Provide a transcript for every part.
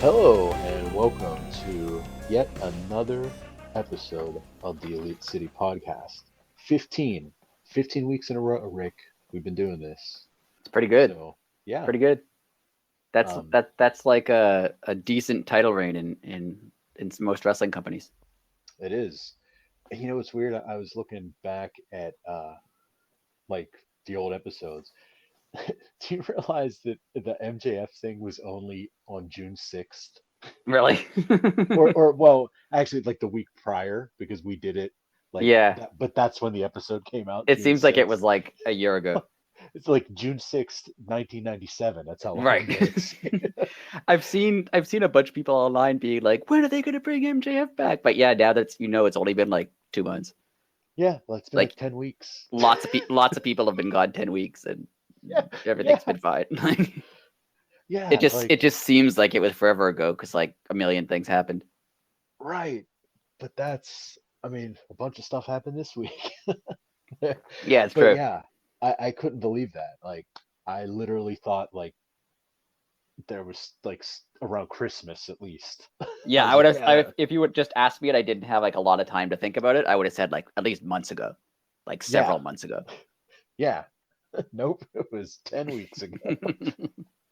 Hello and welcome to yet another episode of the Elite City Podcast. 15 weeks in a row, Rick. We've been doing this. It's pretty good. So, yeah. Pretty good. That's Um, that's like a decent title reign in most wrestling companies. It is. And you know what's weird? I was looking back at like the old episodes. Do you realize that the MJF thing was only on June 6th? Really? Or well, actually like the week prior because we did it like Yeah. that, but that's when the episode came out, It June seems like it 6th. was like a year ago. It's like June 6th, 1997. That's how long Right. ago it's. I've seen a bunch of people online being like, when are they gonna bring MJF back? But yeah, now that's it's only been like 2 months. Yeah, well, it's been like Like 10 weeks. lots of people have been gone 10 weeks and Yeah, everything's yeah, been fine. yeah. It just seems like it was forever ago because like a million things happened. Right. But I mean, a bunch of stuff happened this week. Yeah, it's But true. yeah, I couldn't believe that. Like, I literally thought like there was like around Christmas at least. I Yeah, was like, if you would just ask me and I didn't have like a lot of time to think about it, I would have said like at least months ago, like yeah, several months ago. yeah. Nope, it was 10 weeks ago.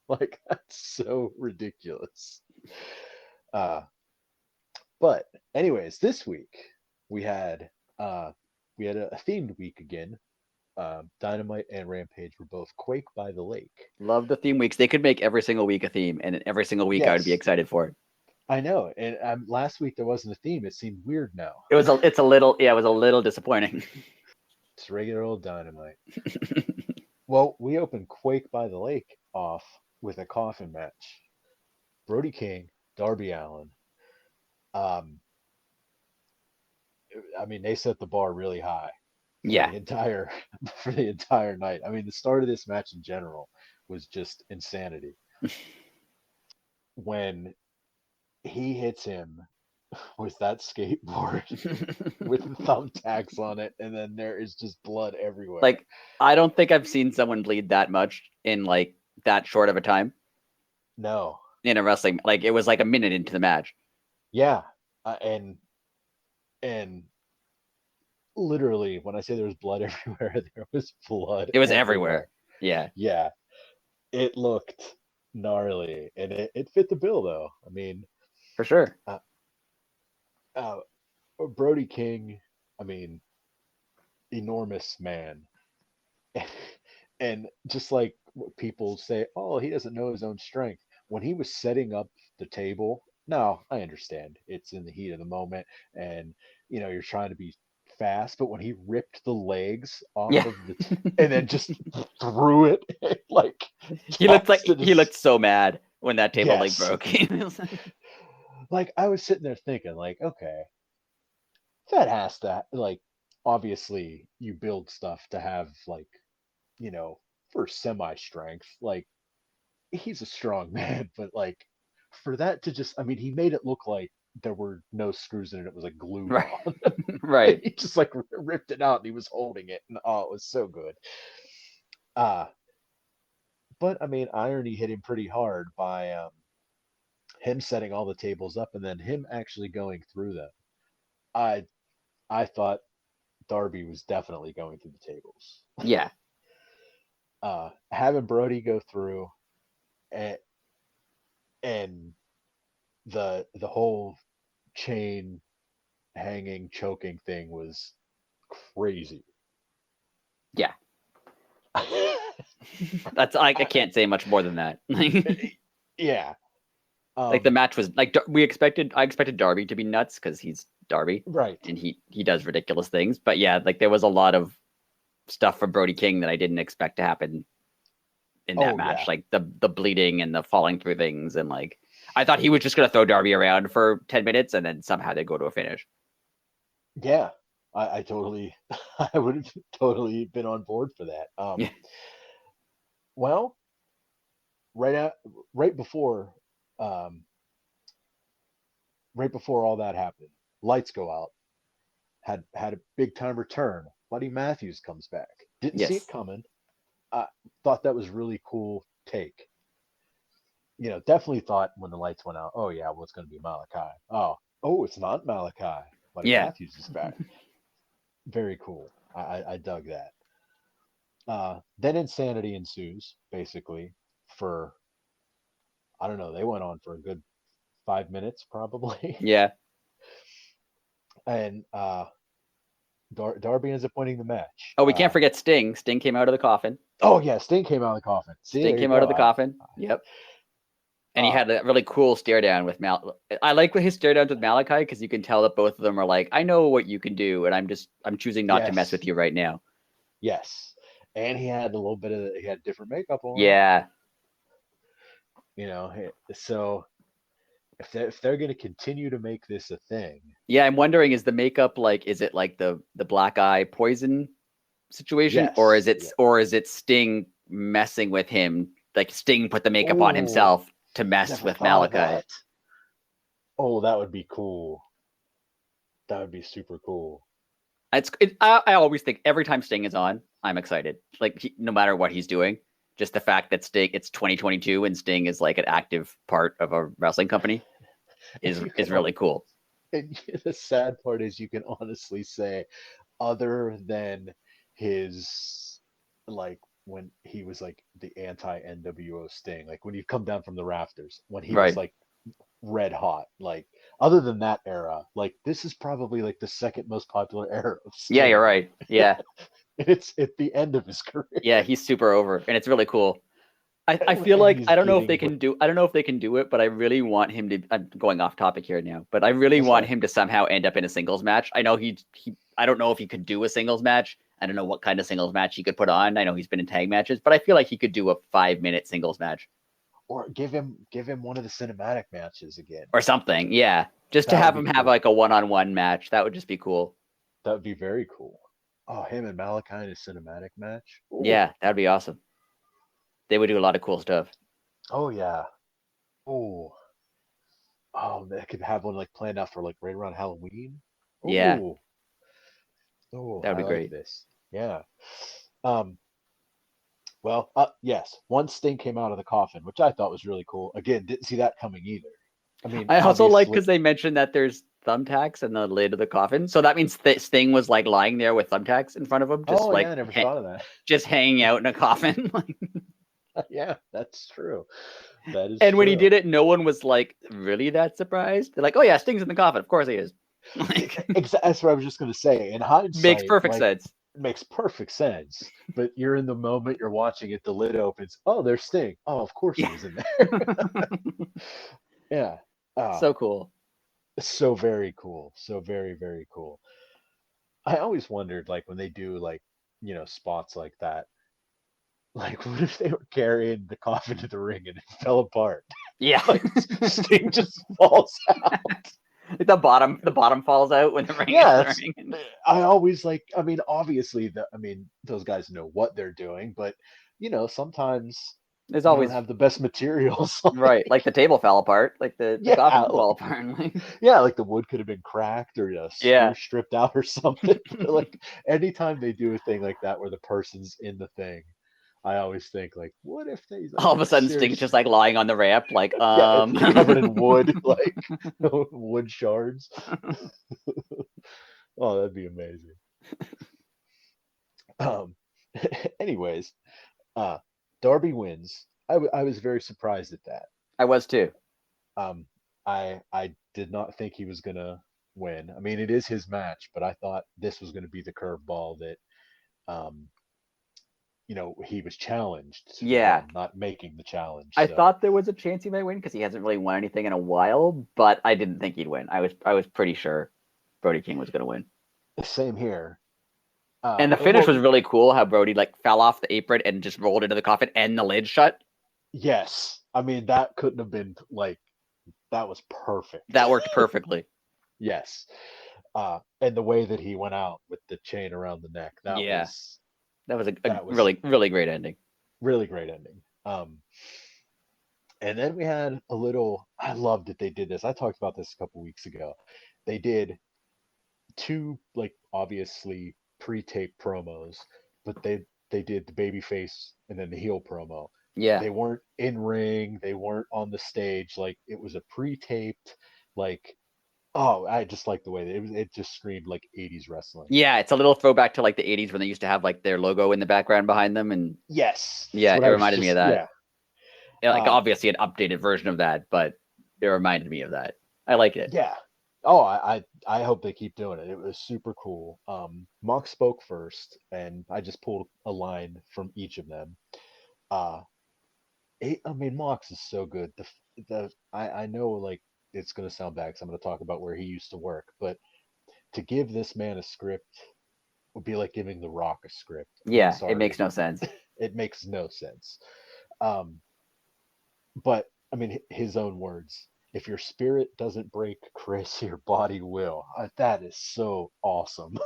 Like, that's so ridiculous. Uh, but anyways, this week we had uh a themed week again. Dynamite and Rampage were both Quake by the Lake. Love the theme weeks. They could make every single week a theme, and every single week I would be Yes, excited for it. I know. And last week there wasn't a theme. It seemed weird now. It's a little it was a little disappointing. It's regular old Dynamite. Well, we opened Quake by the Lake off with a coffin match. Brody King, Darby Allin. Um, I mean, they set the bar really high for Yeah, the entire for the entire night. I mean, the start of this match in general was just insanity. When he hits him with that skateboard with the thumbtacks on it, and then there is just blood everywhere. like I don't think I've seen someone bleed that much in like that short of a time No, in a wrestling. Like it was like a minute into the match. yeah, and literally, when I say there was blood everywhere, there was blood It was everywhere. everywhere. Yeah, Yeah, it looked gnarly, and it fit the bill though. I mean, for sure. uh, uh, Brody King, I mean, enormous man, and just like people say, oh, he doesn't know his own strength. When he was setting up the table, now I understand it's in the heat of the moment, and you're trying to be fast, but when he ripped the legs off Yeah. of and then just threw it, like tossed it He as looked so mad when that table leg yes, broke. like I was sitting there thinking, like, okay, that has to like obviously you build stuff to have like for semi strength, like he's a strong man, but like for that to just, I mean, he made it look like there were no screws in it. It was like glued Right. on. Right. He just like ripped it out and he was holding it. And oh, it was so good. Uh, but I mean, irony hit him pretty hard by him setting all the tables up and then him actually going through them. I I thought Darby was definitely going through the tables. Yeah. Having Brody go through and, and the whole chain hanging choking thing was crazy. Yeah. That's like I can't say much more than that. Yeah. Like the match was like I expected Darby to be nuts because he's Darby Right. and he does ridiculous things. But yeah, like there was a lot of stuff from Brody King that I didn't expect to happen in that match. Yeah. Like the bleeding and the falling through things and like I thought he was just gonna throw Darby around for 10 minutes and then somehow they go to a finish. Yeah. I totally I would have totally been on board for that. Yeah. Well, right at right before um right before all that happened, lights go out. Had a big time return. Buddy Matthews comes back. Didn't see it Yes. coming. I thought that was really cool take. Definitely thought when the lights went out, oh yeah, well it's going to be Malachi. Oh, it's not Malachi. Buddy Yeah. Matthews is back. Very cool. I dug that. Then insanity ensues, basically, for I don't know. They went on for a good 5 minutes, probably, Yeah. and Darby ends up winning the match. Oh, we can't forget Sting. Sting came out of the coffin. Oh yeah, Sting came out of the coffin. See, Sting there you came out go. of the coffin. Yep. And he Uh, had a really cool stare down with Mal. I like his stare downs with Malachi because you can tell that both of them are like, I know what you can do, and I'm choosing not to mess yes, with you right now. yes, and he had a little bit of he had different makeup on. Yeah. So if they're going to continue to make this a thing, Yeah, I'm wondering, is the makeup like, is it like the black eye poison situation, yes, yeah. or is it Sting messing with him? Like Sting put the makeup on Oh, himself to mess never with thought of Malachi. that. Oh, that would be cool. That would be super cool. I always think every time Sting is on, I'm excited. Like no matter what he's doing, just the fact that Sting, it's 2022 and Sting is like an active part of a wrestling company And is really cool. and the sad part is you can honestly say, other than his like when he was like the anti NWO Sting, like when you come down from the rafters, when he was Right. like red hot, like other than that era, like this is probably like the second most popular era of Yeah, you're Sting. right. Yeah. It's at the end of his career. Yeah, he's super over and it's really cool. I feel And like he's getting I don't know if they can do it, but I really want him to. I'm going off topic here now, but I really that's want fine. him to somehow end up in a singles match. I know he I don't know if he could do a singles match. I don't know what kind of singles match he could put on. I know he's been in tag matches, but I feel like he could do a 5 minute singles match Or give him one of the cinematic matches again. or something. Yeah, just to That would have be him have cool. like a one-on-one match. That would just be cool. That would be very cool. Oh, him and Malachi in a cinematic match. Yeah, Ooh. that'd be awesome. They would do a lot of cool stuff. Oh yeah. Oh. Oh, they could have one like planned out for like right around Halloween. Yeah, Ooh. Oh, that would I be like great. this. Yeah. Um, well, yes, one Sting came out of the coffin, which I thought was really cool. Again, didn't see that coming either. I mean, I also like obviously, because they mentioned that there's thumbtacks in the lid of the coffin, so that means that Sting was like lying there with thumbtacks in front of him, just oh yeah, like I never thought of that. just hanging out in a coffin. Yeah, that's true. That is And when he true. did it, no one was like really that surprised. They're like, "Oh yeah, Sting's in the coffin. Of course he is." Like, That's what I was just going to say. In makes hindsight, perfect like, sense. it makes perfect sense. But you're in the moment, you're watching it, the lid opens. Oh, there's Sting. Oh, of course he Yeah, was in there. Yeah. so cool. So very cool. So very, very cool. I always wondered, like, when they do, like, spots like that, like, what if they were carrying the coffin to the ring and it fell apart? Yeah, Like, Sting just falls out. like the bottom falls out when the ring is Yeah, that's. turning. I always like. I mean, obviously, those guys know what they're doing, but sometimes There's you don't always have the best materials. right, like the table fell apart, like the Yeah, coffin fell apart. Like, yeah, like the wood could have been cracked or a screw yeah. stripped out or something. But like anytime they do a thing like that where the person's in the thing, I always think like, what if they like All of a sudden, Sting's seriously? just like lying on the ramp, like Yeah, covered in wood, like wood shards. Oh, that'd be amazing. Um, anyways, uh, Darby wins. I was very surprised at that. I was too. Um, I did not think he was gonna win. I mean, it is his match, but I thought this was gonna be the curveball that um, he was challenged to Yeah, win, not making the challenge. I So thought there was a chance he might win because he hasn't really won anything in a while, but I didn't think he'd win. I was pretty sure Brody King was going to win. same here. And the finish was Well, really cool. How Brody like fell off the apron and just rolled into the coffin and the lid shut. yes. I mean, that couldn't have been like that was perfect. That worked perfectly. Yes. And the way that he went out with the chain around the neck, that Yeah, was that was a that was really really great ending. really great ending. And then we had a little. I loved that they did this. I talked about this a couple weeks ago. They did two like obviously pre-taped promos, but they did the babyface and then the heel promo. Yeah. They weren't in ring, they weren't on the stage. Like it was a pre-taped, like oh, I just like the way it just screamed like 80s wrestling. Yeah, it's a little throwback to like the 80s when they used to have like their logo in the background behind them. And Yes, that's yeah, what it I was reminded me of just that. yeah. Like obviously an updated version of that, but it reminded me of that. I like it. Yeah. Oh, I hope they keep doing it. It was super cool. Mox spoke first, and I just pulled a line from each of them. Uh, I mean, Mox is so good. I know like it's gonna sound bad because I'm gonna talk about where he used to work, but to give this man a script would be like giving The Rock a script. I'm Yeah, it makes sorry, no sense. it makes no sense. Um, but I mean, his own words. If your spirit doesn't break, Chris, your body will. That is so awesome.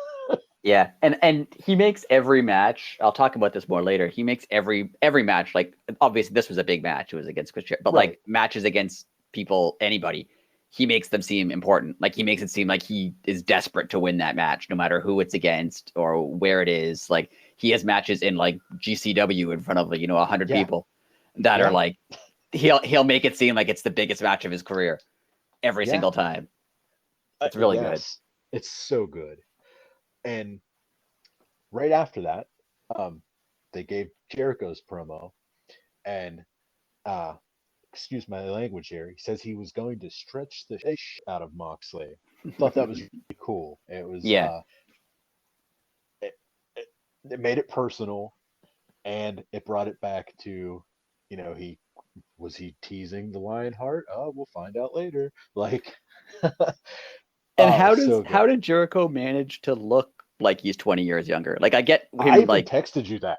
Yeah, and he makes every match. I'll talk about this more later. He makes every match, like obviously this was a big match. It was against Chris Jericho, but Right. like matches against people, anybody, he makes them seem important. Like he makes it seem like he is desperate to win that match, no matter who it's against or where it is. Like he has matches in like GCW in front of 100 Yeah. people that are Yeah. like he'll make it seem like it's the biggest match of his career every Yeah. single time. It's really good. Yes. It's so good. And right after that, they gave Jericho's promo, and uh, excuse my language here. He says he was going to stretch the fish out of Moxley. Thought that was really cool. It was Yeah. it, it, it made it personal, and it brought it back to, he was he teasing the Lionheart? Oh, we'll find out later. Like, And oh, so how good. did Jericho manage to look like he's 20 years younger? Like I get I him even like texted you that.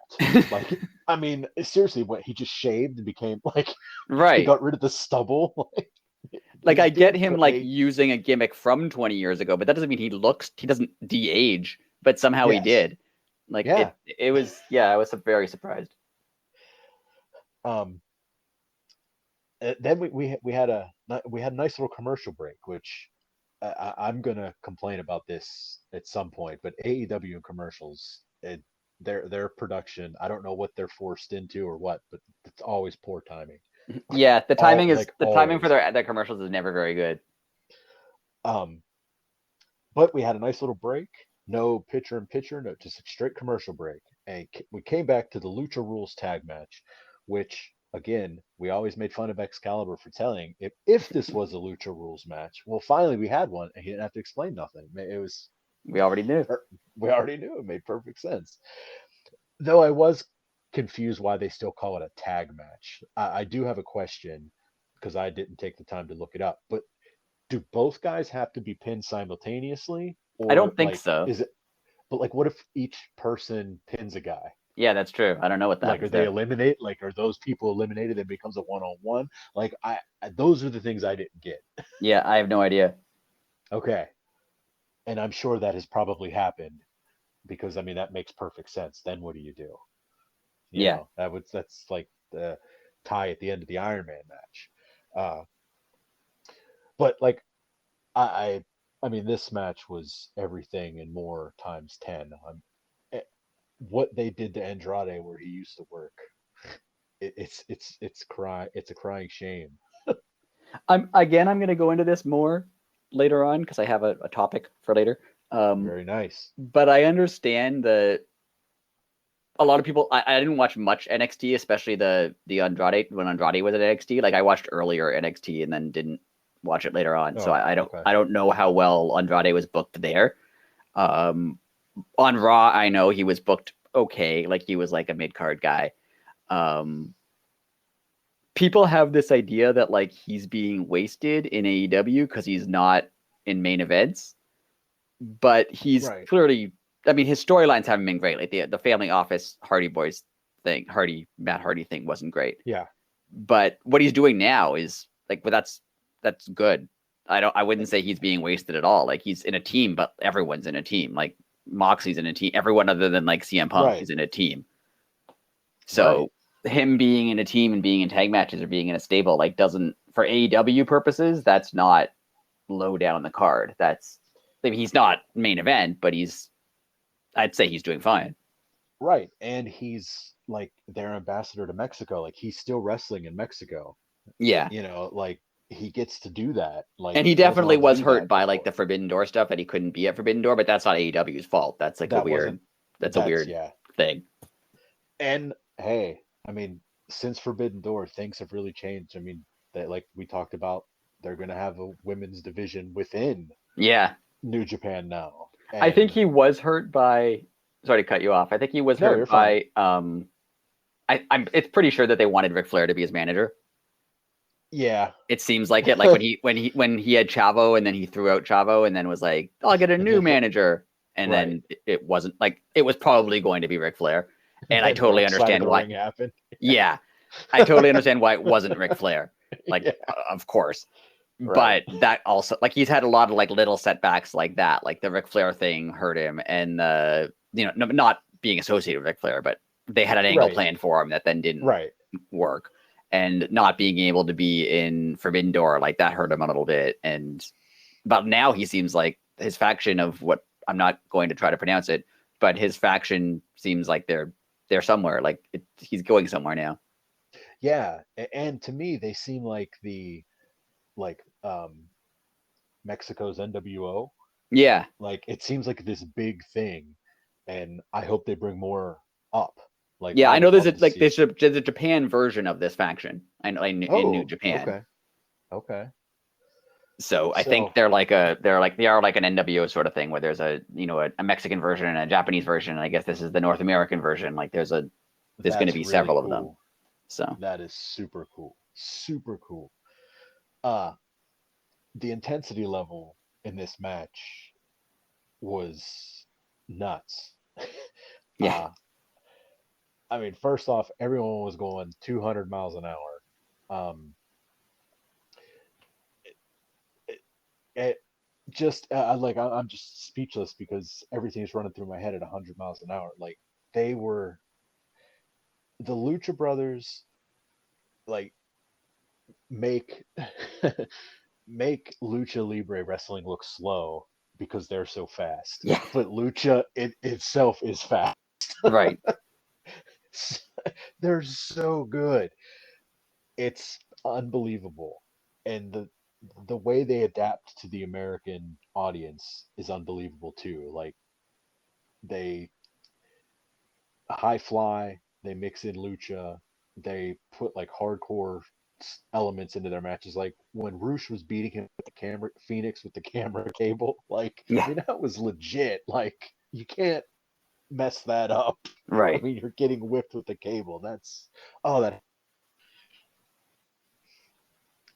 Like, I mean, seriously, what he just shaved and became like he right. got rid of the stubble. Like He I get did him put like a using a gimmick from 20 years ago, but that doesn't mean he doesn't de-age, but somehow he yes, did. Like yeah. it was I was very surprised. Um, then we had a nice little commercial break, which I'm gonna complain about this at some point, but AEW and commercials, their production, I don't know what they're forced into or what, but it's always poor timing. Yeah, All like the timing for always. their commercials is never very good. Um, but we had a nice little break. No pitcher in pitcher, no, just a straight commercial break. And we came back to the Lucha Rules tag match, which again, we always made fun of Excalibur for telling if this was a Lucha Rules match. Well, finally we had one, and he didn't have to explain nothing. It was We already knew. we already knew it made perfect sense. Though I was confused why they still call it a tag match. I do have a question because I didn't take the time to look it up. But do both guys have to be pinned simultaneously, I or don't think like so. is it? But like, what if each person pins a guy? Yeah, that's true. I don't know what Like, are happens they there. eliminate? Like, are those people eliminated? It becomes a one-on-one. Like, those are the things I didn't get. Yeah, I have no idea. Okay, and I'm sure that has probably happened because I mean that makes perfect sense. Then what do you do? Yeah. That's like the tie at the end of the Iron Man match. Uh, but like I I mean this match was everything and more times 10. Eh, what they did to Andrade where he used to work, it's a crying shame. I'm gonna go into this more later on because I have a topic for later. Very nice. But I understand the a lot of people. I didn't watch much NXT, especially the Andrade when Andrade was at NXT. Like I watched earlier NXT and then didn't watch it later on. So Oh, okay. I don't know how well Andrade was booked there. Um, on Raw, I know he was booked okay, like he was like a mid card guy. Um, People have this idea that like he's being wasted in AEW because he's not in main events, but he's Right. clearly. I mean, his storylines haven't been great. Like the Family Office Hardy Boys thing, Matt Hardy thing wasn't great. Yeah. But what he's doing now is like, but that's good. I wouldn't say he's being wasted at all. Like he's in a team, but everyone's in a team. Like Moxley's in a team. Everyone other than like CM Punk Right. is in a team. So Right. him being in a team and being in tag matches or being in a stable, like, doesn't, for AEW purposes, that's not low down the card. That's, I mean, he's not main event, but I'd say he's doing fine. Right. And he's like their ambassador to Mexico. Like he's still wrestling in Mexico. Yeah. You know, like he gets to do that. Like And he he wasn't definitely allowed to was do hurt that by like before. the Forbidden Door stuff that he couldn't be at Forbidden Door, but that's not AEW's fault. That's like That wasn't that's a that's weird yeah. thing. And hey, I mean, since Forbidden Door, things have really changed. I mean, that like we talked about, they're gonna have a women's division within Yeah. New Japan now. I think And he was hurt by, sorry to cut you off. I think he was no, hurt you're fine. by I'm it's pretty sure that they wanted Ric Flair to be his manager. Yeah. It seems like it. Like when he had Chavo and then he threw out Chavo and then was like, I'll get a new manager. And Right. then it wasn't, like, it was probably going to be Ric Flair. And I Then totally Dark Side of understand the why. Ring happened. Yeah. I totally understand why it wasn't Ric Flair. Like, Yeah. of course. Right. But that also, like, he's had a lot of like little setbacks like that. Like the Ric Flair thing hurt him, and not being associated with Ric Flair, but they had an angle Right. planned for him that then didn't Right. work. And not being able to be in Forbidden Door, like, that hurt him a little bit. And but now he seems like his faction of what, I'm not going to try to pronounce it, but his faction seems like they're somewhere. Like he's going somewhere now. Yeah. And to me, they seem like the like Mexico's NWO. Yeah. Like it seems like this big thing, and I hope they bring more up. Like Yeah, I I know would there's love to see. there's a Japan version of this faction in New Oh, Japan. okay, okay. So I think So they are like an NWO sort of thing where there's a Mexican version and a Japanese version, and I guess this is the North American version. Like there's going to that's be really several of them. cool. So That is super cool. Super cool. The intensity level in this match was nuts. yeah, uh I mean, first off, everyone was going 200 miles an hour. Um, it, it just like I'm just speechless because everything's running through my head at 100 miles an hour. Like they were the Lucha Brothers, like make make Lucha Libre wrestling look slow because they're so fast. yeah, But Lucha itself is fast. right, They're so good. It's unbelievable. And the way they adapt to the American audience is unbelievable too. Like they high fly, they mix in lucha, they put like hardcore elements into their matches. Like when Roosh was beating him with the camera, Phoenix with the camera cable, like I yeah, mean that was legit. Like you can't mess that up. I right. mean you're getting whipped with the cable. That's oh that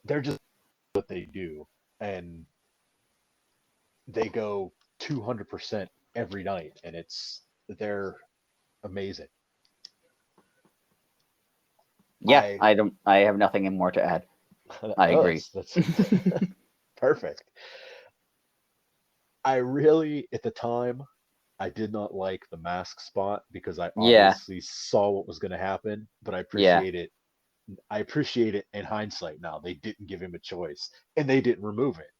they're just what they do, and they go 200% every night, and they're amazing. Yeah, I I have nothing more to add. I oh agree. that's perfect. I really at the time I did not like the mask spot because I Yeah, obviously saw what was going to happen, but yeah, I appreciate it in hindsight now. They didn't give him a choice and they didn't remove it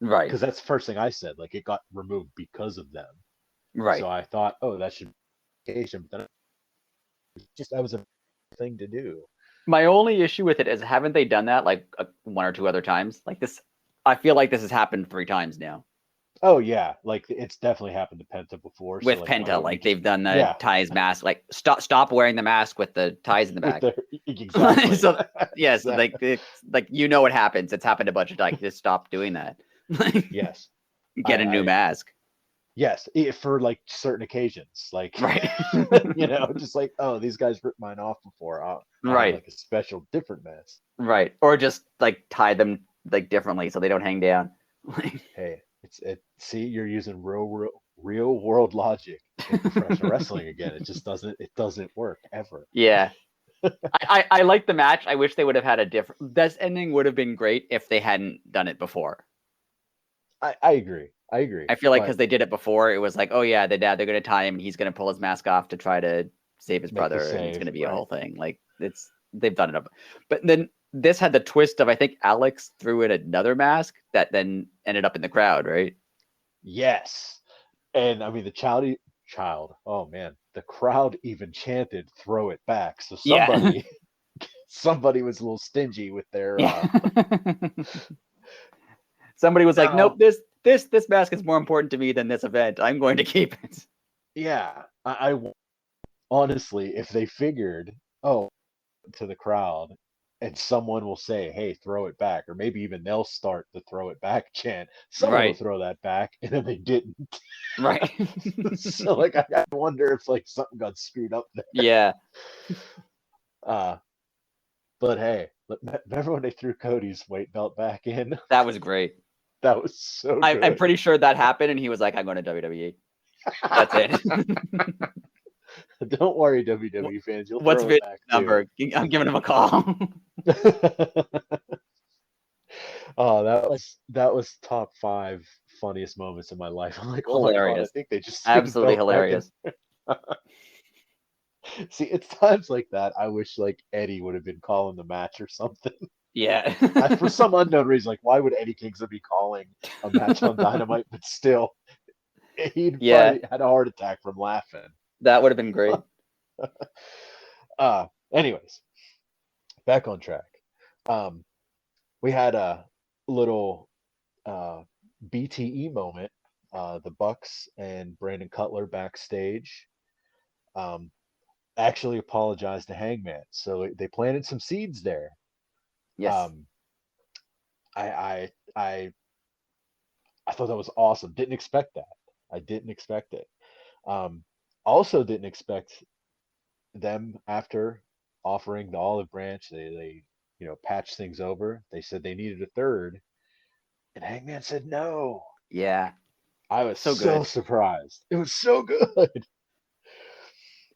right, because that's the first thing I said. Like it got removed because of them. So right. I thought, oh, that should be occasion, but then just that was a thing to do. My only issue with it is, haven't they done that like one or two other times? Like this, I feel like this has happened 3 times now Oh yeah, like it's definitely happened to Penta before. So with like, why Penta. don't you Like just they've done the yeah ties mask. Like stop wearing the mask with the ties in the with back. the exactly So yes, like exactly what happens. It's happened a bunch of times. Just stop doing that. yes Get a new I mask. yes for like certain occasions like Right. just like oh these guys ripped mine off before I'll have Right. like a special different mess. Right. Or just like tie them like differently so they don't hang down. Hey, see you're using real world logic in professional wrestling again. It doesn't work ever. Yeah. I like the match. I wish they would have had a different. This ending would have been great if they hadn't done it before. I agree. I agree. I feel like But because they did it before, it was like, oh yeah, they're going to tie him and he's going to pull his mask off to try to save his Make the brother, and it's save, going to be a right? whole thing. Like they've done it up. But then this had the twist of I think Alex threw in another mask that then ended up in the crowd, right? Yes. And I mean, oh man, the crowd even chanted, "Throw it back." So Yeah. somebody was a little stingy with their, Yeah. Somebody was like, no, "Nope, this mask is more important to me than this event. I'm going to keep it." yeah. Honestly, if they figured, oh, to the crowd, and someone will say, "Hey, throw it back," or maybe even they'll start the "throw it back" chant. Someone will Right. throw that back, and then they didn't. Right. So, like, I wonder if like something got screwed up there. Yeah. Uh, but hey, remember when they threw Cody's weight belt back in? That was great. That was so I'm good. pretty sure that happened, and he was like, "I'm going to WWE." That's it. Don't worry, WWE fans, you'll What's throw it Vince's back too. number? I'm giving him a call. Oh, that was top 5 funniest moments in my life. I'm like, oh my god, I Hilarious. think they just threw the Absolutely belt back in. hilarious. See, it's times like that I wish like Eddie would have been calling the match or something. Yeah. For some unknown reason, like why would Eddie Kingston be calling a match on Dynamite? But still, he'd Yeah. probably had a heart attack from laughing. That would have been great. Anyways, back on track. Um, we had a little BTE moment. The Bucks and Brandon Cutler backstage um, actually apologized to Hangman, so they planted some seeds there. Yes. Um, I, I I I thought that was awesome. Didn't expect that. I didn't expect it. Um, Also didn't expect them after offering the olive branch. They patched things over. They said they needed a third, and Hangman said no. Yeah. I was So so good. surprised. It was so good.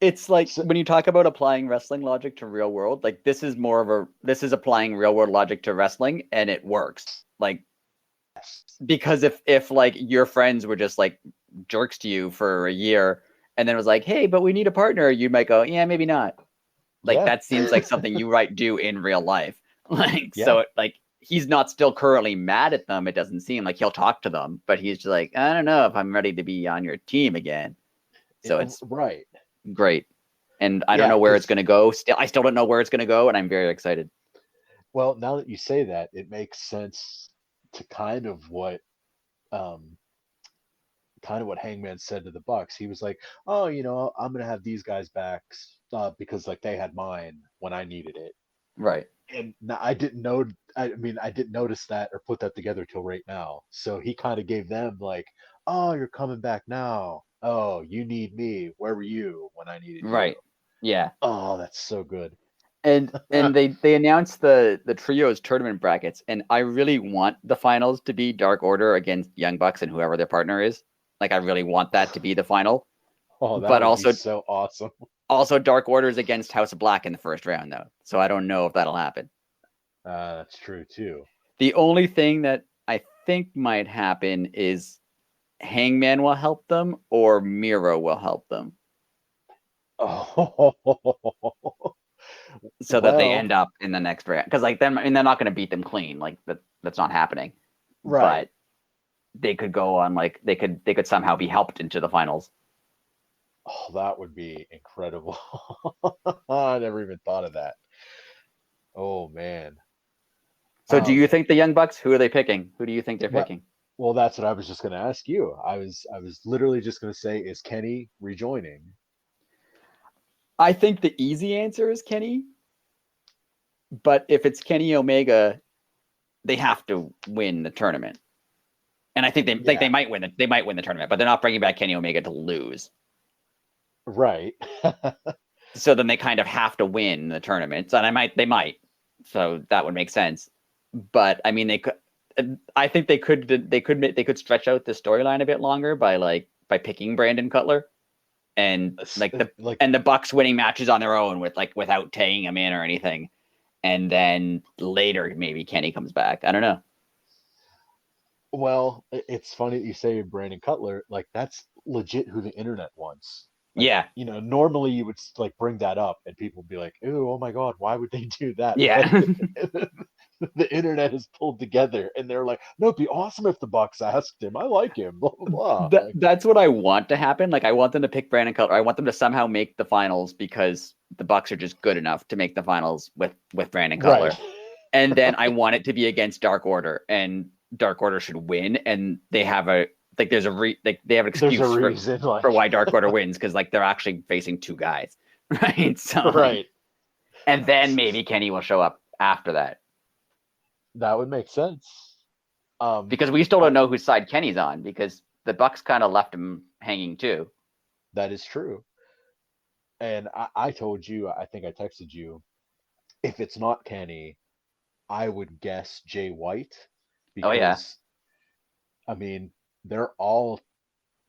It's like So, when you talk about applying wrestling logic to real world, like this is applying real world logic to wrestling, and it works. Like, because if like your friends were just like jerks to you for a year and then it was like, "Hey, but we need a partner," you might go, "Yeah, maybe not." Like yeah, that seems like something you might do in real life. Like, yeah. so like he's not still currently mad at them. It doesn't seem like he'll talk to them, but he's just like, "I don't know if I'm ready to be on your team again." So it's Right. great. And I don't Yeah, know where it's because going to go. I still don't know where it's going to go, and I'm very excited. well, now that you say that, it makes sense to um kind of what Hangman said to the Bucks. He was like, "Oh, I'm gonna have these guys back because like they had mine when I needed it." Right. And I didn't know. I mean, I didn't notice that or put that together till right now. So he kind of gave them like, "Oh, you're coming back now. Oh, you need me. Where were you when I needed you?" Right. Yeah. Oh, that's so good. And they announced the trios tournament brackets, and I really want the finals to be Dark Order against Young Bucks and whoever their partner is. Like I really want that to be the final. Oh, that But would be so awesome. also Dark Orders against House of Black in the first round though. So I don't know if that'll happen. That's true too. The only thing that I think might happen is Hangman will help them or Miro will help them. Oh, So that they well, end up in the next round. Because like them, I mean, they're not going to beat them clean. Like that's not happening. right. But they could go on like they could somehow be helped into the finals. Oh, that would be incredible. I never even thought of that. Oh man. So do you Um, think the Young Bucks? Who are they picking? Who do you think they're well, picking? well, that's what I was just going to ask you. I was literally just going to say, is Kenny rejoining? I think the easy answer is Kenny. But if it's Kenny Omega, they have to win the tournament. And I think they Yeah, might win they might win the tournament, but they're not bringing back Kenny Omega to lose. right. So then they kind of have to win the tournament. And they might. So that would make sense. But I mean, they could. I think they could stretch out the storyline a bit longer by picking Brandon Cutler and Like, the Bucks winning matches on their own without tagging him in or anything, and then later maybe Kenny comes back. I don't know. well, it's funny that you say Brandon Cutler. Like, that's legit who the internet wants. Yeah. Normally you would like bring that up and people would be like, "Ooh, oh my God, why would they do that?" But Yeah. the internet is pulled together and they're like, "No, it'd be awesome if the Bucks asked him. I like him." Blah blah blah. Like, That's what I want to happen. Like I want them to pick Brandon Cutler. I want them to somehow make the finals because the Bucks are just good enough to make the finals with Brandon Cutler. right. And then I want it to be against Dark Order, and Dark Order should win. And they have a like there's a they have an There's a excuse reason, like, for why Dark Order wins because like they're actually facing two guys, right? So like, right. and then maybe Kenny will show up after that That would make sense. because we still don't know whose side Kenny's on because the Bucks kind of left him hanging too. That is true. And I told you, I think I texted you, if it's not Kenny, I would guess Jay White Oh yeah, because, I mean, they're all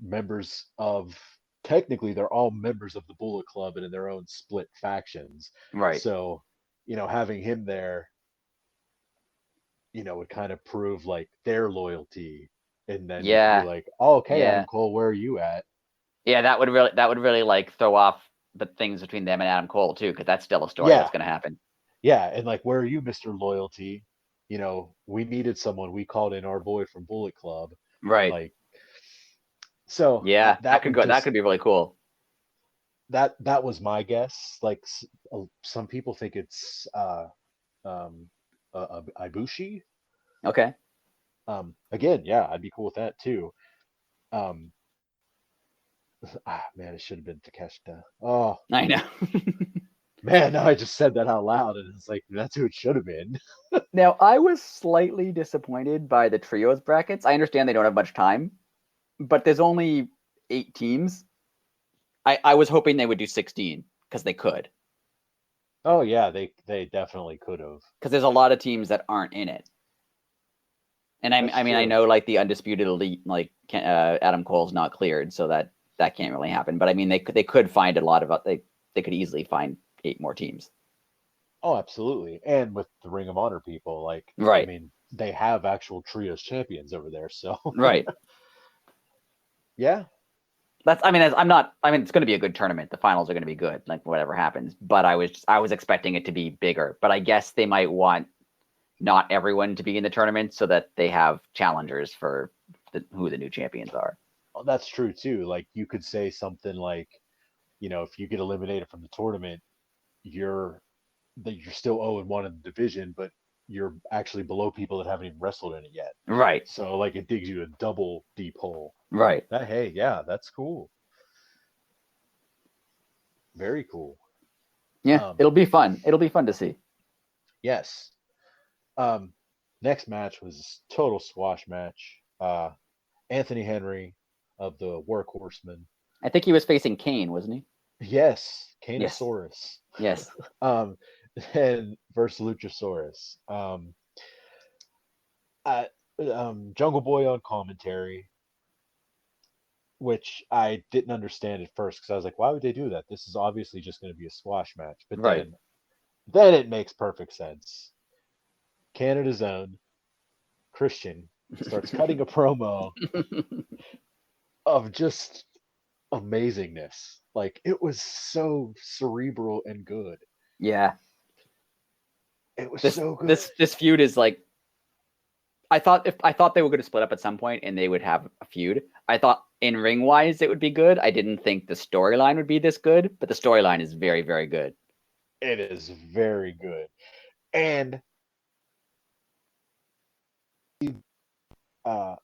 members of, technically, they're all members of the Bullet Club and in their own split factions. right. So, having him there, would kind of prove like their loyalty. And then you could be Yeah, like, oh, okay, Adam yeah, Cole, where are you at? yeah. That would really like throw off the things between them and Adam Cole too, because that's still a story Yeah, that's going to happen. yeah. And like, where are you, Mr. Loyalty? We needed someone. We called in our boy from Bullet Club. Right. Like, so Yeah, that that could would go. That just, could be really cool. that was my guess. Like, some people think it's um Ibushi. Okay. Again, yeah, I'd be cool with that too. Um, man, it should have been Takeshita. Oh I know. man, now I just said that out loud, and it's like that's who it should have been. Now, I was slightly disappointed by the trios brackets. I understand they don't have much time, but there's only 8 teams. I was hoping they would do 16 because they could. Oh yeah, they definitely could have. Because there's a lot of teams that aren't in it. And That's I mean, I true. know like the undisputed elite, like Adam Cole's not cleared, so that can't really happen. But I mean, they could find a lot of they could easily find 8 more teams. Oh, absolutely. And with the Ring of Honor people, like, I Right. mean, they have actual trios champions over there. So Right. yeah, I'm not. I mean, it's going to be a good tournament. The finals are going to be good, like whatever happens. But I was expecting it to be bigger. But I guess they might want not everyone to be in the tournament so that they have challengers for who the new champions are. well, that's true too. Like you could say something like, if you get eliminated from the tournament, you're you're still 0-1 in the division, but you're actually below people that haven't even wrestled in it yet. Right. So like it digs you a double deep hole. Right. That, hey, yeah, that's cool. Very cool. Yeah, Um, it'll be fun. It'll be fun to see. yes. Um, Next match was total squash match. Anthony Henry of the Workhorsemen. I think he was facing Kane, wasn't he? Yes, Yes. Kanosaurus. Yes. um, and versus Luchasaurus. I, Jungle Boy on commentary, which I didn't understand at first because I was like, why would they do that? This is obviously just going to be a squash match. But Right. then it makes perfect sense. Canada's own Christian starts cutting a promo of just amazingness. Like it was so cerebral and good. Yeah. It was This so good. this feud is like I thought they were going to split up at some point and they would have a feud. I thought in ring wise it would be good. I didn't think the storyline would be this good, but the storyline is very, very good. It is very good. And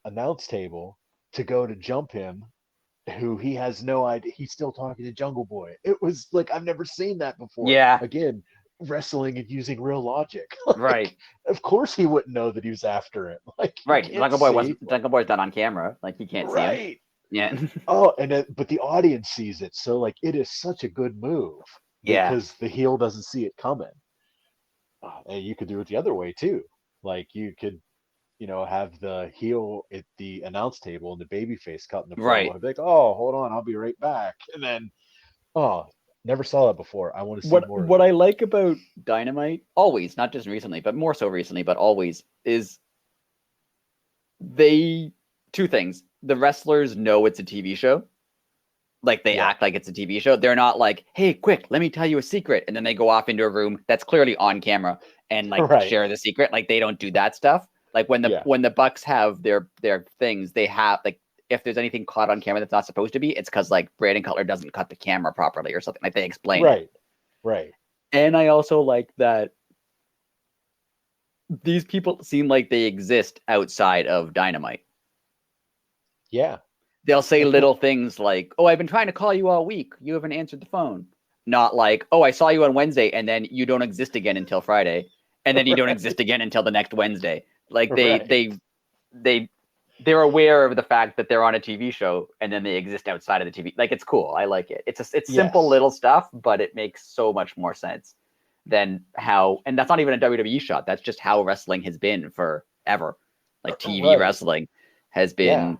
announce table to go to jump him, who he has no idea. He's still talking to Jungle Boy. It was like I've never seen that before. Yeah. Again, wrestling and using real logic. Right. Of course he wouldn't know that he was after him. Like Right. Jungle Boy's not on camera. Like he can't see him. Right. Yeah. Oh, but the audience sees it, so like it is such a good move Yeah. because the heel doesn't see it coming. And you could do it the other way too. Like you could, have the heel at the announce table and the babyface cutting the promo. Right. I'd be like, oh, hold on, I'll be right back. And then, oh, never saw that before. I want to see more. What I like about Dynamite, always, not just recently, but more so recently, but always, is two things. The wrestlers know it's a TV show, Like they act like it's a TV show. They're not like, hey, quick, let me tell you a secret. And then they go off into a room that's clearly on camera and like Right. share the secret. Like they don't do that stuff. Like when the Bucks have their things, they have like if there's anything caught on camera that's not supposed to be, it's because like Brandon Cutler doesn't cut the camera properly or something. Like they explain it. Right. And I also like that these people seem like they exist outside of Dynamite. Yeah. They'll say little things like, oh, I've been trying to call you all week. You haven't answered the phone. Not like, oh, I saw you on Wednesday and then you don't exist again until Friday. And then you don't exist again until the next Wednesday. Like they're aware of the fact that they're on a TV show and then they exist outside of the TV. Like it's cool. I like it. It's simple little stuff, but it makes so much more sense than how, and that's not even a WWE shot. That's just how wrestling has been forever. Like TV wrestling has been,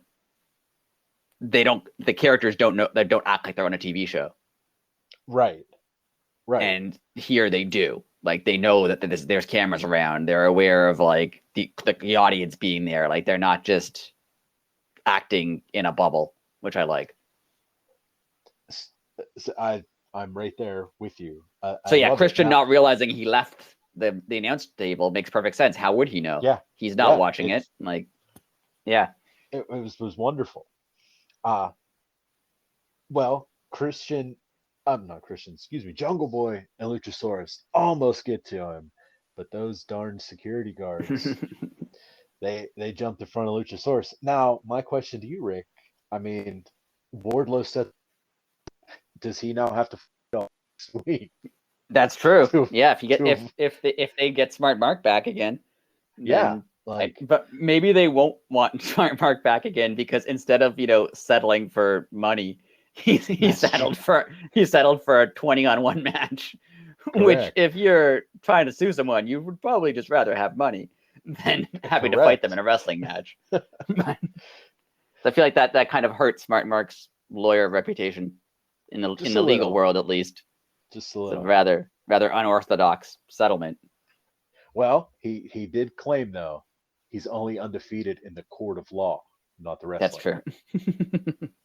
the characters don't know, they don't act like they're on a TV show. Right. And here they do. Like they know that there's cameras around. They're aware of like the audience being there. Like they're not just acting in a bubble, which I like. I'm right there with you. Christian not realizing he left the announce table makes perfect sense. How would he know? Yeah, he's not watching it. Like, yeah, it was wonderful. Well, Jungle Boy and Luchasaurus almost get to him, but those darn security guards, they jumped in front of Luchasaurus. Now, my question to you, Rick, I mean, Wardlow said, does he now have to fight next week? That's true. Yeah, if they get Smart Mark back again, then, but maybe they won't want Smart Mark back again because instead of settling for money, he settled for a 20-on-1 match. Correct. Which, if you're trying to sue someone, you would probably just rather have money than having to fight them in a wrestling match. I feel like that kind of hurts Smart Mark's lawyer reputation in the legal world, at least. Just a little. It's a rather unorthodox settlement. Well, he did claim though he's only undefeated in the court of law, not the wrestling. That's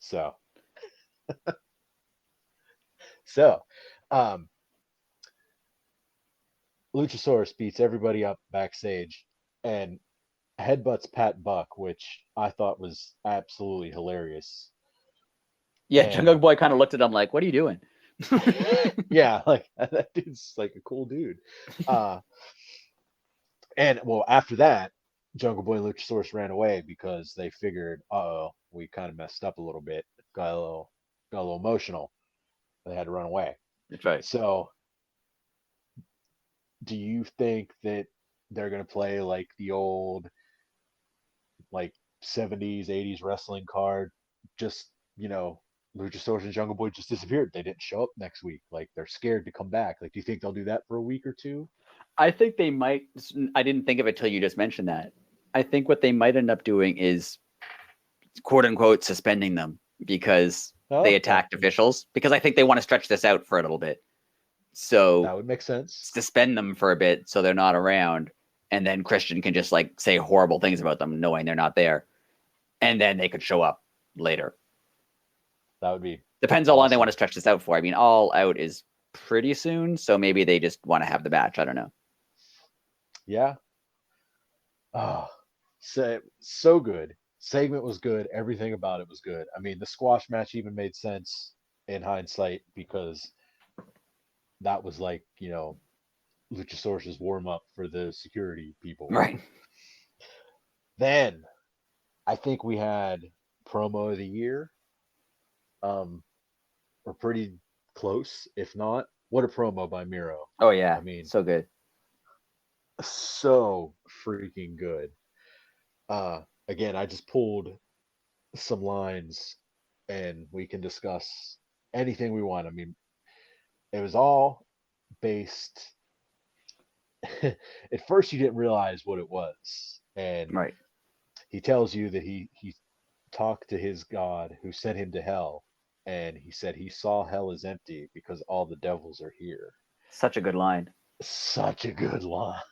true. So, Luchasaurus beats everybody up backstage and headbutts Pat Buck, which I thought was absolutely hilarious. Yeah, Jungle Boy kind of looked at him like, "What are you doing?" Yeah, like that dude's like a cool dude. And well, after that, Jungle Boy and Luchasaurus ran away because they figured, we kind of messed up a little bit, got a little emotional. They had to run away. That's right. So, do you think that they're gonna play like the old, like 70s, 80s wrestling card? Just Luchasaurus and Jungle Boy just disappeared. They didn't show up next week. Like they're scared to come back. Like, do you think they'll do that for a week or two? I think they might. I didn't think of it till you just mentioned that. I think what they might end up doing is, quote unquote, suspending them because they attacked officials. Because I think they want to stretch this out for a little bit. So that would make sense. Suspend them for a bit so they're not around, and then Christian can just like say horrible things about them, knowing they're not there, and then they could show up later. That would be depends how long they want to stretch this out for. I mean, All Out is pretty soon, so maybe they just want to have the match. I don't know. Yeah. Oh, so good. Segment was good. Everything about it was good. I mean, the squash match even made sense in hindsight because that was like, Luchasaurus' warm up for the security people. Right. Then I think we had promo of the year. We're pretty close, if not. What a promo by Miro. Oh yeah. I mean, so good. So freaking good. Again, I just pulled some lines and we can discuss anything we want. I mean, it was all based at first you didn't realize what it was. And right. He tells you that he talked to his God who sent him to hell, and he said he saw hell as empty because all the devils are here. Such a good line. Such a good line.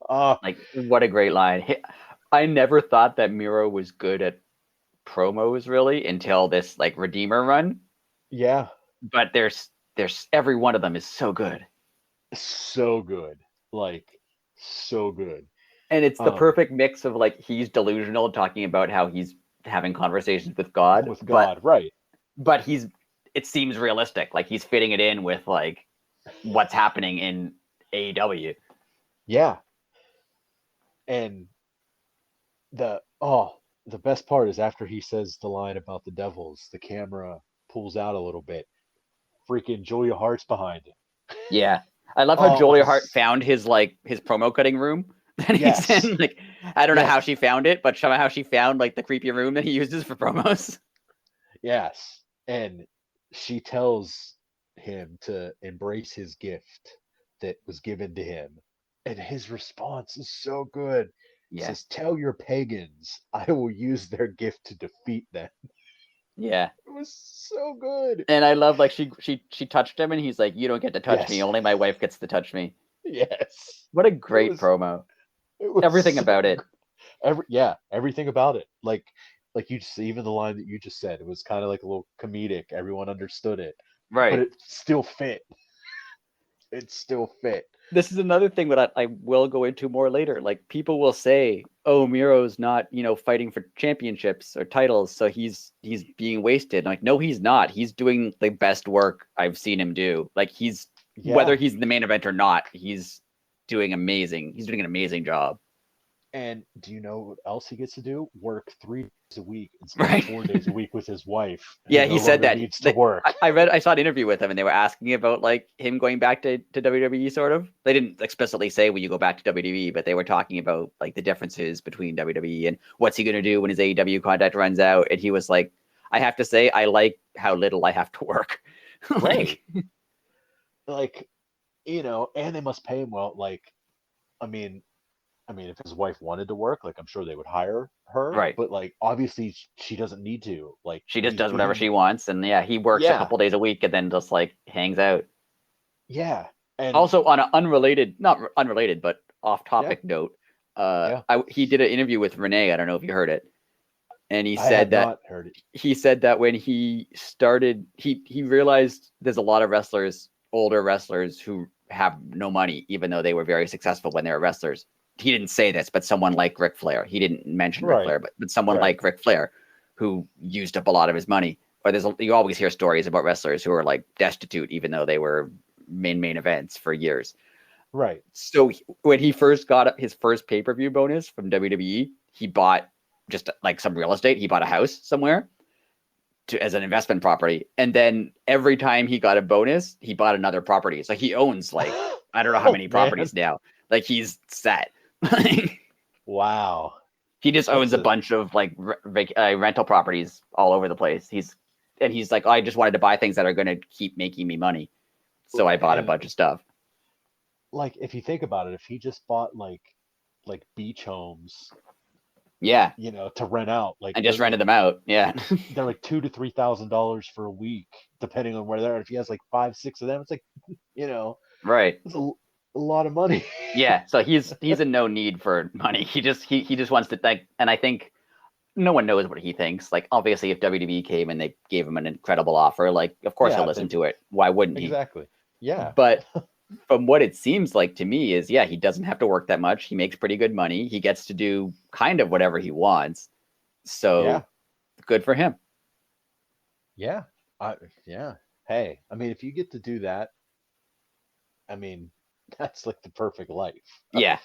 Like, what a great line. I never thought that Miro was good at promos really until this like Redeemer run. Yeah. but there's every one of them is so good. So good. Like, so good. And it's the Um, perfect mix of like he's delusional talking about how he's having conversations with God, with God, right. but he's it seems realistic. Like he's fitting it in with like what's happening in AEW. Yeah. And the best part is after he says the line about the devils, the camera pulls out a little bit. Freaking Julia Hart's behind him. Yeah. I love how Oh, Julia Hart found his like his promo cutting room that he's yes. in. Like I don't know Yes. how she found it, but somehow she found like the creepy room that he uses for promos. Yes. And she tells him to embrace his gift that was given to him. And his response is so good. He Yeah. says, "Tell your pagans I will use their gift to defeat them." Yeah. It was so good. And I love like she touched him and he's like, "You don't get to touch me. Yes. Only my wife gets to touch me." Yes. What a It great was promo. it was Everything so about it. good. Everything about it. Like you just even the line that you just said, it was kind of like a little comedic. Everyone understood it, but Right. it still fit. It still fit. This is another thing that I will go into more later. Like people will say, "Oh, Miro's not, fighting for championships or titles, so he's being wasted." Like, no, he's not. He's doing the best work I've seen him do. Like he's whether Yeah. he's in the main event or not, he's doing amazing. He's doing an amazing job. And do you know what else he gets to do? Work 3 days a week instead of Right. 4 days a week with his wife, who Yeah, no he said longer that. needs to work. I saw an interview with him, and they were asking about like him going back to WWE. Sort of, they didn't explicitly say will you go back to WWE, but they were talking about like the differences between WWE and what's he going to do when his AEW contract runs out. And he was like, I have to say, I like how little I have to work. Right. Like, Like, and they must pay him well. Like, I mean, if his wife wanted to work, like I'm sure they would hire her, right. but like obviously she doesn't need to. Like She just he's does whatever being she wants, and yeah, he works a yeah, couple days a week and then just like hangs out. yeah. And Also, on an unrelated, not unrelated, but yeah, off-topic note, yeah. he did an interview with Renee. I don't know if you heard it, and I have not heard it. he said that when he started, he realized there's a lot of wrestlers, older wrestlers, who have no money, even though they were very successful when they were wrestlers. He didn't say this, but someone like Ric Flair, he didn't mention Ric Right, Flair, but someone right. like Ric Flair, who used up a lot of his money. Or you always hear stories about wrestlers who are like destitute, even though they were main events for years. Right. So when he first got his first pay-per-view bonus from WWE, he bought just like some real estate. He bought a house somewhere as an investment property. And then every time he got a bonus, he bought another property. So he owns like, I don't know how Oh many man. properties now. Like he's set. Wow. He just owns That's a a bunch of like rental properties all over the place. He's like, oh, I just wanted to buy things that are going to keep making me money. So I bought a and bunch of stuff. like if you think about it, if he just bought like beach homes, Yeah. to rent out, like And just rented them out. Yeah. they're like $2,000 to $3,000 for a week, depending on where they're at. If he has like 5, 6 of them, it's like, you know, Right. it's a lot of money. Yeah. So he's in no need for money. He just wants to think, and I think no one knows what he thinks. Like obviously if WWE came and they gave him an incredible offer, like of course he'll Yeah, listen to it. Why wouldn't he? exactly. Yeah. But from what it seems like to me is yeah, he doesn't have to work that much. He makes pretty good money. He gets to do kind of whatever he wants. Yeah. So good for him. Yeah. Yeah. Hey, if you get to do that, I mean, that's like the perfect life. Yeah.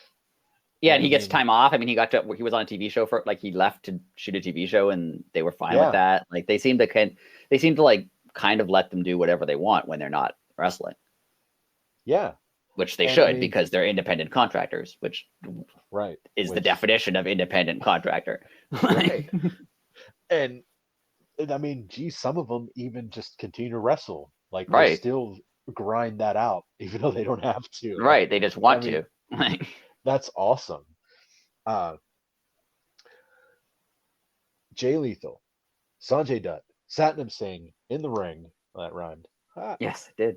Yeah, And and he gets time off. I mean, he was on a TV show for like he left to shoot a TV show, and they were fine with yeah. that. Like they seem to like kind of let them do whatever they want when they're not wrestling, Yeah. which they And should because they're independent contractors, which right. is the Which definition of independent contractor. right. And geez, some of them even just continue to wrestle. Like they Right, still grind that out, even though they don't have to. right. They just I want mean, to. that's awesome. Uh, Jay Lethal, Sanjay Dutt, Satnam Singh in the ring. That rhymed. Ah. Yes, it did.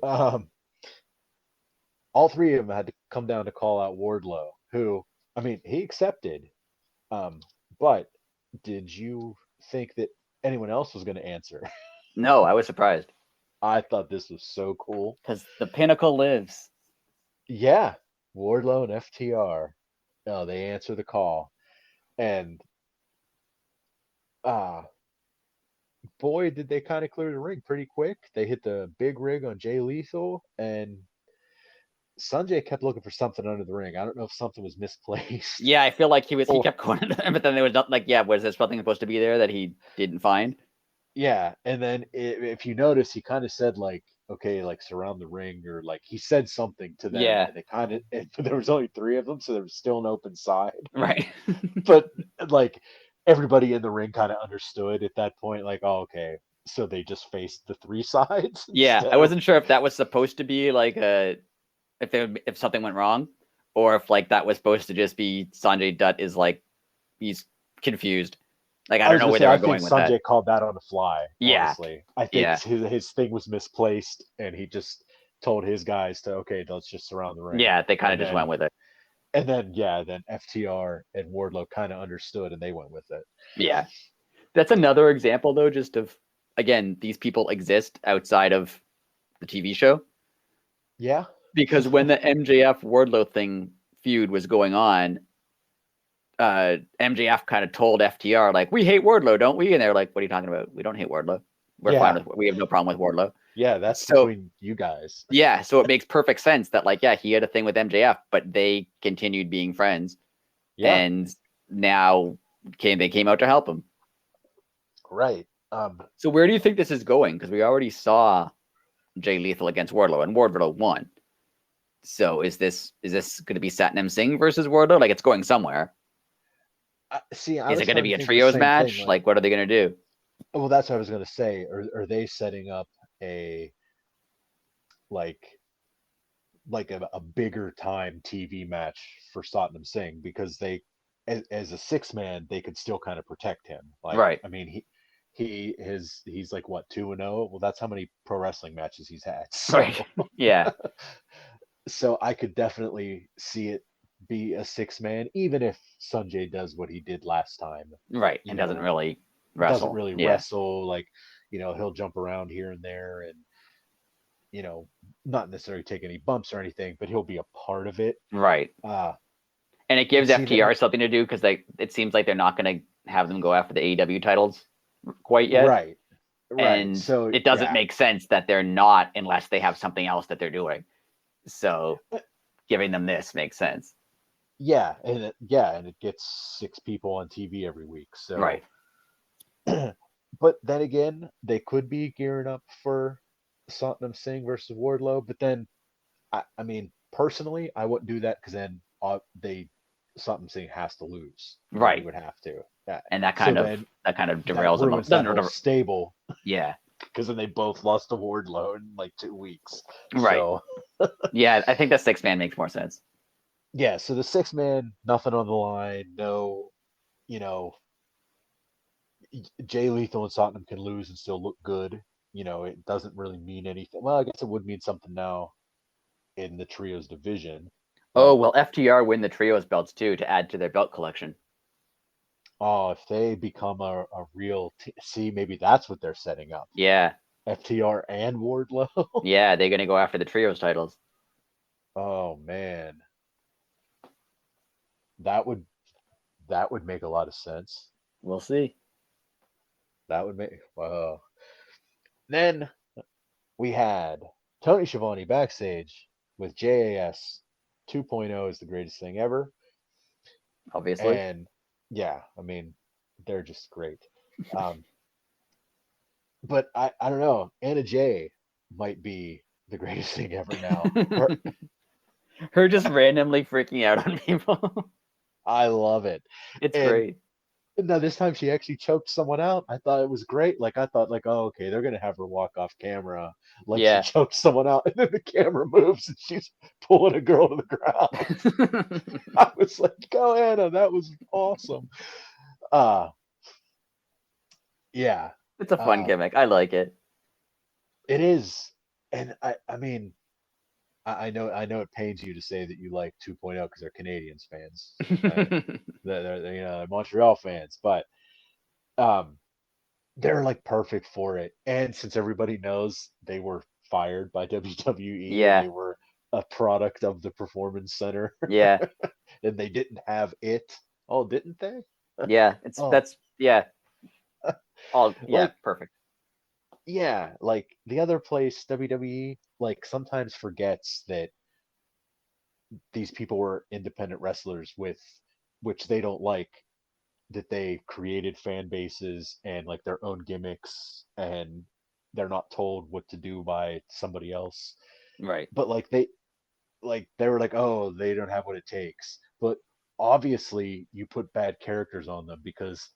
All three of them had to come down to call out Wardlow, who, he accepted. Um, but did you think that anyone else was going to answer? No, I was surprised. I thought this was so cool. Because the pinnacle lives. Yeah, Wardlow and FTR. Oh, they answer the call, and uh boy, did they kind of clear the ring pretty quick. They hit the big rig on Jay Lethal, and Sanjay kept looking for something under the ring. I don't know if something was misplaced. Yeah, I feel like he Or kept going, but then there was not like, yeah, was there something supposed to be there that he didn't find? yeah, and then if you notice, he kind of said like, okay, like surround the ring, or like he said something to them, Yeah, and they kind of, there was only three of them, so there was still an open side. right. But like everybody in the ring kind of understood at that point, like, oh, okay, so they just faced the three sides Yeah, I instead of wasn't sure if that was supposed to be like if something went wrong, or if like that was supposed to just be Sanjay Dutt is like he's confused. Like I I don't was know gonna where say, they I were think going with that. Sanjay called that on the fly. Yeah, Honestly, I think yeah, his thing was misplaced, and he just told his guys to, okay, let's just surround the ring, yeah. They kind of and just went then with it. yeah, then FTR and Wardlow kind of understood, and they went with it. Yeah, that's another example though, just of again these people exist outside of the TV show. Yeah, Because when the MJF Wardlow thing feud was going on, MJF kind of told FTR like, "We hate Wardlow, don't we?" And they're like, "What are you talking about? We don't hate Wardlow. We're fine yeah, with. We have no problem with Wardlow." yeah. That's So between you guys. yeah, so it makes perfect sense that like, yeah, he had a thing with MJF, but they continued being friends, Yeah, and now they came out to help him. right. So where do you think this is going? Because we already saw Jay Lethal against Wardlow, and Wardlow won. So is this going to be Satnam Singh versus Wardlow? Like it's going somewhere. See, I Is it was going to kind of be a thinking the trios same thing. match? Like, Like what are they going to do? well, that's what I was gonna say. Are they setting up a like a bigger time TV match for Satnam Singh, because they, as a six man, they could still kind of protect him. Like, Right. I mean, he's like what, 2-0. Well, that's how many pro wrestling matches he's had. Right. So Yeah. so I could definitely see it be a six man, even if Sanjay does what he did last time. Right. You And doesn't know, really doesn't wrestle. really Yeah. wrestle. Like, he'll jump around here and there, and you know, not necessarily take any bumps or anything, but he'll be a part of it. Right. Uh, And it gives See that? FTR something to do because it seems like they're not going to have them go after the AEW titles quite yet. Right, right. And So it doesn't yeah, make sense that they're not unless they have something else that they're doing. So giving them this makes sense. yeah, and it gets six people on TV every week. So, Right. but then again, they could be gearing up for Satnam Singh versus Wardlow. But then, I mean, personally, I wouldn't do that, because then Satnam Singh has to lose. He Right. would have to. Yeah. And So then that kind of that derails them. ruins that whole stable, Yeah. because then they both lost to Wardlow in like 2 weeks. Right. So Yeah, I think the 6-man makes more sense. yeah, so the six man, nothing on the line, no, you know, Jay Lethal and Satnam can lose and still look good. It doesn't really mean anything. Well, I guess it would mean something now in the trios division, Oh, but well, FTR win the trios belts too to add to their belt collection. oh, if they become a real see, maybe that's what they're setting up. Yeah. FTR and Wardlow. Yeah, they're going to go after the trios titles. Oh man, that would that would make a lot of sense. We'll see. That would make wow. Then we had Tony Schiavone backstage with JAS 2.0 is the greatest thing ever. Obviously. And yeah, I mean, they're just great. Um, but I don't know. Anna Jay might be the greatest thing ever now. Her just randomly freaking out on people. I love it. It's And great. now this time she actually choked someone out. I thought it was great. Like, I thought, like, oh, okay, they're gonna have her walk off camera like she Yeah. choked someone out, and then the camera moves and she's pulling a girl to the ground. I was like, go Anna, that was awesome. Uh yeah. It's a fun Uh gimmick. I like it. it is. And I mean, I know it pains you to say that you like 2.0 because they're Canadians fans. They're Montreal fans, but um they're like perfect for it. And since everybody knows they were fired by WWE and Yeah, they were a product of the Performance Center yeah, and they didn't have it. Oh, didn't they? yeah. Oh, Yeah. All yeah, like perfect. yeah, like the other place, WWE, like sometimes forgets that these people were independent wrestlers with which they don't like, that they created fan bases and like their own gimmicks and they're not told what to do by somebody else. Right, But they were like, oh, they don't have what it takes. But obviously you put bad characters on them because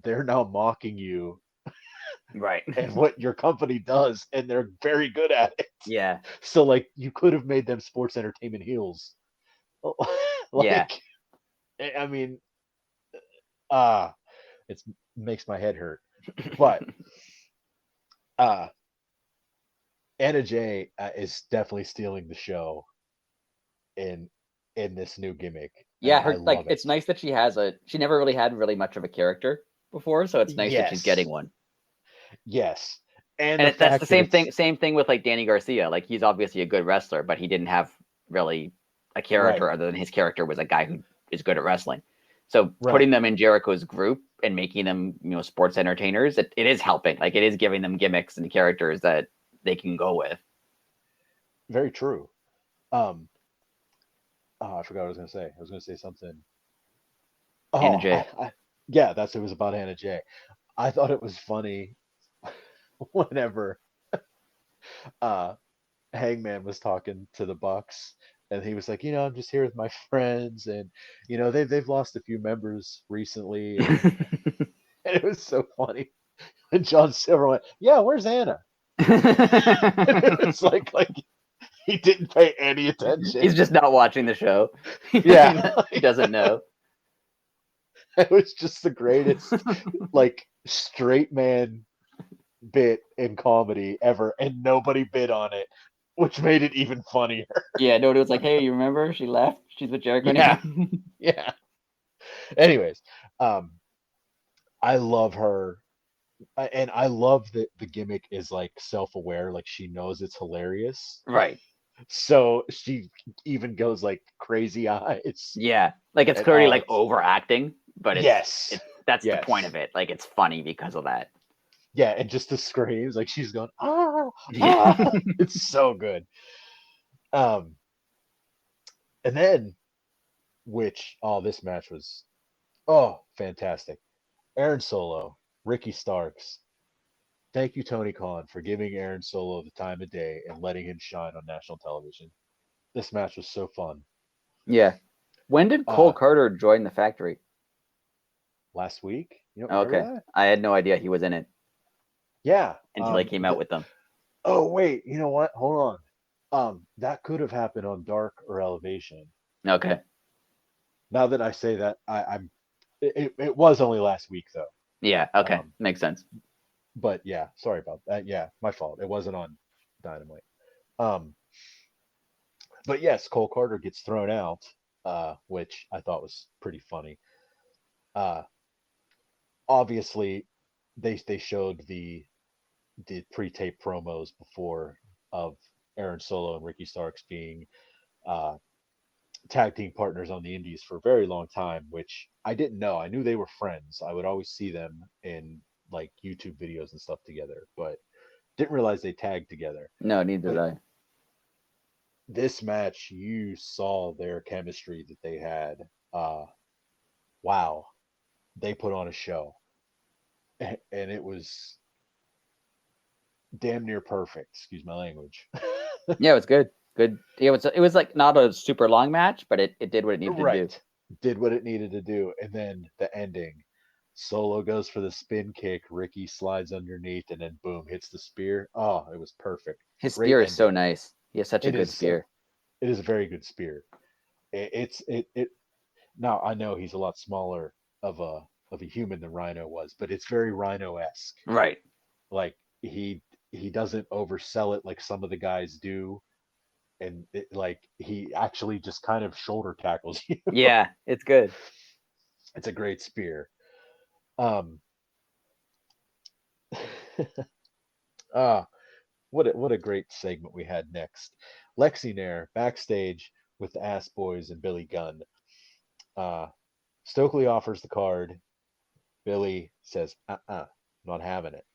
they're now mocking you right. and what your company does, and they're very good at it. Yeah, So like you could have made them sports entertainment heels. yeah. Like I mean, ah, it makes my head hurt. But uh Anna Jay is definitely stealing the show in this new gimmick, and Yeah, I her like love it. it's nice that she never really had really much of a character before, so it's nice that she's getting Yes, one. yes, and And the that's the fact that it's same thing with like Danny Garcia. Like he's obviously a good wrestler, but he didn't have really a character right, other than his character was a guy who is good at wrestling. So right, putting them in Jericho's group and making them, sports entertainers, it is helping. Like it is giving them gimmicks and characters that they can go with. very true. Um, oh, I forgot what I was gonna say. I was gonna say something. Anna Oh, Jay. yeah, it was about Anna Jay. I thought it was funny whenever uh Hangman was talking to the Bucks, and he was like, I'm just here with my friends, and they've lost a few members recently, and, and it was so funny. And John Silver went, "Yeah, where's Anna?" It's like he didn't pay any attention. He's just not watching the show. Yeah, He doesn't know. it was just the greatest, like straight man bit in comedy ever, and nobody bid on it, which made it even funnier. Yeah, nobody was like, "Hey, you remember she left? She's with Jericho now." Yeah, yeah. Anyways, um, I love her. And I love that the gimmick is like self-aware, like she knows it's hilarious. Right. So she even goes like crazy eyes. Yeah, like it's And clearly oh, like it's overacting, but yes. that's the point Yes. of it. Like it's funny because of that. Yeah, and just the screams, like she's going, ah, Yeah. ah. It's so good. Um, and then this match was fantastic. Aaron Solo, Ricky Starks. Thank you, Tony Khan, for giving Aaron Solo the time of day and letting him shine on national television. This match was so fun. Yeah. When did Cole Uh, Carter join the factory? Last week, you don't remember Okay, that? I had no idea he was in it Yeah. until he came out with them. Oh wait, you know what? Hold on. That could have happened on Dark or Elevation. Okay. Now that I say that, I'm. It was only last week though. Yeah. Okay. Um, Makes sense. but yeah, sorry about that. Yeah, my fault. It wasn't on Dynamite. Um, but yes, Cole Carter gets thrown out, which I thought was pretty funny. Uh, Obviously, they showed the pre-tape promos before of Aaron Solo and Ricky Starks being uh, tag team partners on the Indies for a very long time, which I didn't know. I knew they were friends. I would always see them in like YouTube videos and stuff together, but didn't realize they tagged together. No, neither did But I. this match, you saw their chemistry that they had. Uh, wow, they put on a show, and it was damn near perfect. Excuse my language. Yeah, it was good. Good. It was like not a super long match, but it did what it needed to do. Right. Did what it needed to do. And then the ending. Solo goes for the spin kick. Ricky slides underneath and then boom, hits the spear. Oh, it was perfect. His Great spear is so ending. nice. He has such a It good is spear. it is a very good spear. It now I know he's a lot smaller of a human than Rhino was, but it's very Rhino-esque. Right. Like he doesn't oversell it like some of the guys do, and like he actually just kind of shoulder tackles you. Yeah, it's good. It's a great spear. Um, Ah, what a great segment we had next. Lexi Nair backstage with the Ass Boys and Billy Gunn. Uh, Stokely offers the card. Billy says, not having it.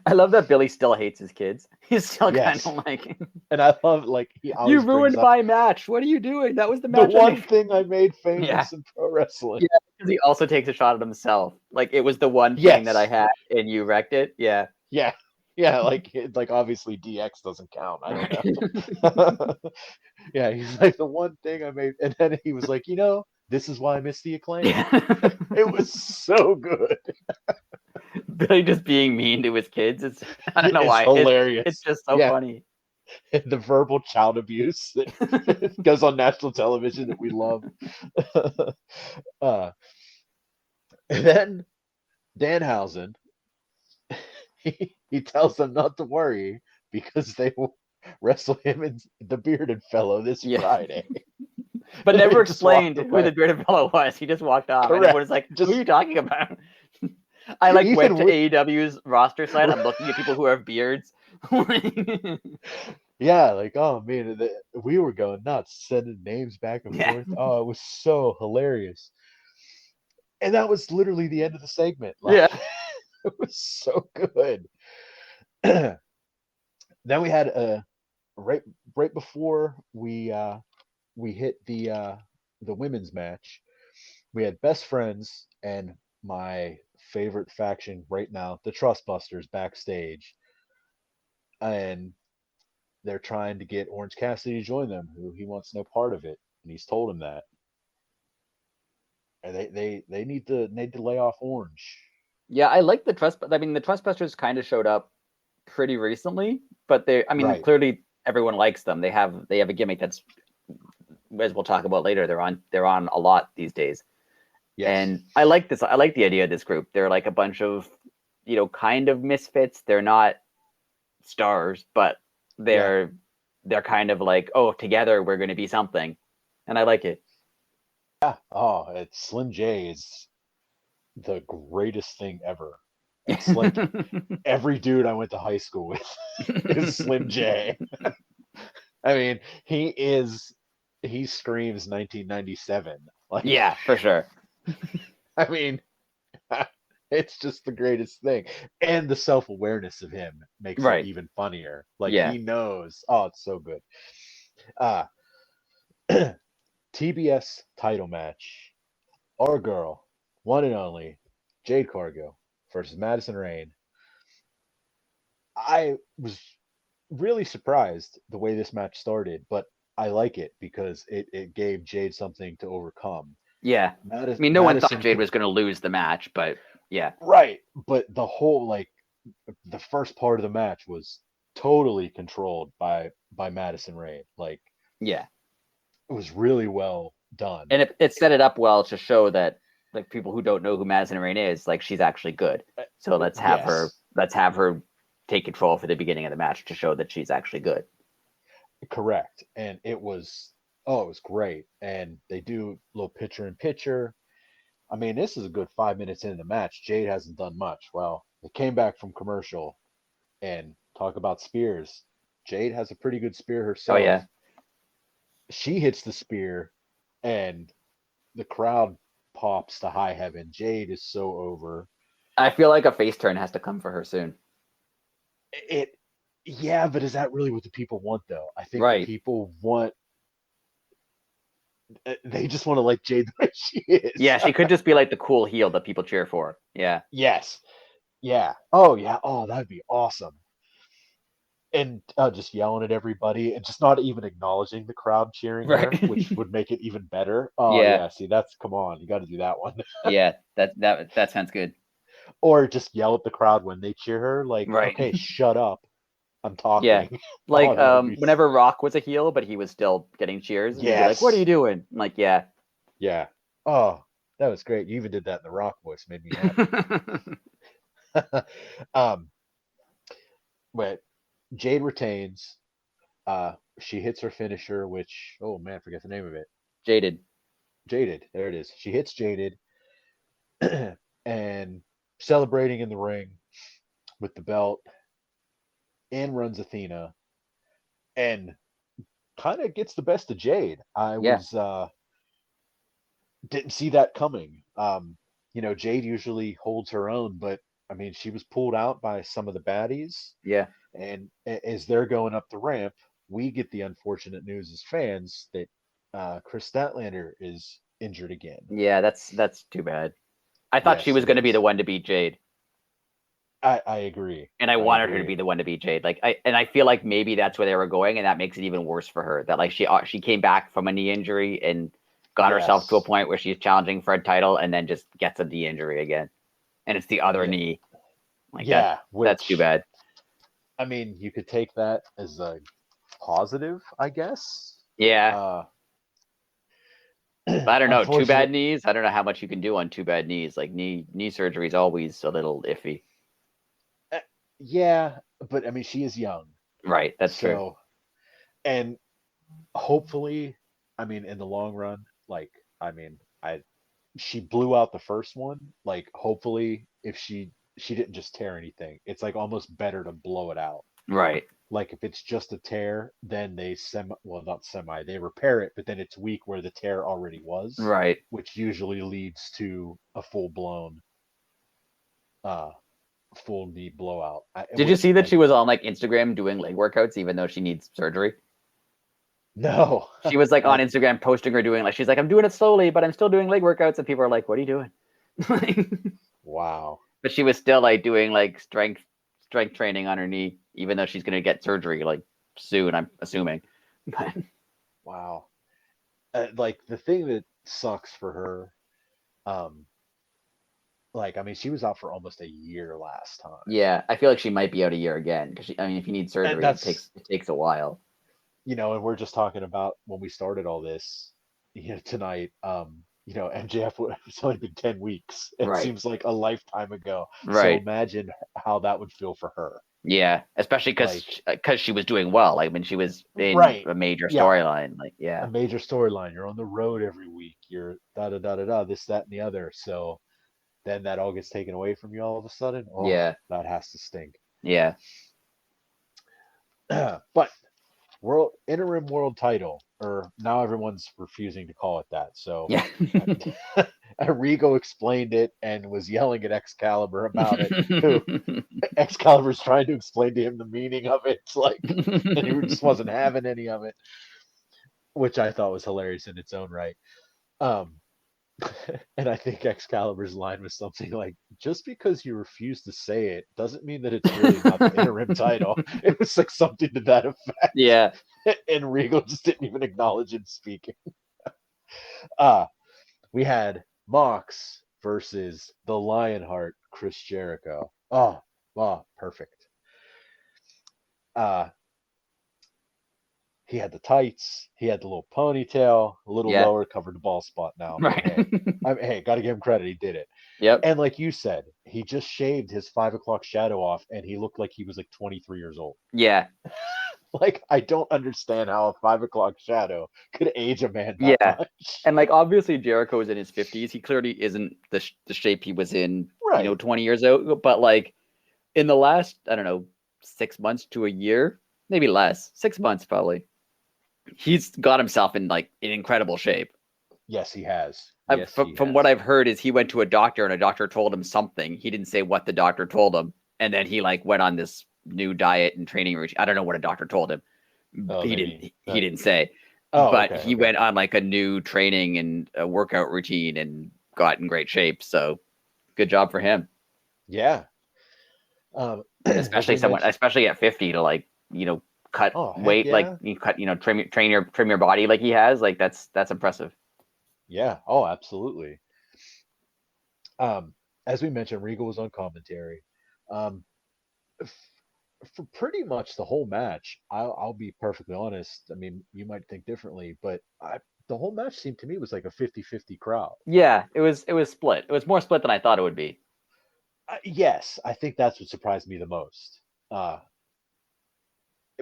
I love that Billy still hates his kids. He's still kind Yes. of like, And I love, like, he you always brings ruined up my match. What are you doing? That was the the match I one made. thing I made Yeah. famous in pro wrestling. Yeah, because he also takes a shot at himself. Like, it was the one thing that I Yes. had and you wrecked it. Yeah. Yeah. Yeah, like obviously DX doesn't count. I don't Right. know. Yeah, he's like the one thing I made, and then he was like, this is why I missed the Acclaim. Yeah. It was so good. Billy just being mean to his kids. I don't know It's why. It's hilarious. just so Yeah, funny. the verbal child abuse that goes on national television that we love. uh, and then Danhausen, he tells them not to worry because they will wrestle him and the bearded fellow this Yeah. Friday. But And never he just walked explained who the away. bearded fellow was. He just walked off, and Correct. everyone's like, "Who are Just you talking about?" I like even went to AEW's roster site. I'm looking at people who have beards. yeah, like, oh man, we were going nuts, sending names back and Yeah. forth. Oh, it was so hilarious. And that was literally the end of the segment. Like, Yeah. it was so good. Then we had right right before we hit the women's match, we had best friends and my favorite faction right now, the Trustbusters, backstage, and they're trying to get Orange Cassidy to join them, who he wants no part of it, and he's told him that. And they need to lay off Orange. Yeah, I like the Trust. I mean, the Trustbusters kind of showed up pretty recently, but I mean, Right. clearly everyone likes them. They have a gimmick that's, as we'll talk about later, they're on a lot these days. Yes. And I like this. I like the idea of this group. They're like a bunch of, kind of misfits. They're not stars, but they're kind of like, oh, together we're going to be something, and I like it. Yeah. Oh, it's Slim J is the greatest thing ever. It's like every dude I went to high school with is Slim J. I mean, he screams 1997. Like, Yeah, for sure. I mean, it's just the greatest thing. And the self-awareness of him makes it Right. even funnier. Like, Yeah. he knows. Oh, it's so good. Uh TBS title match. Our girl, one and only, Jade Cargill versus Madison Rain. I was really surprised the way this match started, but I like it because it gave Jade something to overcome. Yeah. I mean, no one thought Madison Jade could, was going to lose the match, but yeah. right, but the whole, like, the first part of the match was totally controlled by Madison Rain. Like, Yeah. it was really well done. And it set it up well to show that, like, people who don't know who Madison Rain is, like, she's actually good. So let's have her take control for the beginning of the match to show that she's actually good. Correct. And it was great. And they do a little picture in picture. I mean, this is a good 5 minutes into the match. Jade hasn't done much. Well, they came back from commercial and talk about spears. Jade has a pretty good spear Oh herself. yeah. She hits the spear and the crowd pops to high heaven. Jade is so over. I feel like a face turn has to come for her soon. Yeah, but is that really what the people want though? I think the Right. people want, they just want to like Jade the way she is. Yeah, she could just be like the cool heel that people cheer for. Yeah. Yes. Yeah. Oh yeah. Oh, that'd be awesome. And just yelling at everybody and just not even acknowledging the crowd cheering her, Right. which would make it even better. Oh Yeah. yeah. See, that's, come on, you got to do that one. Yeah. That sounds good. Or just yell at the crowd when they cheer her, like, Right. okay, shut up, I'm Yeah. talking. Like, Oh, that would be. whenever Rock was a heel, but he was still getting cheers, and he'd be like, "What are you Yes. doing?" I'm like, yeah. Yeah. Oh, that was great. You even did that in the Rock voice, made me happy. um, but Jade retains. She hits her finisher, which, oh man, I forget the name of it. Jaded. Jaded. There it is. She hits Jaded and celebrating in the ring. with the belt and runs Athena and kind of gets the best of Jade. I Yeah. was didn't see that coming. Jade usually holds her own, but I mean, she was pulled out by some of the baddies, Yeah. and as they're going up the ramp, we get the unfortunate news as fans that Chris Statlander is injured again. Yeah, that's too bad. I thought she Yes, was it going to be the is. one to beat Jade, I agree. and I I wanted her to agree. be the one to beat Jade. I feel like maybe that's where they were going, and that makes it even worse for her. That like she came back from a knee injury and got herself to a Yes. point where she's challenging for a title, and then just gets a knee injury again, and it's the other Yeah. knee. Like Yeah. that's too Which bad. I mean, you could take that as a positive, I guess. Yeah, Uh, I don't know. Two bad unfortunate. knees. I don't know how much you can do on two bad knees. Like knee surgery is always a little iffy. uh, Yeah, but I mean, she is young, Right. That's true. so and hopefully, I mean, in the long run, like I mean, I she blew out the first one. Like, hopefully, if she didn't just tear anything, it's like almost better to blow it out. Right. Like if it's just a tear, then they not semi, they repair it, but then it's weak where the tear already was, Right. which usually leads to a uh full knee blowout. Did you Which see that like she was on like Instagram doing leg workouts even though she needs surgery? no, She was like on I Instagram posting her doing like she's like I'm doing it slowly, but I'm still doing leg workouts, and people are like, "What are you doing?" wow, But she was still like doing like strength training on her knee, even though she's gonna get surgery like soon. I'm assuming. But wow. Like the thing that sucks for her, um, like I mean, she was out for almost a year last time, yeah, I feel like she might be out a year again because I mean, if you need and surgery, that's it takes a while. and we're just talking about when we started all this, tonight. MJF it's only been 10 weeks. It Right. seems like a lifetime ago. So Right. imagine how that would feel for her. Yeah, especially Like, because she was doing well. Like when she was in right, a major yeah, storyline. Like a yeah, major storyline. You're on the road every week. You're da da da da da. This, that, and the other. So then that all gets taken away from you all of a sudden. Oh, yeah, that has to stink. yeah, But world title, or now everyone's refusing to call it that. So yeah. Rigo explained it and was yelling at Excalibur about it. Who Excalibur's trying to explain to him the meaning of it, like, and he just wasn't having any of it, which I thought was hilarious in its own right. Um, and I think Excalibur's line was something like, "Just because you refuse to say it doesn't mean that it's really not the interim title." It was like something to that effect, Yeah, and Regal just didn't even acknowledge him speaking. Uh, we had Mox versus the Lionheart, Chris Jericho. Oh, perfect. Uh, he had the tights, he had the little ponytail, a little yeah, lower, covered the ball spot now, but right. hey, got to give him credit, he did it. Yep. And like you said, he just shaved his 5 o'clock shadow off, and he looked like he was like 23 years old. Yeah, Like, I don't understand how a 5 o'clock shadow could age a man that yeah. much. And like obviously Jericho's in his 50s. He clearly isn't the shape he was in, Right. 20 years ago. But like in the last, I don't know, 6 months to a year, maybe less, 6 months probably, he's got himself in like in incredible shape. Yes, he has. Yes, he From what has. I've heard is he went to a doctor and a doctor told him something. He didn't say what the doctor told him, and then he like went on this new diet and training routine. I don't know what a doctor told him. Oh, maybe. He didn't say, Oh, but okay, he okay. went on like a new training and a workout routine and got in great shape. So good job for him. Yeah. As we mentioned. Especially at 50 to like, cut Oh, heck weight, like yeah. you cut, trim your body like he has. Like that's impressive. Yeah. Oh, absolutely. Um, as we mentioned, Regal was on commentary. Um, for pretty much the whole match, I'll be perfectly honest. I mean, you might think differently, but the whole match seemed to me was like a 50-50 crowd. Yeah, it was split. It was more split than I thought it would be. Yes, I think that's what surprised me the most, uh,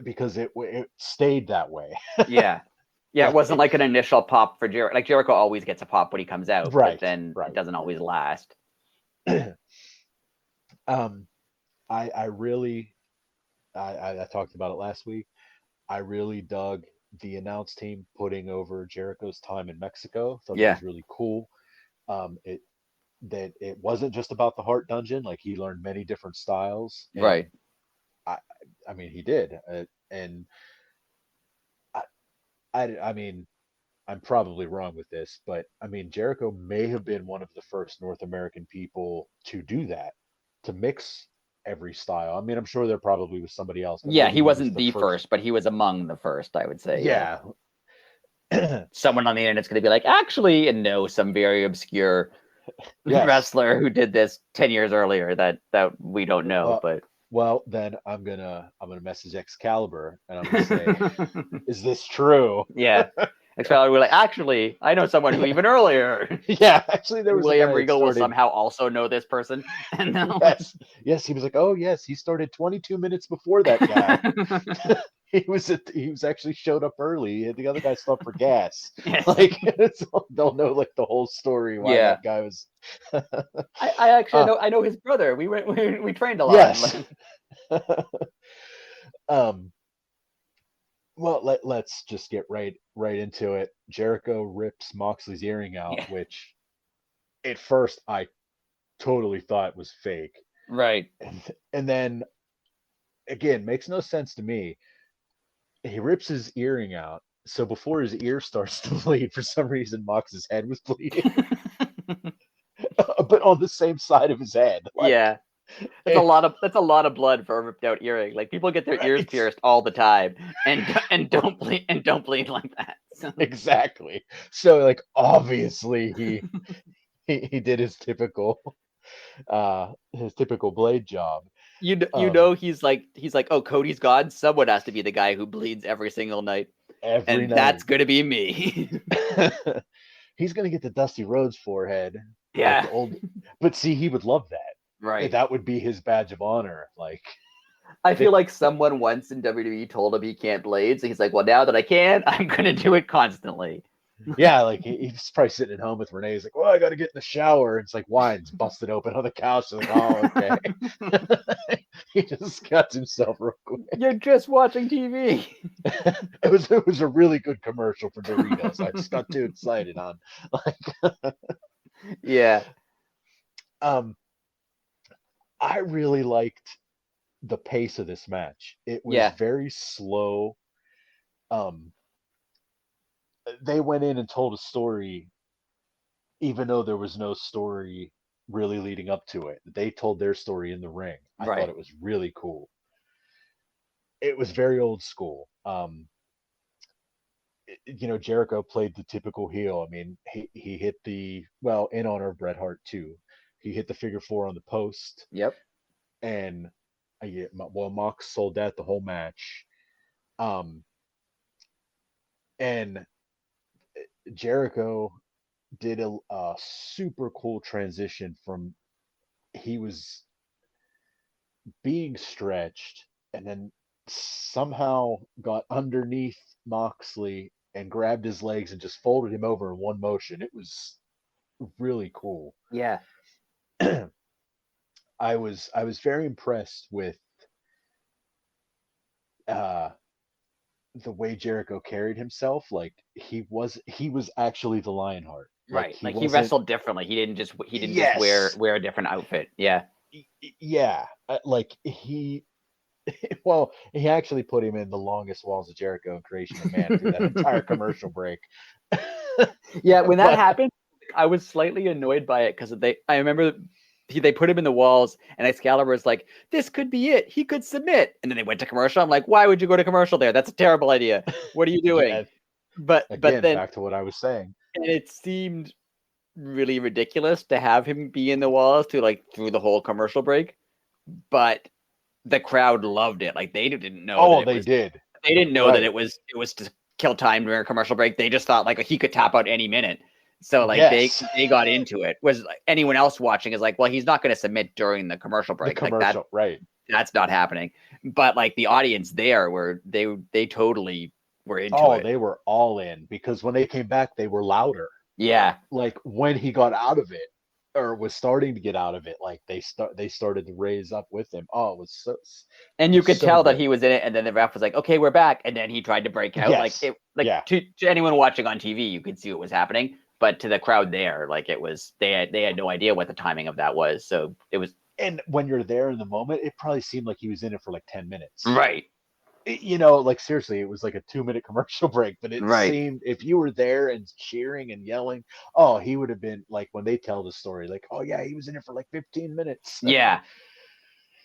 because it stayed that way. Yeah. Yeah, it wasn't Like, like an initial pop for Jericho. Like Jericho always gets a pop when he comes out, but right, then it right. doesn't always last. um, I really I talked about it last week. I really dug the announce team putting over Jericho's time in Mexico. Thought that Yeah, was really cool. It that it wasn't just about the Heart Dungeon. Like he learned many different styles, right. and I I mean he did, and I, I mean I'm probably wrong with this, but I mean Jericho may have been one of the first North American people to do that, to mix every style. I mean, I'm sure there probably was somebody else, but Yeah, maybe he he was wasn't the the first. first, but he was among the first, I would say. Yeah. Yeah. Someone on the internet's going to be like, actually, and no, some very obscure Yes. wrestler who did this 10 years earlier that we don't know, Well, but well, then I'm gonna message Excalibur and I'm gonna say, is this true? yeah. Excalibur will be like, actually, I know someone who even earlier. Yeah, actually, there And was a William guy that Regal will started. somehow also know this person. And no. Yes, yes, he was like, oh yes, he started 22 minutes before that guy. He was actually showed up early, and the other guy stopped for gas. Yes. Like, they'll know like the whole story why Yeah. that guy was. I actually uh, I know his brother. We trained a lot. yes. um. Well, let's just get right into it. Jericho rips Moxley's earring out, Yeah. which at first I totally thought was fake, Right. and then again makes no sense to me. He rips his earring out. So before his ear starts to bleed, for some reason, Mox's head was bleeding, but on the same side of his head. Like, Yeah. eh, That's a lot of blood for a ripped out earring. Like people get their ears right? pierced all the time and don't bleed like that. So. Exactly. So, like, obviously, he did his typical blade job. You Um, know he's like, oh, Cody's gone. Someone has to be the guy who bleeds every single night, every and that's night. gonna be me. He's gonna get the Dusty Rhodes forehead, like Yeah. the old. But see, he would love that. Right. That would be his badge of honor. Like, I feel like someone once in WWE told him he can't blade, so he's like, well, now that I can, I'm gonna do it constantly. yeah, like he's probably sitting at home with Renee. He's like, "Well, I got to get in the shower." It's like wine's busted open on the couch. Like, oh, okay. He just cuts himself real quick. You're just watching TV. It was a really good commercial for Doritos. I just got too excited on. Like, Yeah. um, I really liked the pace of this match. It was Yeah. very slow. Um, they went in and told a story, even though there was no story really leading up to it. They told their story in the ring. I thought Right. it was really cool. It was very old school. Jericho played the typical heel. I mean, he hit well, in honor of Bret Hart too. He hit the figure four on the post, Yep. and yeah, well, Mox sold that the whole match. Um, and Jericho did a super cool transition from he was being stretched and then somehow got underneath Moxley and grabbed his legs and just folded him over in one motion. It was really cool. Yeah. I was very impressed with uh the way Jericho carried himself. Like he was actually the Lionheart. Like Right. he Like he wasn't. wrestled differently. He didn't just Yes. wear a different outfit. Yeah. Yeah. Like he. Well, he actually put him in the longest walls of Jericho and Creation of Man through that entire commercial break. Yeah, when that But happened, I was slightly annoyed by it because I remember they put him in the walls, and Excalibur was like, "This could be it. He could submit." And then they went to commercial. I'm like, "Why would you go to commercial there? That's a terrible idea. What are you doing?" yeah, But again, then back to what I was saying. and it seemed really ridiculous to have him be in the walls through the whole commercial break. But the crowd loved it. Like they didn't know that Oh, it they was. did. They didn't know that Right. it was to kill time during a commercial break. They just thought like he could tap out any minute. So like Yes. they got into it. Was like, anyone else watching is like, well, he's not going to submit during the commercial The break. Like commercial, right. that's not happening. But like the audience there were they totally were into Oh, it. they were all in because when they came back, they were louder. Yeah. Like when he got out of it, or was starting to get out of it, like they started to raise up with him. Oh, it And you could so tell that good. he was in it, and then the ref was like, "Okay, we're back," and then he tried to break out. Like Yes. it, like Yeah. to anyone watching on TV, you could see what was happening, but to the crowd there, like it was, they had no idea what the timing of that was. So it was And when you're there in the moment, it probably seemed like he was in it for like 10 minutes. right, Like seriously, it was like a 2-minute commercial break, but it right, seemed, if you were there and cheering and yelling, oh, he would have been like, when they tell the story, like, oh yeah, he was in it for like 15 minutes. yeah.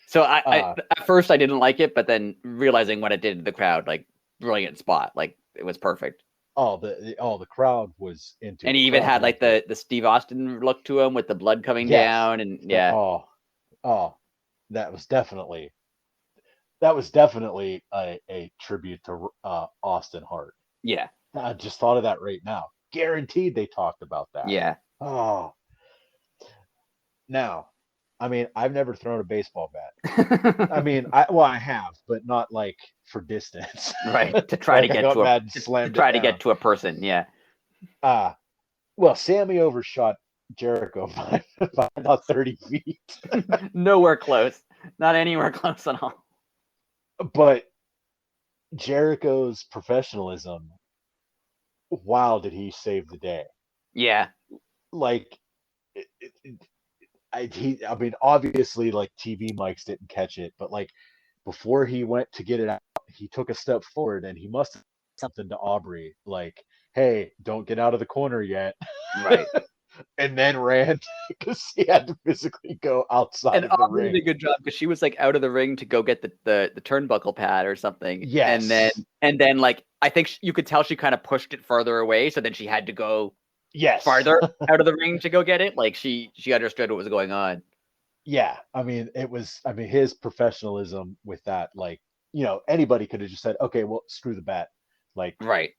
So I uh, at first I didn't like it, but then realizing what it did to the crowd, like brilliant spot, like it was perfect. the crowd was into it. And The he even crowd had like loved it. the Steve Austin look to him with the blood coming Yes. down, and The, yeah, oh, that was definitely a tribute to Austin Hart. yeah, I just thought of that right now. Guaranteed they talked about that. yeah. Oh, now, I mean, I've never thrown a baseball bat. I mean, I have, but not like for distance. Right, to try to Like I get got to a mad and to slammed it try to down. get to a person, yeah. Uh well, Sammy overshot Jericho by about 30 feet. Nowhere close, not anywhere close at all. But Jericho's professionalism, wow, did he save the day? Yeah, Like, it, it, I mean, obviously, like TV mics didn't catch it, but like before he went to get it out, he took a step forward and he must have said something to Aubrey, like, "Hey, don't get out of the corner yet," right. and then ran because he had to physically go outside And of the Aubrey did a ring. good job because she was like out of the ring to go get the turnbuckle pad or something, Yes, and then like I think you could tell she kind of pushed it further away, so then she had to go yes, farther out of the ring to go get it. Like she understood what was going on. yeah. I mean, it was. I mean, his professionalism with that, like, anybody could have just said, "Okay, well, screw the bat," like, Right,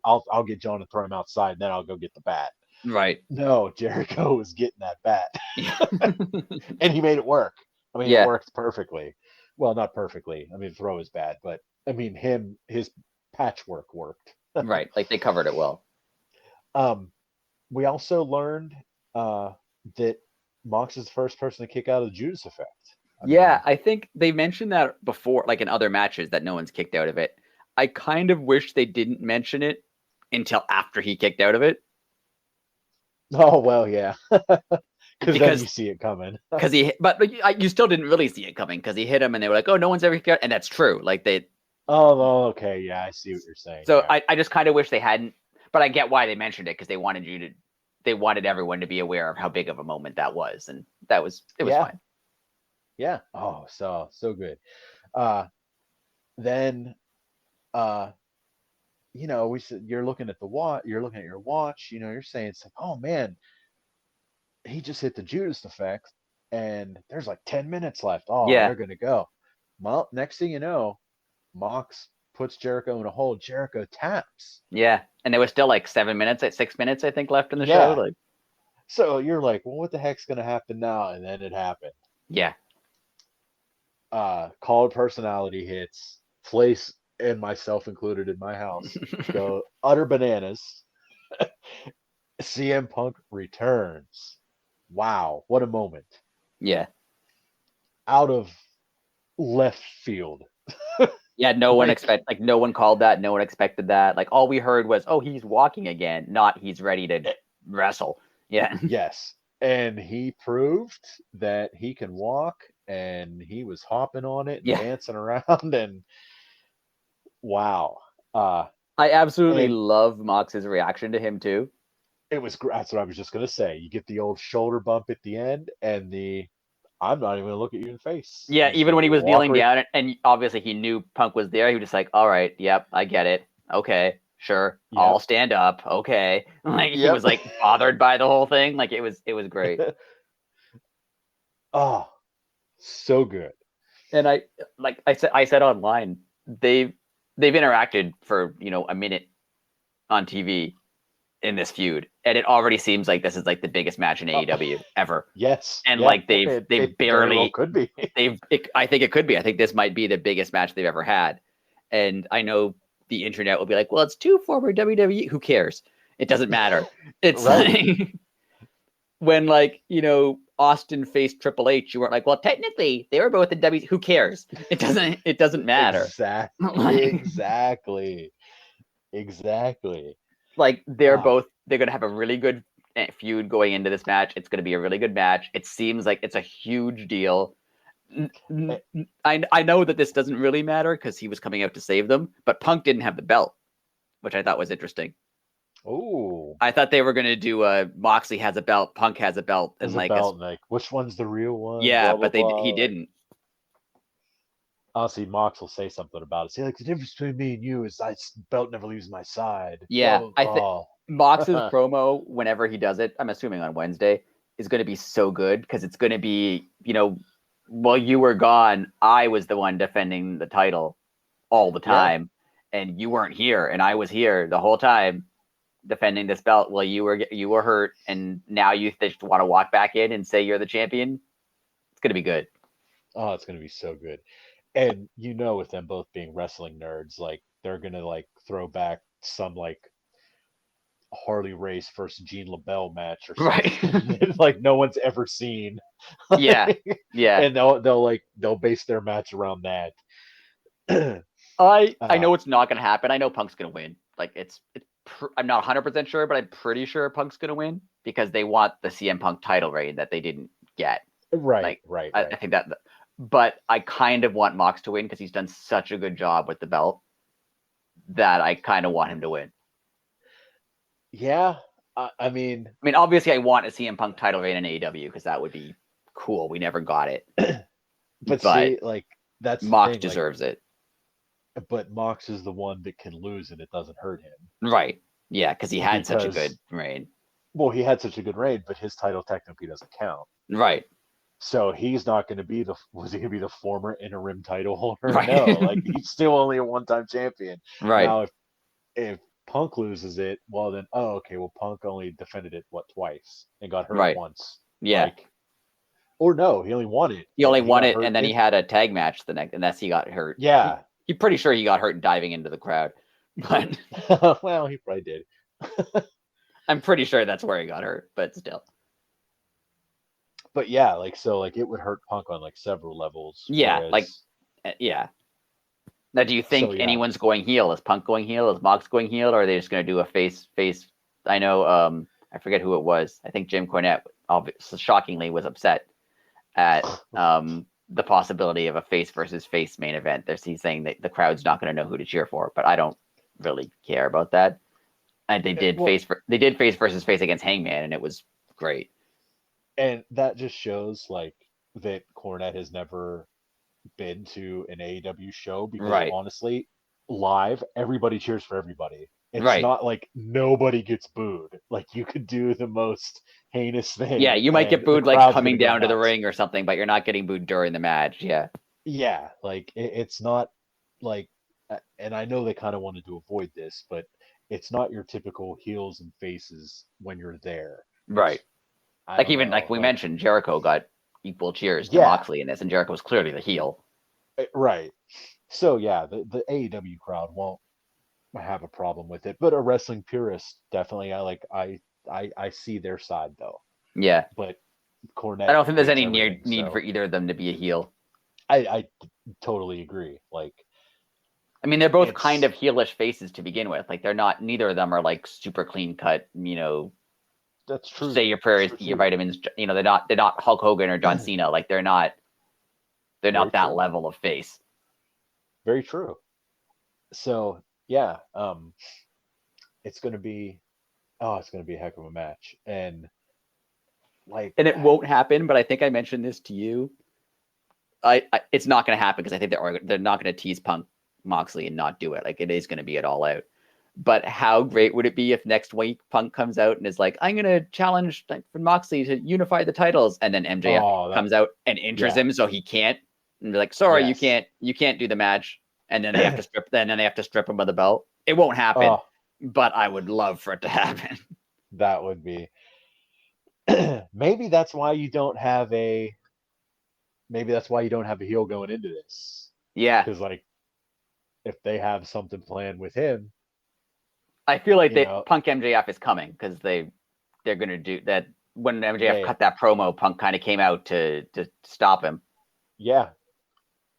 I'll get John and throw him outside, then I'll go get the bat. right. No, Jericho was getting that bat, Yeah, and he made it work. I mean, it yeah, worked perfectly. Well, not perfectly. I mean, the throw is bad, but I mean, his patchwork worked. right. Like they covered it well. um, we also learned that Mox is the first person to kick out of the Judas Effect. I Yeah, mean, I think they mentioned that before, like in other matches, that no one's kicked out of it. I kind of wish they didn't mention it until after he kicked out of it, oh well, yeah, because then you because see it coming. but you still didn't really see it coming because he hit him and they were like, oh, no one's ever kicked out, and that's true. Like they, Oh, okay, yeah, I see what you're saying. so Yeah, I just kind of wish they hadn't, but I get why they mentioned it because they wanted everyone to be aware of how big of a moment that was, and it was yeah, fine. yeah. Oh, so good. Uh, then uh, we said you're looking at the watch. You're looking at your watch. You're saying it's like, oh man, he just hit the Judas Effect, and there's like 10 minutes left. Oh, Yeah, they're gonna go. Well, next thing you know, Mox puts Jericho in a hole. Jericho taps. yeah, and there was still like 7 minutes, 6 minutes, I think, left in the show. Yeah. Like, So you're like, well, what the heck's gonna happen now? And then it happened. yeah, Called personality hits. Place and myself included in my house go utter bananas. CM Punk returns. Wow, what a moment. yeah. Out of left field. Yeah, Like, no one called that, no one expected that. Like all we heard was, "Oh, he's walking again," not he's ready to wrestle. Yeah. yes. And he proved that he can walk, and he was hopping on it and Yeah. dancing around, and wow. Uh I absolutely and love Mox's reaction to him too. that's what I was just gonna say. You get the old shoulder bump at the end, and I'm not even gonna look at you in the face. Yeah, I'm just even gonna when he was walk kneeling right. down and obviously he knew Punk was there, he was just like, "All right, yep, I get it. Okay, sure. I'll Yep. stand up. Okay." Like he Yep. was like bothered by the whole thing. Like it was great. Oh, so good. And I said online, they've interacted for, a minute on TV in this feud, and it already seems like this is like the biggest match in AEW ever. Yes. And Yeah. like It they've very well barely could be. I think it could be. I think this might be the biggest match they've ever had. And I know the internet will be like, well, it's two former WWE. Who cares? It doesn't matter. It's Right. like when like, Austin faced Triple H, you weren't like, well, technically they were both in W. Who cares? It doesn't matter. Exactly. Exactly. Like they're Ah, going to have a really good feud going into this match. It's going to be a really good match. It seems like it's a huge deal. eh, I know that this doesn't really matter because he was coming out to save them, but Punk didn't have the belt, which I thought was interesting. oh, I thought they were going to do Moxley has a belt, Punk has a belt, and there's a like belt, and like, which one's the real one? yeah, Blah blah but blah. he Like, didn't. honestly, Mox will say something about it. Say like, the difference between me and you is belt never leaves my side. Blah Yeah, blah I think Mox's blah. promo whenever he does it, I'm assuming on Wednesday, is going to be so good because it's going to be, while you were gone, I was the one defending the title all the Yeah. time, and you weren't here, and I was here the whole time defending this belt while you were hurt, and now you just want to walk back in and say you're the champion. It's going to be good. Oh, it's gonna be so good. And with them both being wrestling nerds, like they're gonna like throw back some like Harley Race versus Jean LaBelle match or Right. something that, like no one's ever seen. Yeah. Yeah. And they'll base their match around that. I uh, know it's not going to happen. I know Punk's going to win. Like I'm not 100% sure, but I'm pretty sure Punk's going to win because they want the CM Punk title reign that they didn't get. right, Like right, I right. think that, but I kind of want Mox to win because he's done such a good job with the belt that I kind of want him to win. Yeah, I mean, Obviously, I want a CM Punk title reign in AEW because that would be cool. We never got it, but but see, like that's the Mox thing. Like, deserves it. but Mox is the one that can lose and it doesn't hurt him Right. Yeah, because he had such a because, good reign. well, he had such a good reign, but his title technically doesn't count. Right. So he's not going to be was he going to be the former interim title holder? No, Right. like he's still only a one-time champion. Right. Now, if Punk loses it, well then, oh, okay, well Punk only defended it twice and got hurt Right. once. Yeah. Like, or no, he only won it. He only He won got it, hurt and then he in. had a tag match the next, and that's he got hurt. Yeah. He pretty sure he got hurt diving into the crowd, but Well, he probably did. I'm pretty sure that's where he got hurt. But still, But yeah, like so, like it would hurt Punk on like several levels. yeah, like Whereas, yeah. Now, do you so think yeah, anyone's going heel? Is Punk going heel? Is Mox going heel? Or are they just going to do a face? I know. I forget who it was. I think Jim Cornette, shockingly, was upset at the possibility of a face versus face main event. He's saying that the crowd's not going to know who to cheer for, but I don't really care about that. And they did well, face versus face against Hangman, and it was great. and that just shows like that Cornette has never been to an AEW show because Right, honestly, live, everybody cheers for everybody. It's right. not like nobody gets booed. Like you could do the most heinous Yeah, thing you might and get the booed like crowd's gonna coming go down to the nuts. ring or something, but you're not getting booed during the match. Yeah, Yeah, like it's not like, and I know they kind of wanted to avoid this, but it's not your typical heels and faces when you're there. right. It's, I Like don't even like know, we like, mentioned, Jericho got equal cheers to yeah, Moxley in this, and Jericho was clearly the heel. right. So yeah, the AEW crowd won't have a problem with it, but a wrestling purist definitely, I see their side though. Yeah, But I Cornette don't think there's hates any everything, need for so either of them to be a heel. I totally agree. Like They're both kind it's of heelish faces to begin with. Like they're not. Neither of them are like super clean cut. that's true. Say your prayers, True eat your too. vitamins. They're not Hulk Hogan or John Cena. Like they're not Very that true. level of face. Very true. So yeah, it's gonna be, oh, it's gonna be a heck of a match, and like And it won't happen. But I think I mentioned this to you. It's not going to happen because I think they're not going to tease Punk Moxley and not do it. Like it is going to be it all out. But how great would it be if next week Punk comes out and is like, I'm going to challenge for Moxley to unify the titles, and then MJF oh that comes out and injures yeah him so he can't, and be like, sorry, yes you can't do the match, and then they have to strip him of the belt. It won't happen, oh but I would love for it to happen. that would be maybe that's why you don't have a maybe that's why you don't have a heel going into this, Yeah, because like if they have something planned with him, I feel like you know Punk MJF is coming because they're going to do that. when MJF Yeah. cut that promo, Punk kind of came out to stop him. Yeah.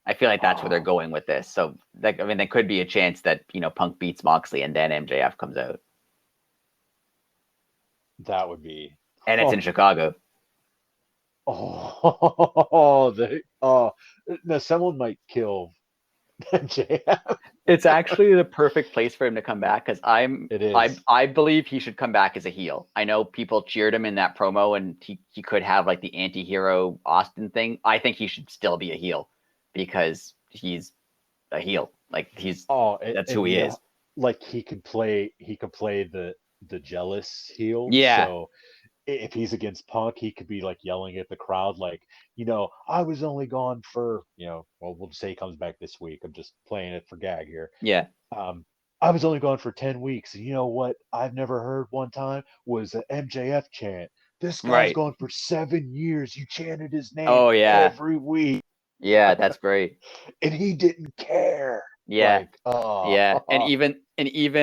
I feel like that's where they're going with this. So, like, I mean, there could be a chance that Punk beats Moxley and then MJF comes out, That would be. and it's in Chicago. No, someone might kill MJF. It's actually the perfect place for him to come back because It is. I believe he should come back as a heel. I know people cheered him in that promo, and he could have like the anti-hero Austin thing. I think he should still be a heel because he's a heel. Like that's who he is. Like he could play the jealous heel. Yeah. So if he's against Punk, he could be like yelling at the crowd, like, I was only gone for, well, we'll just say he comes back this week. I'm just playing it for gag here. Yeah. I was only gone for 10 weeks. And you know what I've never heard one time was an MJF chant. This guy's Right. gone for 7 years. You chanted his name Oh yeah. every week. Yeah, that's great. And he didn't care. Yeah. Like, oh. Yeah. And even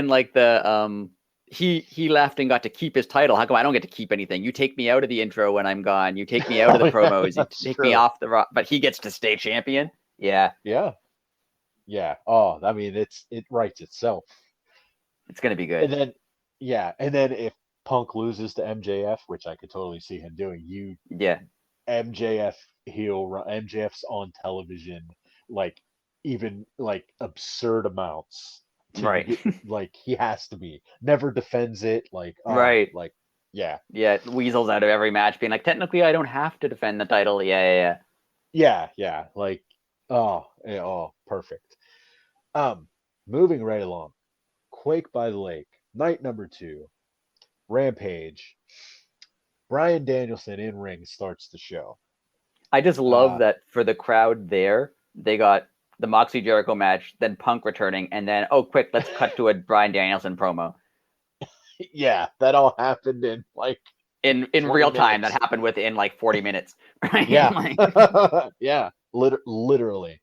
like the he left and got to keep his title. How come I don't get to keep anything? You take me out of the intro when I'm gone. You take me out of the promos. You take me off the rock, but he gets to stay champion. Yeah. Yeah. Yeah. Oh, I mean, it writes itself. It's gonna be good. And then if Punk loses to MJF, which I could totally see him doing, MJF MJF's on television, like even like absurd amounts. Right. Like he has to be. Never defends it. Like right. Like yeah. Yeah. Weasels out of every match, being like, technically, I don't have to defend the title. Yeah. Like perfect. Moving right along. Quake by the Lake, night number 2. Rampage. Bryan Danielson in ring starts the show. I just love that for the crowd there, they got the Moxley Jericho match, then Punk returning, and then, quick, let's cut to a Bryan Danielson promo. Yeah, that all happened in like in real time. That happened within like 40 minutes. Right? Yeah. Yeah, literally.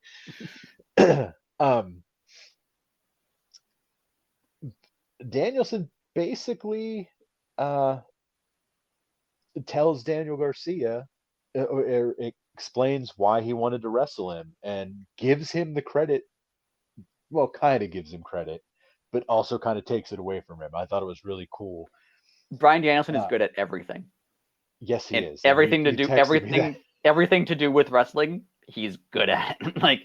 Danielson basically tells Daniel Garcia, or explains why he wanted to wrestle him and gives him the credit. Well, kind of gives him credit, but also kind of takes it away from him. I thought it was really cool. Bryan Danielson is good at everything. Yes, he is. Everything to do with wrestling, he's good at. Like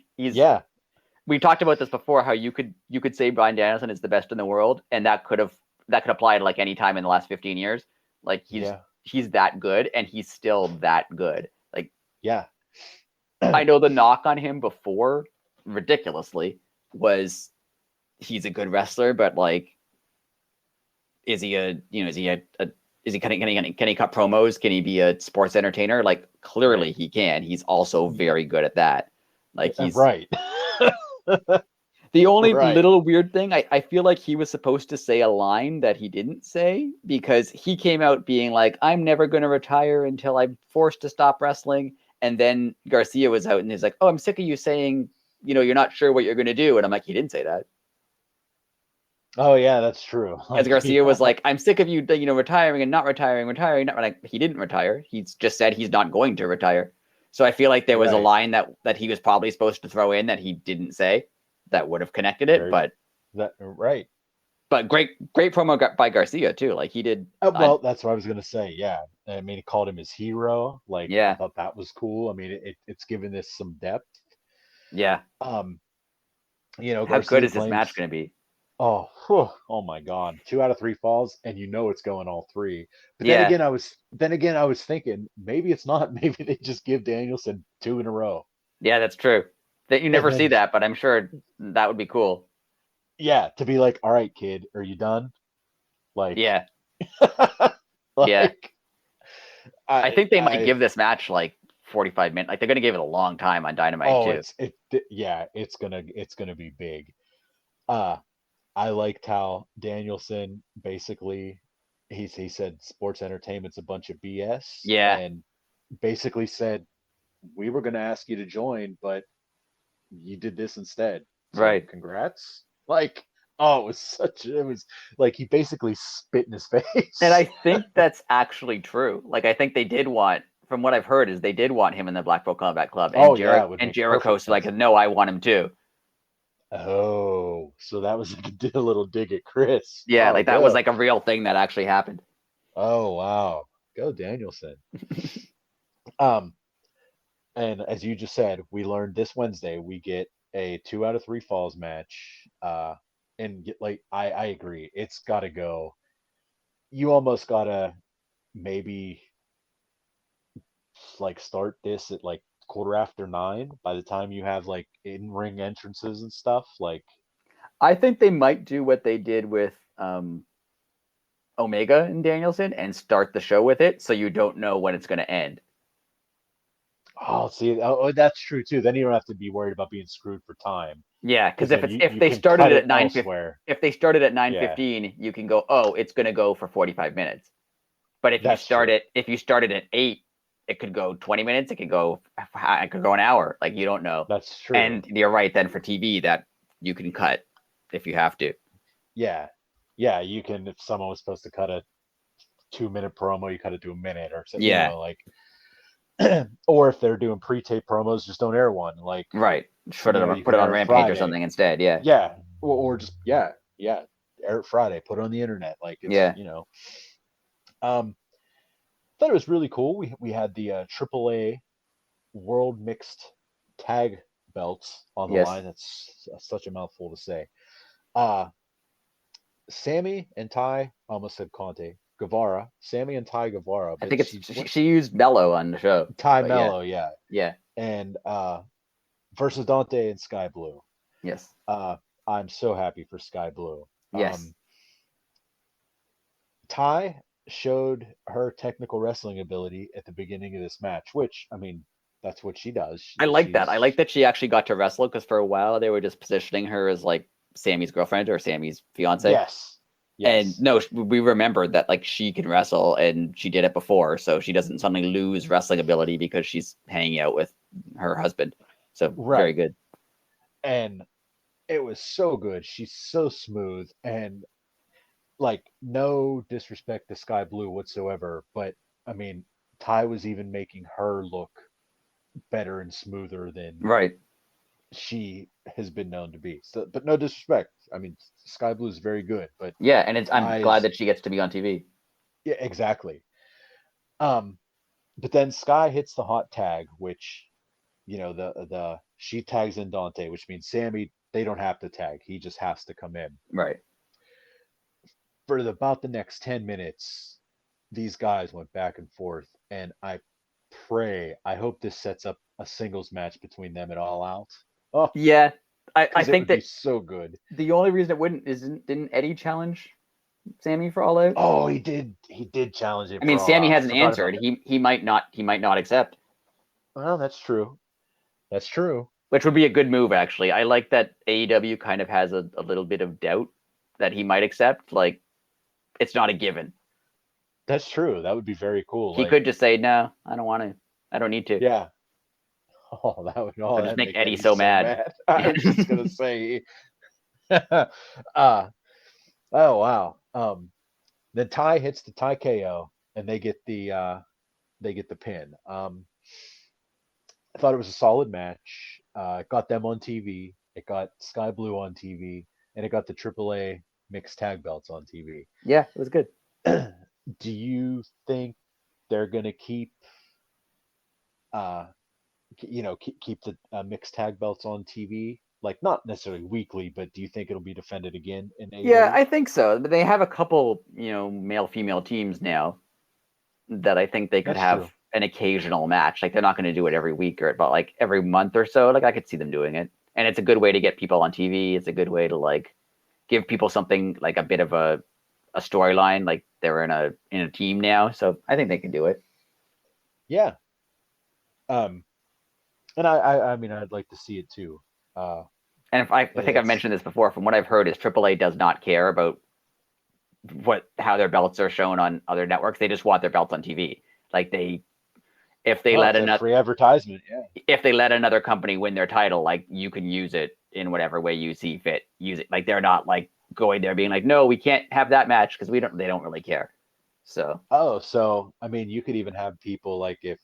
we talked about this before, how you could say Bryan Danielson is the best in the world, and that could apply to like any time in the last 15 years. Like he's that good, and he's still that good. Like I know the knock on him before, ridiculously, was he's a good wrestler, but like, is he can he cut promos? Can he be a sports entertainer? Like clearly he can. He's also very good at that. Like he's right. The only little weird thing, I feel like he was supposed to say a line that he didn't say, because he came out being like, I'm never going to retire until I'm forced to stop wrestling. And then Garcia was out and he's like, oh, I'm sick of you saying, you're not sure what you're going to do. And I'm like, he didn't say that. Oh yeah, that's true. As Garcia was like, I'm sick of you, retiring and not retiring. Like, he didn't retire. He's just said he's not going to retire. So I feel like there was a line that he was probably supposed to throw in that he didn't say that would have connected it. But great promo by Garcia too. Like he did. Well, that's what I was gonna say. Yeah, I mean, he called him his hero. Like, yeah, I thought that was cool. I mean, it's given this some depth. Yeah. How Garcia good is this match going to be? Oh my God! 2 out of 3 falls, and it's going all 3. But then again, I was thinking maybe it's not. Maybe they just give Danielson 2 in a row. Yeah, that's true. That you never see that, but I'm sure that would be cool. Yeah, to be like, all right, kid, are you done? Like, yeah, yeah. I think they might give this match like 45 minutes. Like they're going to give it a long time on Dynamite too. It's gonna be big. I liked how Danielson basically he said sports entertainment's a bunch of BS. Yeah, and basically said we were going to ask you to join, but you did this instead. So right? Congrats. Like, Oh, it was like he basically spit in his And I face. think that's actually true. Like I think they did want, from what I've heard, is they did want him in the Blackpool Combat Club, and Oh yeah, it would make perfect Jericho's like, sense. no, I want him too. Oh, so that was like a little dig at Chris. Yeah, Oh, like that was go. like a real thing that actually happened. Oh wow. Go Danielson. Um, and as you just said, we learned this Wednesday we get a 2 out of 3 falls match. And get, like I agree, it's gotta go. You almost gotta maybe like start this at like quarter after 9 by the time you have like in-ring entrances and stuff. Like, I think they might do what they did with Omega and Danielson and start the show with it, so you don't know when it's going to end. oh, see, that's true too. Then you don't have to be worried about being screwed for time Yeah, because because then if you they can started cut it it at 9:15, elsewhere. if they started at Yeah, 9:15, you can go, oh, it's going to go for 45 minutes. But that's true. if you start it at 8, it could go 20 minutes. It could go an hour. Like you don't know. That's true. And you're right. Then for TV, that you can cut if you have to. Yeah, yeah. You can if someone was supposed to cut a 2 minute promo, you cut it to a minute or so. You Yeah, know, like, or if they're doing pre-tape promos, just don't air one. Like, right. you Put can it on air it Rampage or Friday. something instead. Yeah, Yeah, or just yeah, air it Friday. Put it on the internet. Like it's yeah, Um, thought it was really cool. We had the AAA World Mixed Tag belts on the yes. line. That's such a mouthful to say. Uh, Sammy and Ty, I almost said Conte Guevara. Sammy and Ty Guevara, I but think it's she what she used Mello on the show, Ty but yeah, Mello, yeah, yeah, and versus Dante and Sky Blue. yes, Uh, I'm so happy for Sky Blue. yes. Ty showed her technical wrestling ability at the beginning of this match, which I mean, that's what she does. I like that. I like She's that she actually got to wrestle because for a while they were just positioning her as like Sammy's girlfriend or Sammy's fiance. yes, And yes, no, we remembered that like she can wrestle and she did it before, so she doesn't suddenly lose wrestling ability because she's hanging out with her husband. So very right. good. And it was so good. She's so smooth and like no disrespect to Sky Blue whatsoever, but I mean, Ty was even making her look better and smoother than Right. she has been known to be. So, but no disrespect. I mean, Sky Blue is very good, but Yeah, and I'm glad Ty's that she gets to be on TV. yeah, exactly. Um, but then Sky hits the hot tag, which the she tags in Dante, which means Sammy they don't have to tag. He just has to come in. Right. For about the next 10 minutes, these guys went back and forth, and I hope this sets up a singles match between them at All Out. Oh, Yeah. I because it think would be that so good. the only reason it wouldn't is didn't Eddie challenge Sammy for All Out? Oh, he did challenge him I mean, for All Sammy Out. I hasn't forgot about answered. that. He might not accept, Well, that's true. That's true. which would be a good move actually. I like that AEW kind of has a little bit of doubt that he might accept. Like it's not a given. That's true. That would be very cool. He Like, could just say, "No, I don't want to. I don't need to." yeah. I'll just That'd make make Eddie Eddie so so mad. mad. I was just gonna say, uh, oh wow. Then Ty hits the Ty KO, and they get the pin. I thought it was a solid match. It got them on TV. It got Sky Blue on TV, and it got the AAA mixed tag belts on TV. Yeah, it was good. Do you think they're gonna keep uh keep the mixed tag belts on TV? Like not necessarily weekly, but do you think it'll be defended again in Yeah, AEW? I think so. They have a couple, male female teams now that I think they could That's have true. an occasional match. Like they're not going to do it every week but like every month or so. Like I could see them doing it, and it's a good way to get people on TV. It's a good way to like give people something like a bit of a storyline. Like they're in a team now, so I think they can do it. Yeah. Um, and I mean I'd like to see it too. Uh, And if I think I've it's mentioned this before, from what I've heard, is AAA does not care about how their belts are shown on other networks. They just want their belts on TV. Like if they oh, let it's that another free advertisement. Yeah. if they let another company win their title, like you can use it in whatever way you see fit. Use it. Like they're not like going there being like, no, we can't have that match because they don't really care. So so I mean, you could even have people like if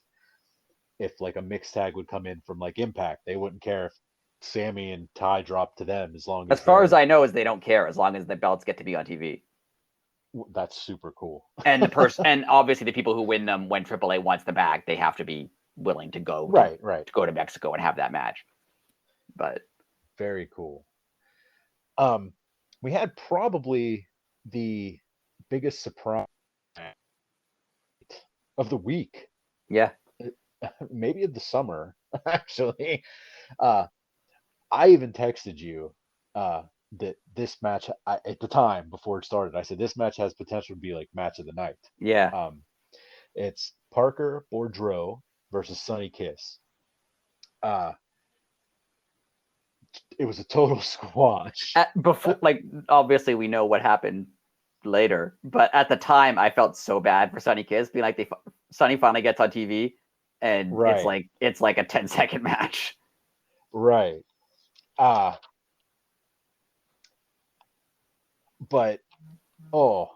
like a mixed tag would come in from like Impact, they wouldn't care if Sammy and Ty dropped to them as long as as far as they're. I know, is they don't care as long as the belts get to be on TV. That's super cool. And the person, and obviously the people who win them when AAA wants them back, they have to be willing to go Right. to go to Mexico and have that match. But Very cool. We had probably the biggest surprise of the week, yeah, maybe of the summer, actually. Uh, I even texted you that this match at the time before it started. I said this match has potential to be like match of the night. yeah. Um, it's Parker Boudreaux versus Sonny Kiss. Uh, it was a total squash. Before, like, obviously we know what happened later, but at the time I felt so bad for Sonny Kiss, being like, Sonny finally gets on TV, and Right, it's like a 10-second match. right. Uh, but do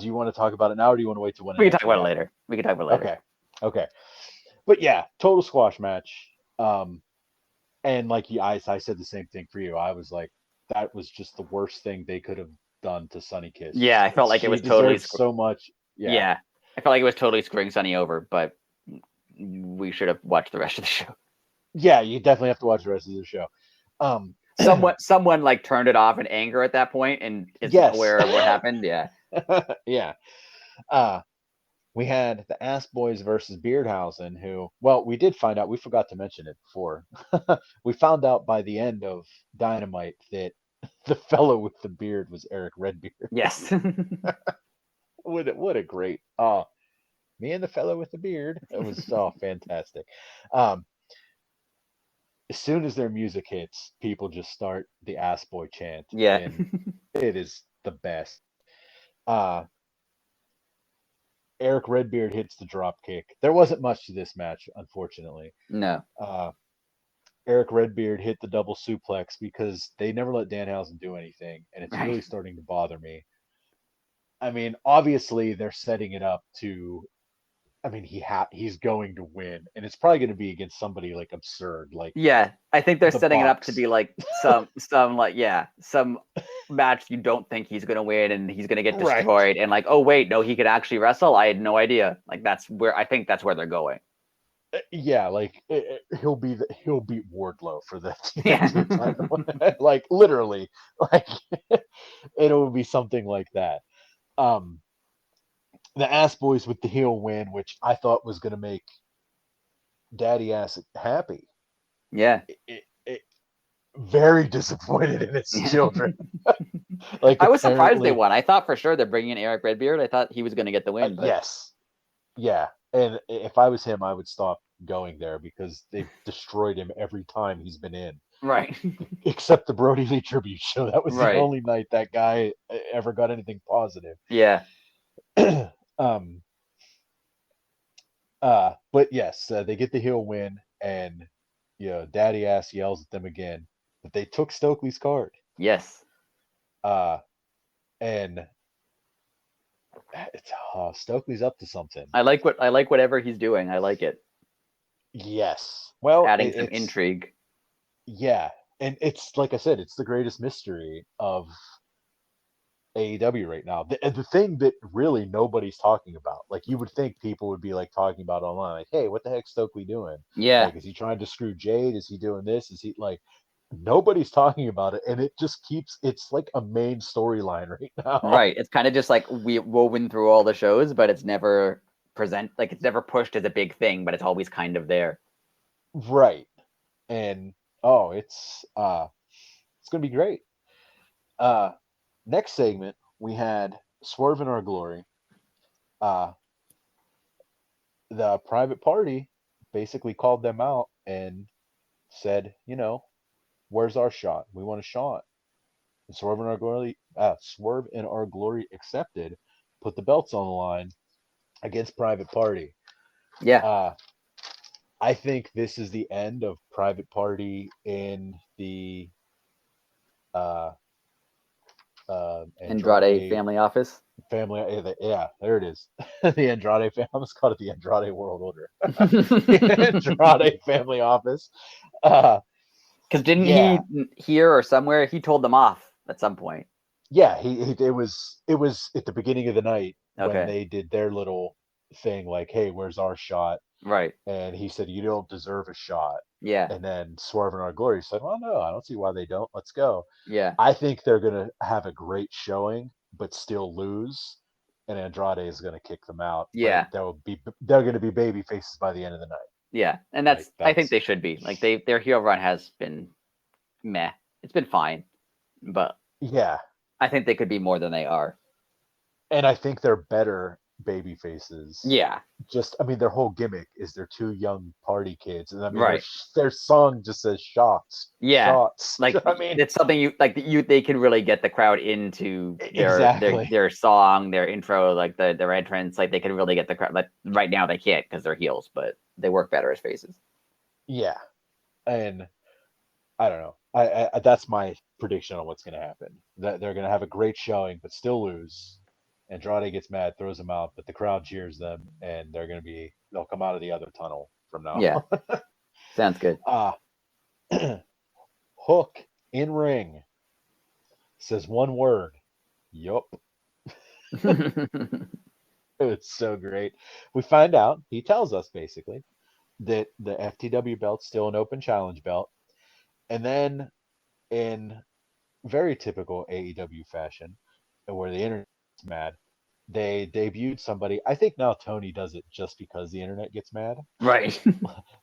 you want to talk about it now, or do you want to wait till when We it can talk actually about it happened? later. We can talk about it later. Okay, okay. But yeah, total squash match. And like I said the same thing for you. I was like, that was just the worst thing they could have done to Sunny Yeah, Kiss. I felt like it She was totally. deserves so much. Yeah, Yeah, I felt like it was totally screwing Sonny over, but we should have watched the rest of the show. yeah. You definitely have to watch the rest of the show. Um, Someone like turned it off in anger at that point and is yes, aware of what happened. Yeah. yeah. Uh, we had the Ass Boys versus Beardhausen, who, well, we did find out. We forgot to mention it before. We found out by the end of Dynamite that the fellow with the beard was Eric Redbeard. Yes. What a great me and the fellow with the beard. It was so fantastic. Um, as soon as their music hits, people just start the Ass Boy chant, Yeah. and it is the best. Uh, Eric Redbeard hits the drop kick. There wasn't much to this match, unfortunately. No. Uh, Eric Redbeard hit the double suplex because they never let Danhausen do anything, and it's Right. really starting to bother me. I mean, obviously they're setting it up to. I mean, he's going to win, and it's probably going to be against somebody like absurd, like Yeah, I think they're the setting it up to Bucks. be like some match you don't think he's gonna win and he's gonna get Right. destroyed and like, oh wait, no, he could actually wrestle. I had no idea. Like I think that's where they're going. Yeah, like he'll beat Wardlow for the Yeah. TNT title, like literally, like it'll be something like that. Um, the Ass Boys with the heel win, which I thought was going to make Daddy Ass happy. Yeah. It very disappointed in its children. Like I was surprised they apparently, won. I thought for sure they're bringing in Eric Redbeard. I thought he was going to get the win, but yes, yeah. And if I was him, I would stop going there because they've destroyed him every time he's been in. right. Except the Brody Lee tribute show. That was the Right. only night that guy ever got anything positive. Yeah. um, but yes, they get the heel win, and Daddy Ass yells at them again. But they took Stokely's card, Yes. uh, and it's Stokely's up to something. I like whatever he's doing. I like it. Yes, It's well, adding some it's intrigue. yeah, and it's like I said, it's the greatest mystery of AEW right now. The thing that really nobody's talking about, like you would think people would be like talking about online, like, hey, what the heck's Stokely doing? Yeah. Like, is he trying to screw Jade? Is he doing this? Is he like nobody's talking about it, and it just keeps it's like a main storyline right now. Right. It's kind of just like we woven through all the shows, but it's never it's never pushed as a big thing, but it's always kind of there. Right. And it's gonna be great. Uh Next segment we had Swerve in Our Glory. Uh the private party basically called them out and said, where's our shot? We want a shot. And Swerve in Our Glory accepted, put the belts on the line against Private Party. Yeah. Uh, I think this is the end of Private Party in the uh, Andrade Andrade family office. family. Yeah, there it is. The Andrade family. I almost called it the Andrade World Order. The Andrade family office. Uh, Because didn't yeah, he here or somewhere he told them off at some point? yeah. It was at the beginning of the night when Okay, they did their little thing, like, "Hey, where's our shot?" right. And he said, "You don't deserve a shot." Yeah, And then Swerve and Our Glory said, "Well, no, I don't see why they don't. Let's go." yeah, I think they're gonna have a great showing, but still lose, and Andrade is gonna kick them out. But yeah, they're gonna be baby faces by the end of the night. yeah. And Like I think that's they should be. Like their heel run has been meh. It's been fine, but yeah, I think they could be more than they are. and I think they're better baby faces. Yeah, Just, I mean, their whole gimmick is they're two young party kids, and I mean, right. their song just says shots, Yeah, shots. like I mean, it's something they can really get the crowd into exactly. their song, their intro, like their entrance. Like they can really get the crowd. Like right now they can't because they're heels, but they work better as faces. Yeah, and I don't know. That's my prediction on what's going to happen. That they're going to have a great showing, but still lose. Andrade gets mad, throws them out, but the crowd cheers them, and they'll come out of the other tunnel from now. Yeah, sounds good. Ah, Hook in ring says one word. Yup. It's so great. We find out, he tells us basically, that the FTW belt's still an open challenge belt. And then in very typical AEW fashion, where the internet's mad, they debuted somebody. I think now Tony does it just because the internet gets mad. Right.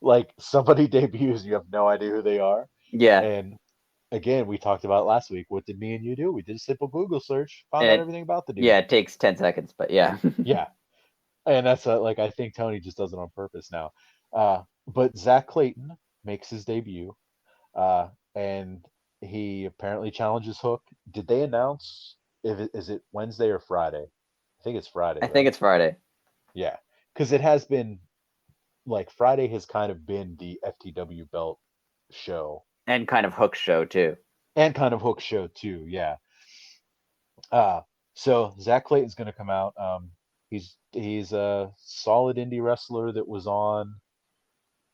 Like somebody debuts, you have no idea who they are. Yeah, And again, we talked about it last week. What did me and you do? We did a simple Google search, found out it everything about the dude. yeah it takes 10 seconds, but yeah. Yeah, and that's like I think Tony just does it on purpose now. But Zach Clayton makes his debut, and he apparently challenges Hook. Did they announce if is it Wednesday or Friday? I think it's Friday, I think right? it's Friday Yeah, because it has been like Friday has kind of been the FTW belt show and kind of Hook show too. and kind of Hook show too. Yeah. Uh, so Zach Clayton's going to come out. He's a solid indie wrestler that was on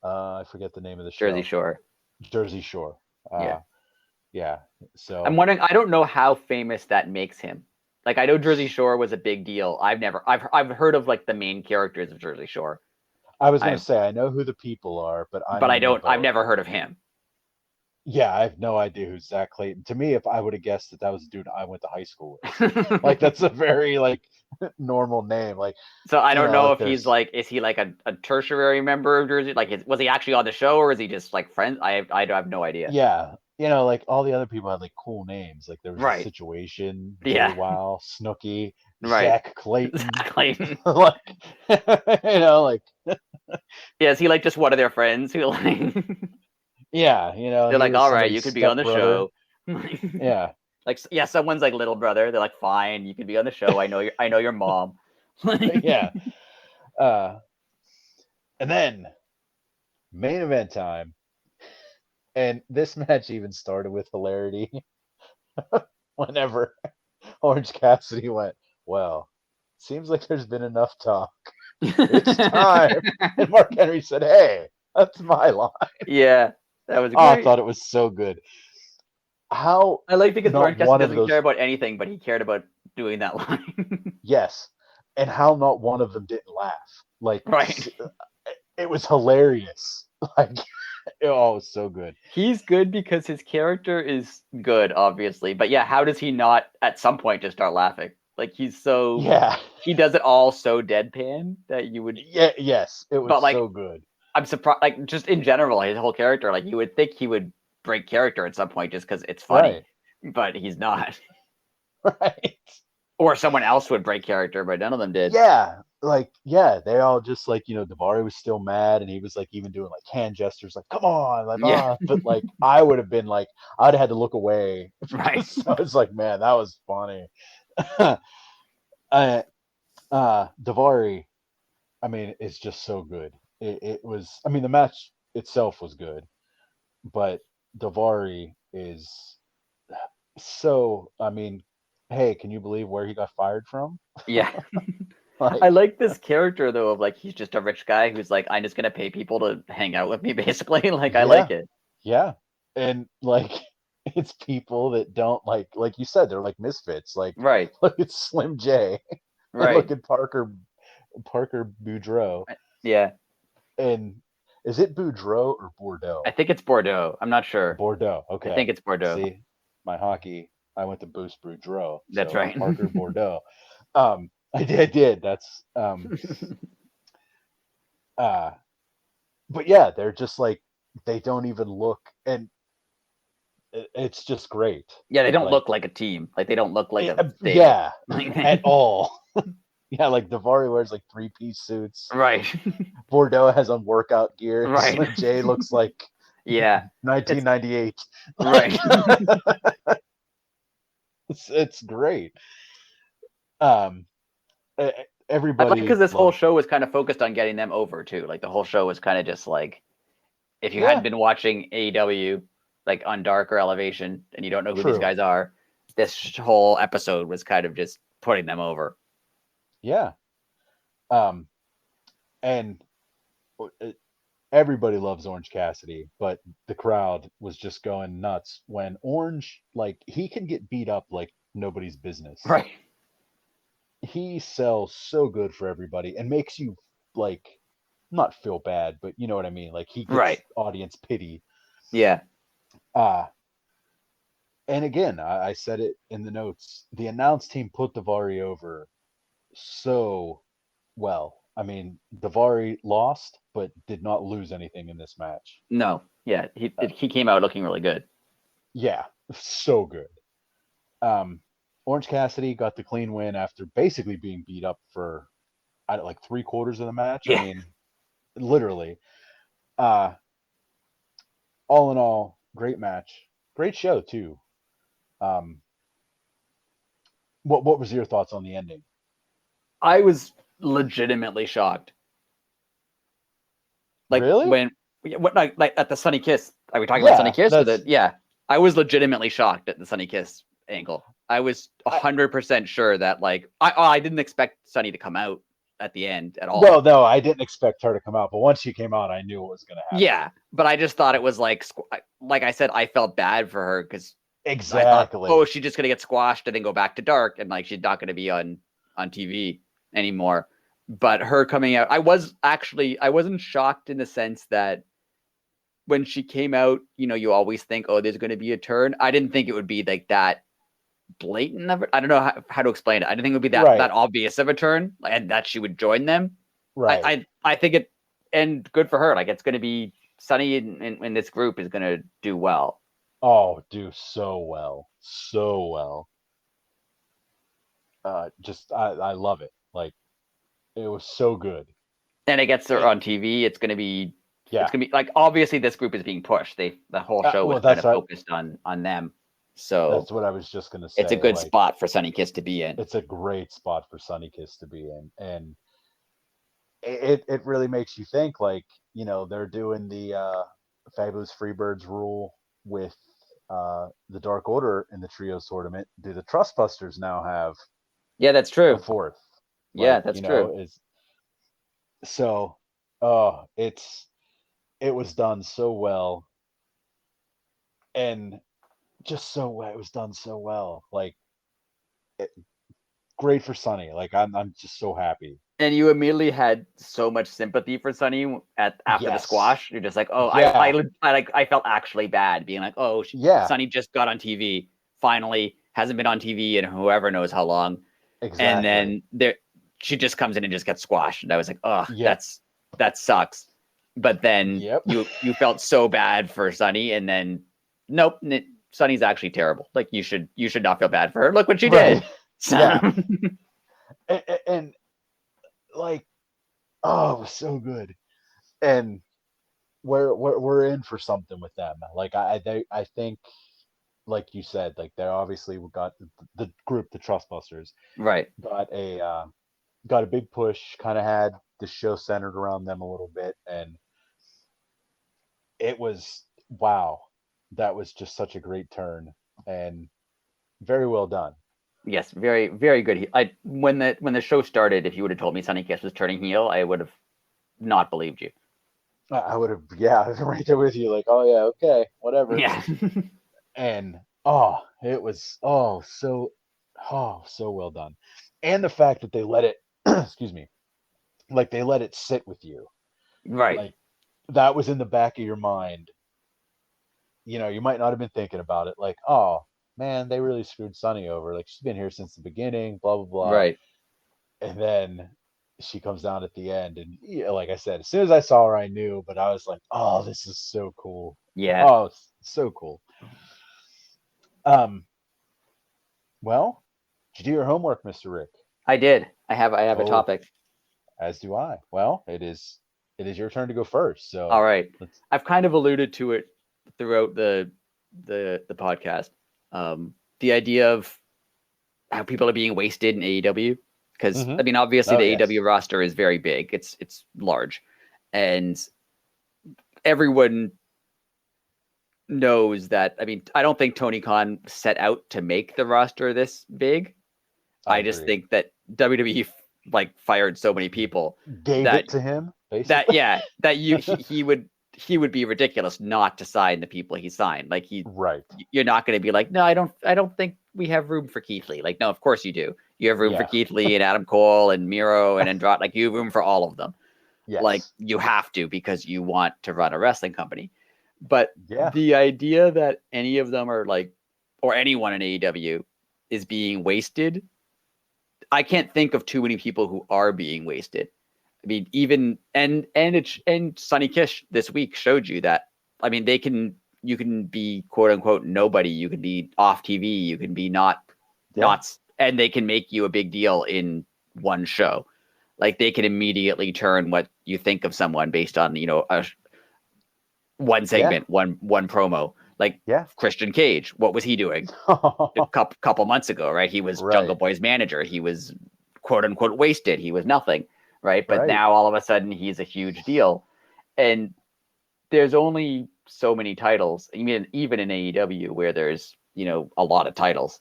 I forget the name of the Jersey show. Shore. Jersey Shore. Yeah. Yeah. I'm So wondering. I don't know how famous that makes him. Like I know Jersey Shore was a big deal. I've heard of like the main characters of Jersey Shore. I was gonna I've say I know who the people are, but but I've never heard of him. yeah, I have no idea who Zach Clayton. To me, if I would have guessed that was a dude I went to high school with, like that's a very like normal name. Like So I don't know like if he's there's like is he like a tertiary member of Jersey? Like was he actually on the show or is he just like friends? I have no idea. yeah, like all the other people had like cool names. Like there was a Right. Situation, Jay Yeah. Wow, Snooky, Right. Zach Clayton, Exactly. like like Yeah, is he like just one of their friends who like yeah, they're he like, was all right, somebody's you could be on the stepbrother. show. Like, Yeah, yeah, someone's like little brother. They're like, fine, you can be on the show. I know your mom. yeah. Uh, and then main event time, and this match even started with hilarity whenever Orange Cassidy went, "Well, seems like there's been enough talk. It's time." And Mark Henry said, "Hey, that's my line." Yeah, that was Oh, I great. thought it was so good. How I like because not Orange Cassidy one of doesn't care those, about anything, but he cared about doing that line. yes, and how not one of them didn't laugh. Like Right. it was hilarious. Like oh, it was so good. He's good because his character is good, obviously. But yeah, how does he not at some point just start laughing? Like Yeah, he does it all so deadpan that you would yeah, yes, it was but like so good. I'm surprised like just in general, his whole character, like you would think he would break character at some point just because it's funny. Right, But he's not. right. Or someone else would break character, but none of them did. Yeah, like yeah, they all just like Davari was still mad, and he was like even doing like hand gestures, like "come on," like Yeah. But like I would have been like I'd have had to look away Right. because I was like, man, that was funny. uh, Davari, I mean, it's just so good. It was, I mean, the match itself was good, but Davari is so, I mean, hey, can you believe where he got fired from? Yeah. I Like, like this character though of like he's just a rich guy who's like I'm just gonna pay people to hang out with me basically. Like I like yeah, it. yeah. And like it's people that don't like you said, they're like misfits. Like Right. look at Slim J and Right. look at Parker Boudreaux. Yeah. And is it Boudreaux or I Bordeaux? think it's Bordeaux. I'm not sure. Bordeaux. I think Okay. it's Bordeaux. See, my hockey, I went to Boost Boudreaux. That's So right. Parker Bordeaux. I did. That's uh but yeah, they're just like they don't even look, and it's just great. Yeah, they don't Like look like a team. Like they don't look like a stable. yeah, at all. Yeah, like Davari wears like three-piece suits. Right. Bordeaux has on workout gear. Right. Slim J looks like Yeah. It's 1998. Like right. it's great. Um, e- I like because everybody this whole loves. show was kind of focused on getting them over too. Like the whole show was kind of just like if you hadn't Yeah, been watching AEW like on Dark or Elevation and you don't know who these true. guys are, this whole episode was kind of just putting them over. Yeah. Um, and uh, everybody loves Orange Cassidy, but the crowd was just going nuts when Orange, like, he can get beat up like nobody's business. Right. He sells so good for everybody and makes you, like, not feel bad, but you know what I mean. Like, he Right. gets audience pity. Yeah. Uh, and again, I said it in the notes. The announce team put Davari over so well. I mean, Davari lost, but did not lose anything in this match. No. Yeah. Uh, He came out looking really good. yeah, so good. Um, Orange Cassidy got the clean win after basically being beat up for like 3/4 of the match. I Yeah. mean, literally. Uh, all in all, great match, great show too. Um, what was your thoughts on the ending? I was legitimately shocked. Like Really? when what like at the Sonny Kiss. Are we talking about Sonny Yeah, Kiss or the that's yeah? I was legitimately shocked at the Sonny Kiss angle. I was I, 100% sure that like I didn't expect Sonny to come out at the end at well, all. no, I didn't expect her to come out, but once she came out, I knew what was going to happen. Yeah, but I just thought it was like I said, I felt bad for her because I thought, oh, Exactly. she's just gonna get squashed and then go back to dark, and like she's not gonna be on TV anymore. But her coming out, I wasn't shocked in the sense that when she came out, you always think, oh, there's gonna be a turn. I didn't think it would be like that blatant of it. I don't know how to explain it. I didn't think it would be that Right. obvious of a turn, and that she would join them. I Right. I, I think it, and good for her. Like it's gonna be Sunny in this group is gonna do well. Oh, do so well. So well. Just I love it. Like it was so good. And it gets her It, on TV. It's yeah. gonna be like obviously this group is being pushed. The whole show was Well, kind of focused on them. So that's what I was just gonna it's a say. good Like spot for Sunny Kiss to be in. it's a great spot for Sunny Kiss to be in, and it really makes you think. Like they're doing the Fabulous Freebirds rule with the Dark Order in the trios tournament. Do the Trustbusters now have Yeah, that's a true. fourth? Yeah, Like that's true. is so. Oh, it was done so well, and just so well. It was done so well. Like it, great for Sunny. Like I'm just so happy. And you immediately had so much sympathy for Sunny at after the Yes. squash. You're just like, oh, Yeah. I felt actually bad being like, oh, Yeah. Sunny just got on TV. Finally, hasn't been on TV in whoever knows how long, and Exactly. then she just comes in and just gets squashed. And I was like, oh, Yep. that sucks. But then Yep. you felt so bad for Sunny, and then nope, Sunny's actually terrible. Like you should not feel bad for her. Look what she Right. did. So, Yeah. And like, oh, it was so good. And we're in for something with them. Like I think, like you said, like they obviously got the group, the Trustbusters, right. got got a big push. Kind of had the show centered around them a little bit, and it was wow. That was just such a great turn and very well done. Yes, very, very good. When the show started, if you would have told me Sonny Kiss was turning heel, I would have not believed you. I would have, yeah, I was right there with you. Like, oh yeah, okay, whatever. Yeah. And it was so well done. And the fact that they let it, excuse me, like they let it sit with you, Right. like that was in the back of your mind. You might not have been thinking about it, like, oh man, they really screwed Sunny over. Like she's been here since the beginning, blah blah blah. Right. And then she comes down at the end, and yeah, like I said, as soon as I saw her, I knew. But I was like, oh, this is so cool. Yeah. Oh, it's so cool. Um, well, did you do your homework, Mr. Rick? I did. I have a Oh, topic. as do I. Well, it is your turn to go first. All So right. let's. I've kind of alluded to it throughout the podcast. The idea of how people are being wasted in AEW, because Mm-hmm. I mean, obviously Oh the AEW yes. roster is very big. It's large, and everyone knows that. I mean, I don't think Tony Khan set out to make the roster this big. I I just agree. think that WWE like fired so many people Gave that it to him, that basically. yeah that he would be ridiculous not to sign the people he signed. Like Right. you're not going to be like, no, I don't think we have room for Keith Lee. Like, no, of course you do. You have room for Yeah. Keith Lee and Adam Cole and Miro and Andrade. Like you have room for all of them. Like Yes. you have to, because you want to run a wrestling company. But Yeah. the idea that any of them are like, or anyone in AEW is being wasted, I can't think of too many people who are being wasted. I mean, even and Sonny Kish this week showed you that. I mean, you can be quote unquote nobody. You can be off TV. You can be Yeah. not, and they can make you a big deal in one show. Like they can immediately turn what you think of someone based on one Yeah. segment, one promo. Like Yeah. Christian Cage, what was he doing a couple months ago? Right, he was Jungle Right. Boy's manager. He was quote unquote wasted. He was nothing. Right, but Right. now all of a sudden he's a huge deal, and there's only so many titles. I mean, even in AEW where there's a lot of titles,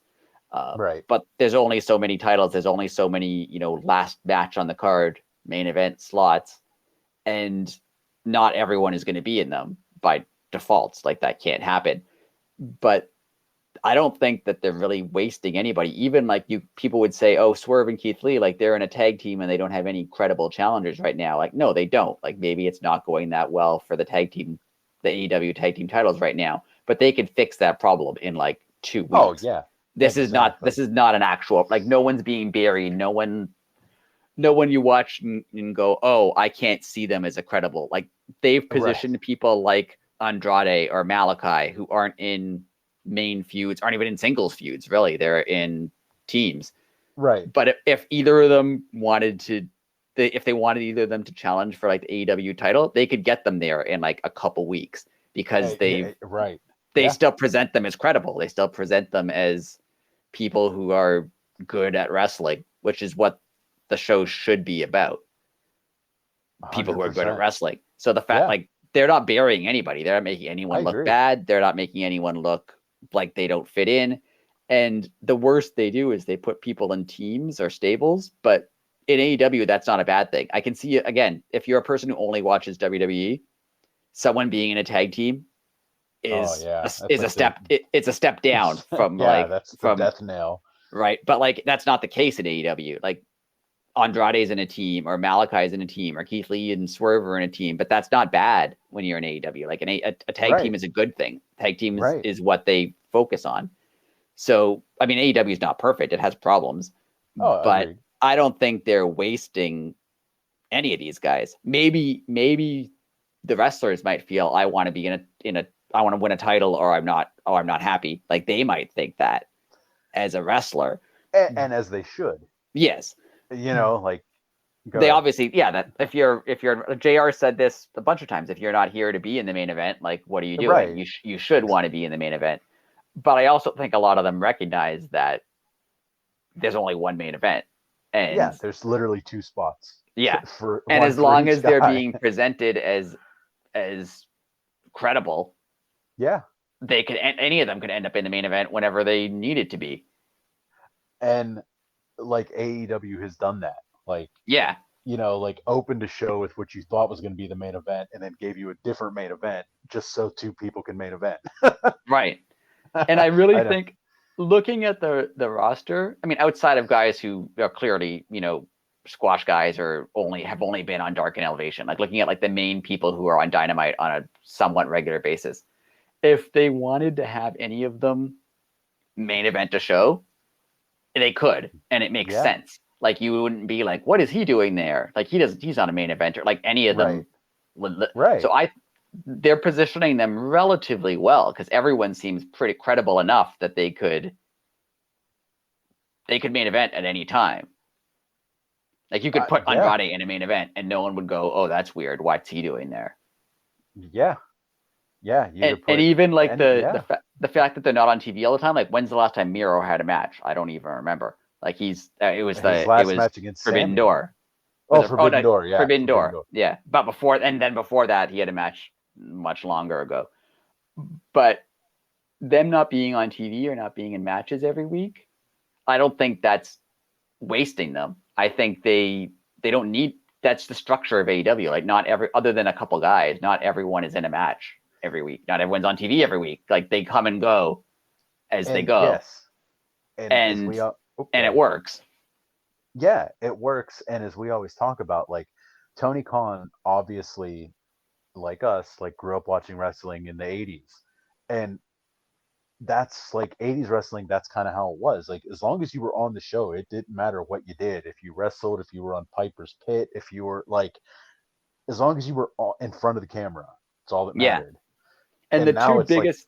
Right. but there's only so many titles. There's only so many last match on the card, main event slots, and not everyone is going to be in them by default. Like that can't happen. But I don't think that they're really wasting anybody. Even like people would say, oh, Swerve and Keith Lee, like they're in a tag team and they don't have any credible challengers right now. Like, no, they don't. Like maybe it's not going that well for the AEW tag team titles right now, but they could fix that problem in like 2 Oh weeks. yeah. This is not Exactly. an actual, like no one's being buried. No one you watch and go, oh, I can't see them as a credible. Like they've Right. positioned people like Andrade or Malachi who aren't in main feuds, aren't even in singles feuds, really. They're in teams. Right. But if either of them if they wanted either of them to challenge for like the AEW title, they could get them there in like a couple weeks because Yeah. Right. they Yeah. still present them as credible. They still present them as people who are good at wrestling, which is what the show should be about. People hundred who are good at percent. wrestling. So the fact, Yeah. like, they're not burying anybody. They're not making I anyone look agree. bad. They're not making anyone look like they don't fit in. And the worst they do is they put people in teams or stables. But in AEW, that's not a bad thing. I can see it again. If you're a person who only watches WWE, someone being in a tag team Oh is yeah. a, That's is a like the. step. It's a step down from Yeah. That's the death nail. right. But like that's not the case in AEW. Like Andrade's in a team, or Malachi's in a team, or Keith Lee and Swerve are in a team, but that's not bad when you're in AEW. Like a tag team Right. is a good thing. Tag team Right. is what they focus on. So, I mean, AEW is not perfect. It has problems, Oh, but agreed. I don't think they're wasting any of these guys. Maybe the wrestlers might feel I want to be I want to win a title, or I'm not happy. Like they might think that as a wrestler. And as they should. Yes. Like, go They ahead. obviously, yeah, that if you're JR said this a bunch of times, if you're not here to be in the main event, like what are you doing? Right. You should want to be in the main event. But I also think a lot of them recognize that there's only one main event. And Yeah. There's literally two spots yeah. for And one as for long each as they're guy. being presented as credible, Yeah. any of them could end up in the main event whenever they need it to be. And like AEW has done that. Like, Yeah, like opened a show with what you thought was going to be the main event and then gave you a different main event just so two people can main event. right. And I really I know. think looking at the roster, I mean, outside of guys who are clearly, squash guys or only been on Dark and Elevation, like looking at like the main people who are on Dynamite on a somewhat regular basis, if they wanted to have any of them main event a show, they could, and it makes Yeah. sense. Like you wouldn't be like, what is he doing there? Like he's not a main eventer. Like any of Right. them would. Right. So they're positioning them relatively well because everyone seems pretty credible enough that they could main event at any time. Like you could put Yeah. Andrade in a main event and no one would go, "Oh, that's weird. What's he doing there?" Yeah. Yeah. You And could and put even like any. the Yeah. the the fact that they're not on TV all the time. Like when's the last time Miro had a match? I don't even remember. Like His it last was match against Forbidden Sammy. Door. Was Oh, it? Oh Forbidden no, Door. Yeah. Forbidden Forbidden Door. Door. Yeah, but before that he had a match much longer ago. But them not being on TV or not being in matches every week, I don't think that's wasting them. I think they don't need. That's the structure of AEW. Like not every other than a couple guys, not everyone is in a match every week. Not everyone's on TV every week. Like they come and go as they And go, yes. And as and we all, oh, go and it ahead. works. Yeah, it works. And as we always talk about, like Tony Khan, obviously, like us, like grew up watching wrestling in the 80s. And that's like 80s wrestling, that's kind of how it was. Like as long as you were on the show, it didn't matter what you did. If you wrestled, if you were on Piper's Pit, if you were like, as long as you were in front of the camera, it's all that Yeah, mattered. and the And two now it's like, biggest.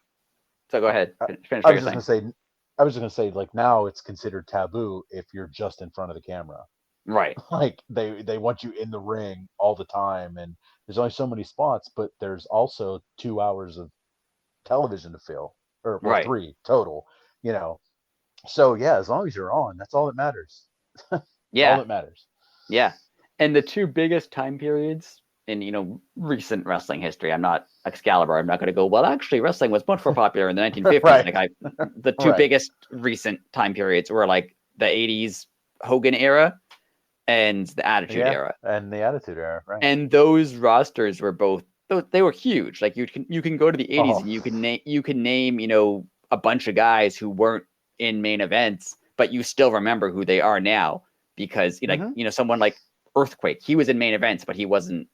So go ahead, I, finish I what was you're just saying. gonna say, I was just gonna say, like now it's considered taboo if you're just in front of the camera. Right, Like they want you in the ring all the time, and there's only so many spots, but there's also 2 hours of television to fill, or well, right. three total. You know, so yeah, as long as you're on, that's all that matters. It's all Yeah, that matters. yeah. And the two biggest time periods in recent wrestling history. I'm not Excalibur. I'm not going to go. Well, actually, wrestling was much more popular in the 1950s. Right, Like the two right. biggest recent time periods were like the 80s Hogan era and the Attitude Yeah, Era. and the Attitude Era, right? And those rosters were both they were huge. Like you can go to the 80s Oh, and you can name a bunch of guys who weren't in main events, but you still remember who they are now because like hmm someone like Earthquake, he was in main events, but he wasn't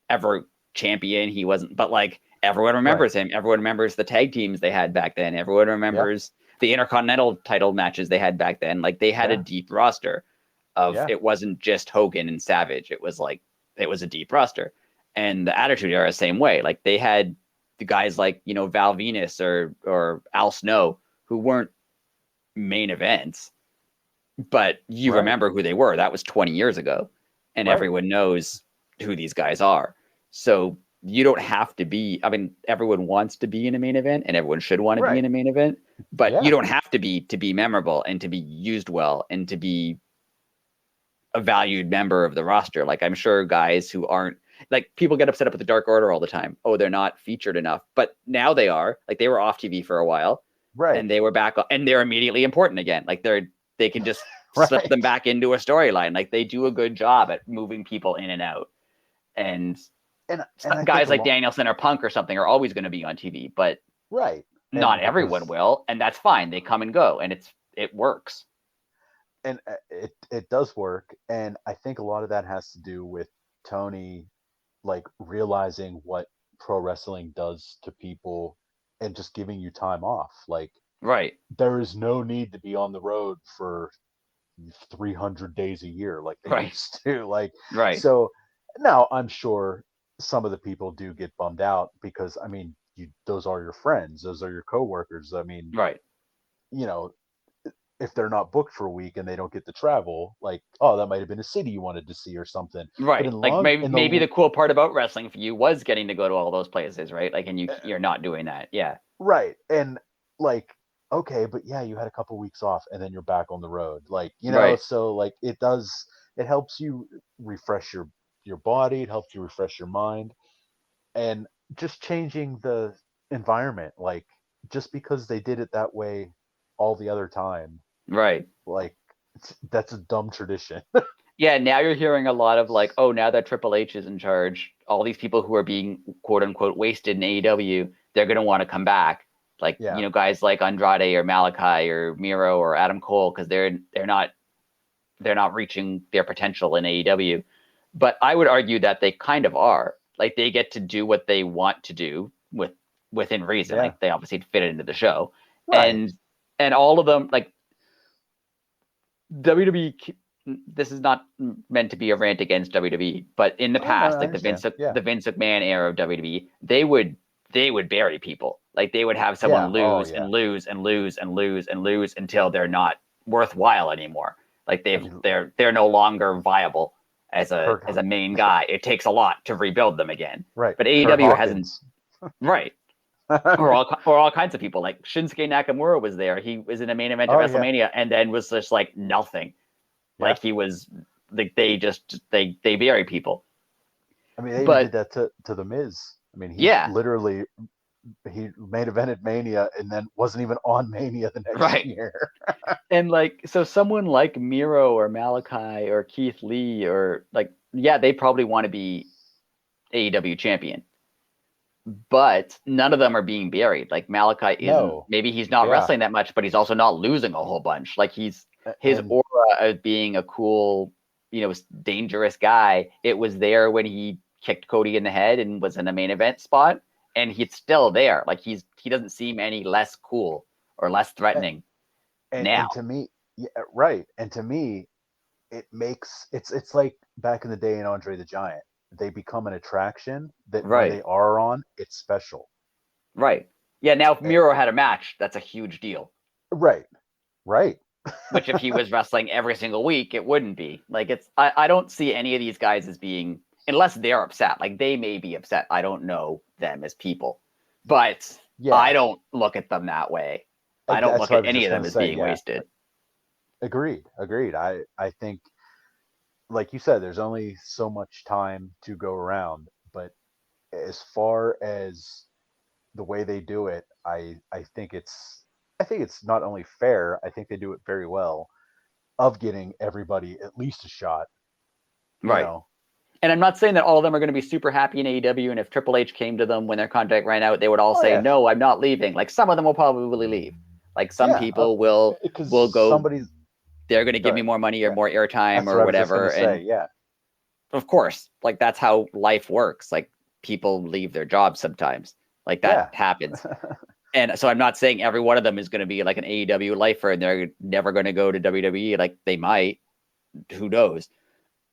ever champion. He wasn't, but like everyone right. remembers him. Everyone remembers the tag teams they had back then. Everyone Yeah, remembers the Intercontinental title matches they had back then. Like they had a yeah, deep roster of yeah, it wasn't just Hogan and Savage. It was like it was a deep roster. And the Attitude Era, same way. Like they had the guys like Val Venus or Al Snow who weren't main events, but you right, remember who they were. That was 20 years ago, and right, everyone knows who these guys are. So you don't have to be. I mean, everyone wants to be in a main event, and everyone should want to be right. in a main event. But you Yeah, don't have to be memorable and to be used well and to be a valued member of the roster. Like I'm sure guys who aren't like people get upset with the Dark Order all the time. Oh, they're not featured enough, but now they are. Like they were off TV for a while, right, and they were back, and they're immediately important again. Like they can just slip them right. back into a storyline. Like they do a good job at moving people in and out. And And I think guys a like lot, Danielson or Punk or something are always going to be on TV, but right. not And everyone because will, and that's fine. They come and go, and it works. and it does work, and I think a lot of that has to do with Tony like realizing what pro wrestling does to people and just giving you time off. Like Right, there is no need to be on the road for 300 days a year like they right, used to. Like right, so now I'm sure some of the people do get bummed out because I mean, those are your friends, those are your coworkers. I mean, right. you know, if they're not booked for a week and they don't get to travel, like, oh, that might have been a city you wanted to see or something. But Right. Like maybe in maybe the the cool part about wrestling for you was getting to go to all those places, right? Like and you're not doing that. Yeah. right, and like, okay, but yeah, you had a couple weeks off and then you're back on the road, like, Right. so like it helps you refresh your body, it helps you refresh your mind, and just changing the environment, like just because they did it that way all the other time, Right. like That's a dumb tradition. Yeah, now you're hearing a lot of like, oh, now that Triple H is in charge, all these people who are being quote unquote wasted in AEW, they're gonna want to come back. Like, Yeah. Guys like Andrade or Malachi or Miro or Adam Cole, because they're not reaching their potential in AEW. But I would argue that they kind of are. Like, they get to do what they want to do within reason. Yeah. Like, they obviously fit it into the show. Right. And all of them, like, WWE, this is not meant to be a rant against WWE, but in the past, I like understand. the Vince McMahon era of WWE, they would bury people. Like, they would have someone Yeah. Oh, lose yeah. and lose and lose and lose and lose until they're not worthwhile anymore. Like, they're no longer viable as a main guy. It takes a lot to rebuild them again. Right. But AEW hasn't. Right. or all kinds of people. Like Shinsuke Nakamura was there. He was in a main event at WrestleMania and then was just like nothing. Yeah. Like, he was like, they bury people. I mean, they even did that to the Miz. I mean, he literally main evented Mania and then wasn't even on Mania the next year. And like, so someone like Miro or Malachi or Keith Lee or like, they probably want to be AEW champion. But none of them are being buried. Like, Malachi isn't. Maybe he's not wrestling that much, but he's also not losing a whole bunch. Like, his aura of being a cool, dangerous guy, it was there when he kicked Cody in the head and was in a main event spot, and he's still there. Like, he doesn't seem any less cool or less threatening now. And to me, right. And to me, it makes it's like back in the day in Andre the Giant. They become an attraction that when they are on, it's special. Right. Yeah, now if Miro had a match, that's a huge deal. Right. Which if he was wrestling every single week, it wouldn't be. Like, I don't see any of these guys as being, unless they're upset. Like, they may be upset. I don't know them as people. But I don't look at them that way. I don't look at any of them as being wasted. Agreed. I think, like you said, there's only so much time to go around, but as far as the way they do it, I think it's not only fair, I think they do it very well of getting everybody at least a shot. Right. And I'm not saying that all of them are going to be super happy in AEW, and if Triple H came to them when their contract ran out, they would all say, no, I'm not leaving. Like, some of them will probably leave. Like, some people will go, they're going to give me more money or more airtime or whatever. And of course, like, that's how life works. Like, people leave their jobs sometimes. Like, that happens. And so I'm not saying every one of them is going to be like an AEW lifer and they're never going to go to WWE. Like, they might, who knows?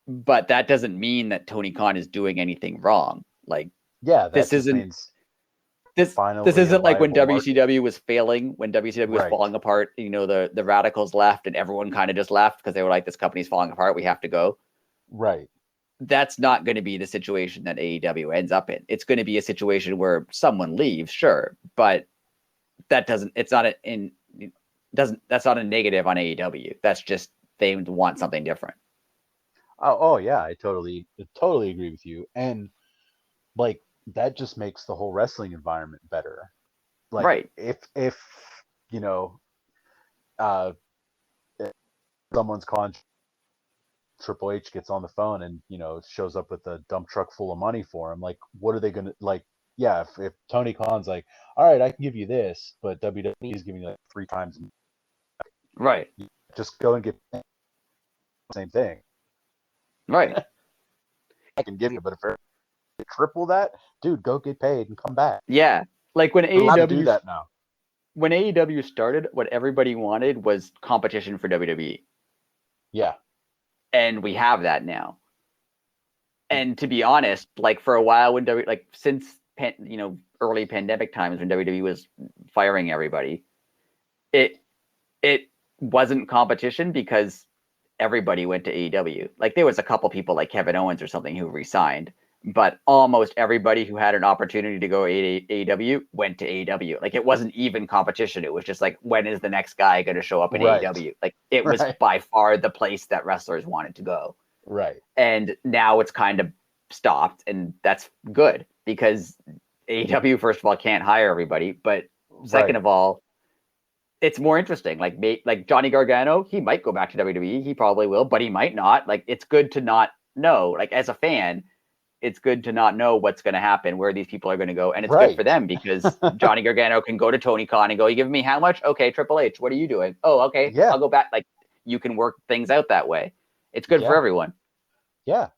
But that doesn't mean that Tony Khan is doing anything wrong. Like, this isn't like when WCW was failing, when WCW was falling apart. The Radicals left and everyone kind of just left because they were like, this company's falling apart, we have to go. Right. That's not going to be the situation that AEW ends up in. It's going to be a situation where someone leaves, sure, but that's not a negative on AEW. That's just they want something different. Oh yeah, I totally agree with you. And like, that just makes the whole wrestling environment better. Like, if someone's contract, Triple H gets on the phone and shows up with a dump truck full of money for him, like, what are they gonna like? Yeah, if Tony Khan's like, all right, I can give you this, but WWE is giving you like 3 times. Right. Just go and get the same thing. Right. I can give you, but if I triple that, dude, go get paid and come back. Yeah. Like, when AEW do that now. When AEW started, what everybody wanted was competition for WWE. Yeah. And we have that now. And to be honest, like, for a while when since early pandemic times when WWE was firing everybody, it wasn't competition because everybody went to AEW. Like, there was a couple people like Kevin Owens or something who resigned, but almost everybody who had an opportunity to go to AEW went to AEW. Like, it wasn't even competition. It was just like, when is the next guy going to show up in AEW? Like, it was by far the place that wrestlers wanted to go. Right. And now it's kind of stopped, and that's good because AEW, first of all, can't hire everybody, but second of all, it's more interesting. Like Johnny Gargano, he might go back to WWE. He probably will, but he might not. Like, it's good to not know. Like, as a fan, it's good to not know what's going to happen, where these people are going to go, and it's good for Right. them because Johnny Gargano can go to Tony Khan and go, "You giving me how much? Okay, Triple H, what are you doing? Oh, okay, Yeah. I'll go back." Like, you can work things out that way. It's good for Yeah. everyone. Yeah.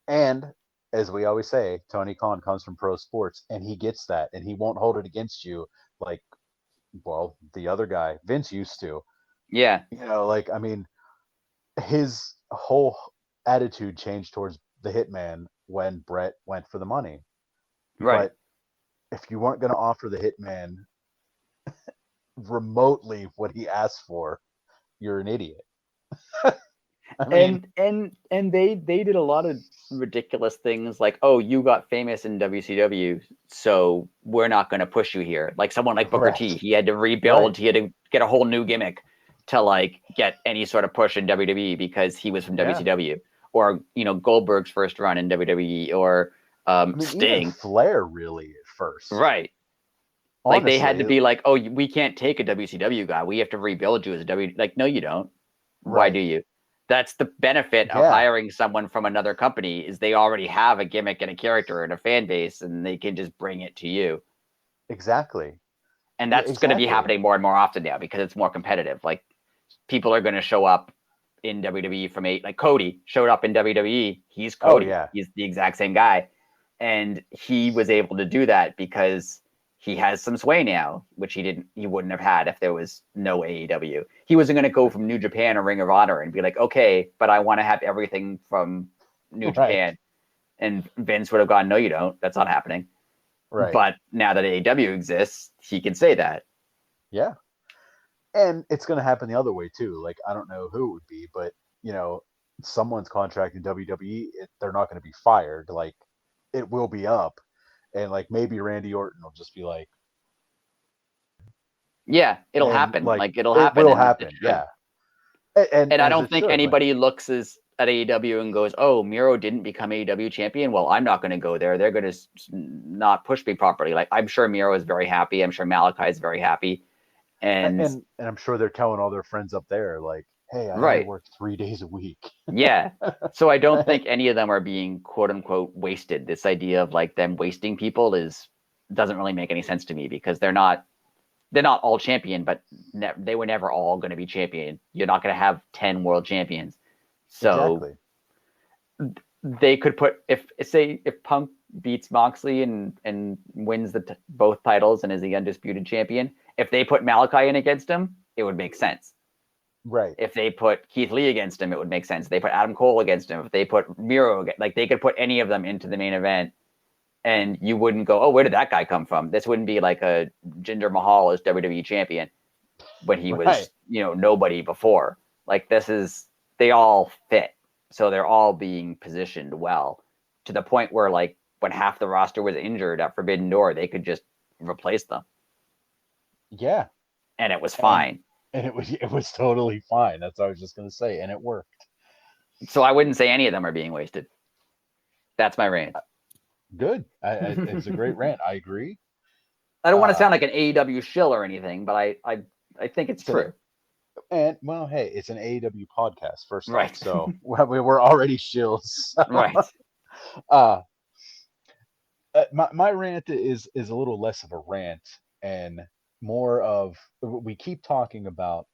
And as we always say, Tony Khan comes from pro sports and he gets that and he won't hold it against you like, well, the other guy, Vince used to. Yeah, Like, I mean, his whole attitude changed towards the Hitman when Brett went for the money. right. But if you weren't going to offer the Hitman remotely what he asked for, you're an idiot. I mean, And they did a lot of ridiculous things like, oh, you got famous in WCW, so we're not going to push you here. Like someone like Booker T, right, he had to rebuild, right, he had to get a whole new gimmick to like get any sort of push in WWE because he was from yeah. WCW. Or Goldberg's first run in WWE, or I mean, even Sting. Flair really at first. Right. Like they had to Honestly, be like, oh, we can't take a WCW guy. We have to rebuild you as a W. Like, no, you don't. Why do right. you? That's the benefit of Yeah, hiring someone from another company is they already have a gimmick and a character and a fan base, and they can just bring it to you. exactly. And Yeah, that's going to be exactly. happening more and more often now because it's more competitive. Like people are going to show up in WWE from like Cody showed up in WWE. He's Oh Cody. yeah, He's the exact same guy, and he was able to do that because he has some sway now, which he wouldn't have had if there was no AEW. He wasn't going to go from New Japan or Ring of Honor and be like, okay, but I want to have everything from New right, Japan. And Vince would have gone, no, you don't. That's not happening. right. But now that AEW exists, he can say that. Yeah, and it's going to happen the other way too. Like, I don't know who it would be, but you know, someone's contract in WWE, they're not going to be fired. Like, it will be up, and like maybe Randy Orton will just be like, Yeah, it'll and happen. like Like it'll it happen, will and it happen. should. Yeah, and And I as don't it think should. Like, anybody looks at AEW and goes, "Oh, Miro didn't become AEW champion. Well, I'm not going to go there. They're going to not push me properly." Like I'm sure Miro is very happy. I'm sure Malachi is very happy. And and I'm sure they're telling all their friends up there, like, hey, I only right, work 3 days a week. yeah. So I don't think any of them are being quote unquote wasted. This idea of like them wasting people doesn't really make any sense to me because they're not all champion, but they were never all going to be champion. You're not going to have 10 world champions. So Exactly. they could put if Punk beats Moxley and wins both titles and is the undisputed champion, if they put Malachi in against him, it would make sense. Right. If they put Keith Lee against him, it would make sense. If they put Adam Cole against him, if they put Miro, like they could put any of them into the main event, and you wouldn't go, oh, where did that guy come from? This wouldn't be like a Jinder Mahal as WWE champion when he Right. was nobody before. Like they all fit, so they're all being positioned well to the point where like when half the roster was injured at Forbidden Door, they could just replace them, Yeah. and it was And fine. it was totally fine. That's what I was just gonna say, and it worked. So I wouldn't say any of them are being wasted. That's my rant. Good. It's a great I rant. I agree. don't want to Uh, sound like an AEW shill or anything, but I think it's it's true. and well, hey, it's an AEW podcast first off, Right. so we're already shills. So, Right. uh, my rant is a little less of a rant and more of we keep talking about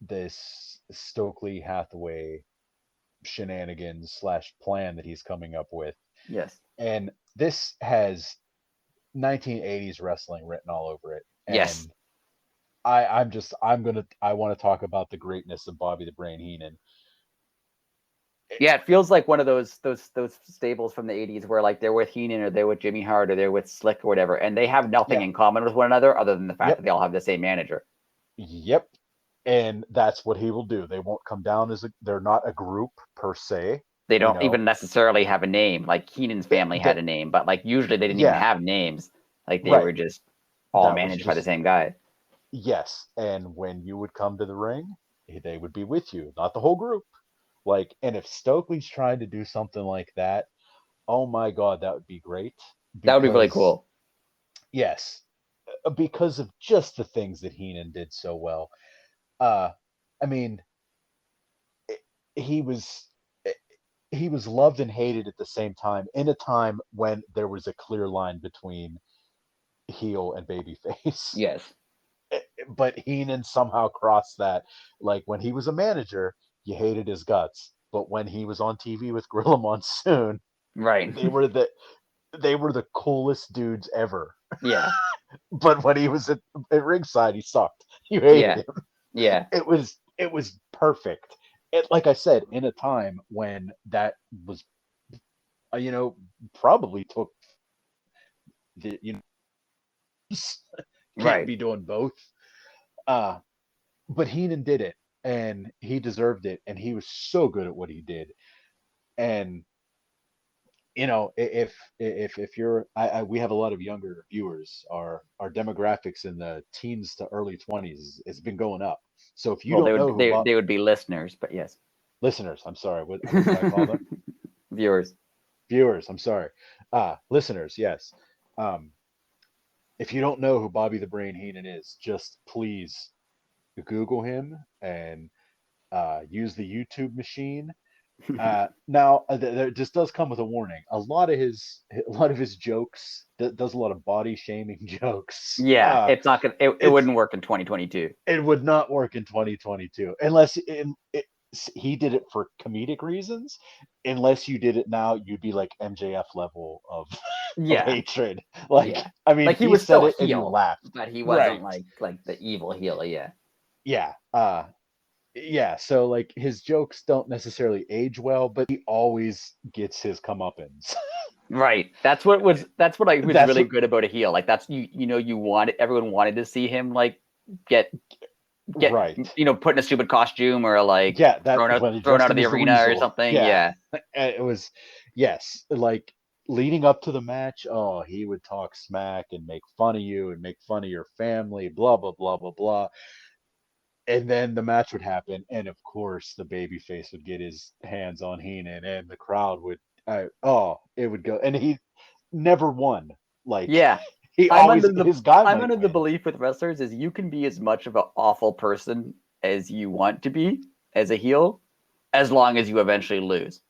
this Stokely Hathaway shenanigans slash plan that he's coming up with. Yes. And this has 1980s wrestling written all over it. Yes. And I want to talk about the greatness of Bobby the Brain Heenan. Yeah, it feels like one of those stables from the 80s where like they're with Heenan or they're with Jimmy Hart or they're with Slick or whatever, and they have nothing Yeah. in common with one another other than the fact that Yep. they all have the same manager. Yep. And that's what he will do. They won't come down they're not a group per se, They you don't know. even necessarily have a name. Like Heenan's family had a name, but like usually they didn't even Yeah, have names. Like they were right. just all That was managed by the just same guy. yes. And when you would come to the ring, they would be with you, not the whole group. Like, and if Stokely's trying to do something like that, oh my God, that would be great. That would be really Because cool. yes, because of just the things that Heenan did so well. I mean, he was he was loved and hated at the same time in a time when there was a clear line between heel and babyface. Yes. But Heenan somehow crossed that. Like when he was a manager, you hated his guts, but when he was on TV with Gorilla Monsoon, Right. they were the they were the coolest dudes ever. Yeah. But when he was at ringside, he sucked. You hated Yeah. him. Yeah. It was perfect. Like I said, in a time when that was, probably took the can't Right. be doing both. Uh, but Heenan did it, and he deserved it, and he was so good at what he did. And if you're, we have a lot of younger viewers. Our demographics in the teens to early 20s has been going up. So if you Well, don't know who they would be listeners, but yes. listeners, I'm sorry, what did I call them? Viewers. Viewers, I'm sorry. Listeners, yes. Um, if you don't know who Bobby the Brain Heenan is, just please Google him and use the YouTube machine. Now, there just does come with a warning. A lot of his jokes does a lot of body shaming jokes. Yeah, it's not gonna. It It's wouldn't work in 2022. it would not work in 2022 unless he did it for comedic reasons. Unless you did it now, you'd be like MJF level of Yeah. hatred. Like, Yeah. I mean, Like he he was said still a it and you heel, laughed. but he wasn't Right. like the evil heel. Yeah. Yeah. Yeah. So like his jokes don't necessarily age well, but he always gets his comeuppance. Right. That's what was That's really what. good about a heel. Like that's you wanted everyone wanted to see him like get Right. put in a stupid costume or like Yeah. That when he thrown dressed out of him the as the arena or weasel. something. Yeah. Yeah. It was. Yes. Like leading up to the match, oh, he would talk smack and make fun of you and make fun of your family. Blah blah blah blah blah. And then the match would happen, and of course the babyface would get his hands on Heenan, and the crowd would, it would go, and he never won. Like Yeah. he I'm always, under the his guy I'm might under the win. belief with wrestlers is you can be as much of an awful person as you want to be as a heel, as long as you eventually lose.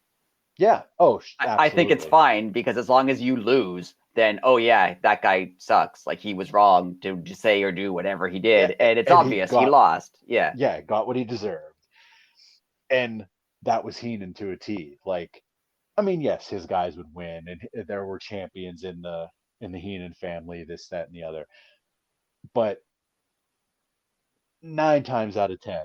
Yeah. Oh, I think it's absolutely. fine because as long as you lose, then oh yeah, that guy sucks. Like he was wrong to say or do whatever he Yeah, did, and it's and he obvious he got, lost. Yeah, yeah, got what he deserved, and that was Heenan to a T. Like, I mean, yes, his guys would win, and there were champions in the Heenan family, this, that, and the other. But 9 times out of 10,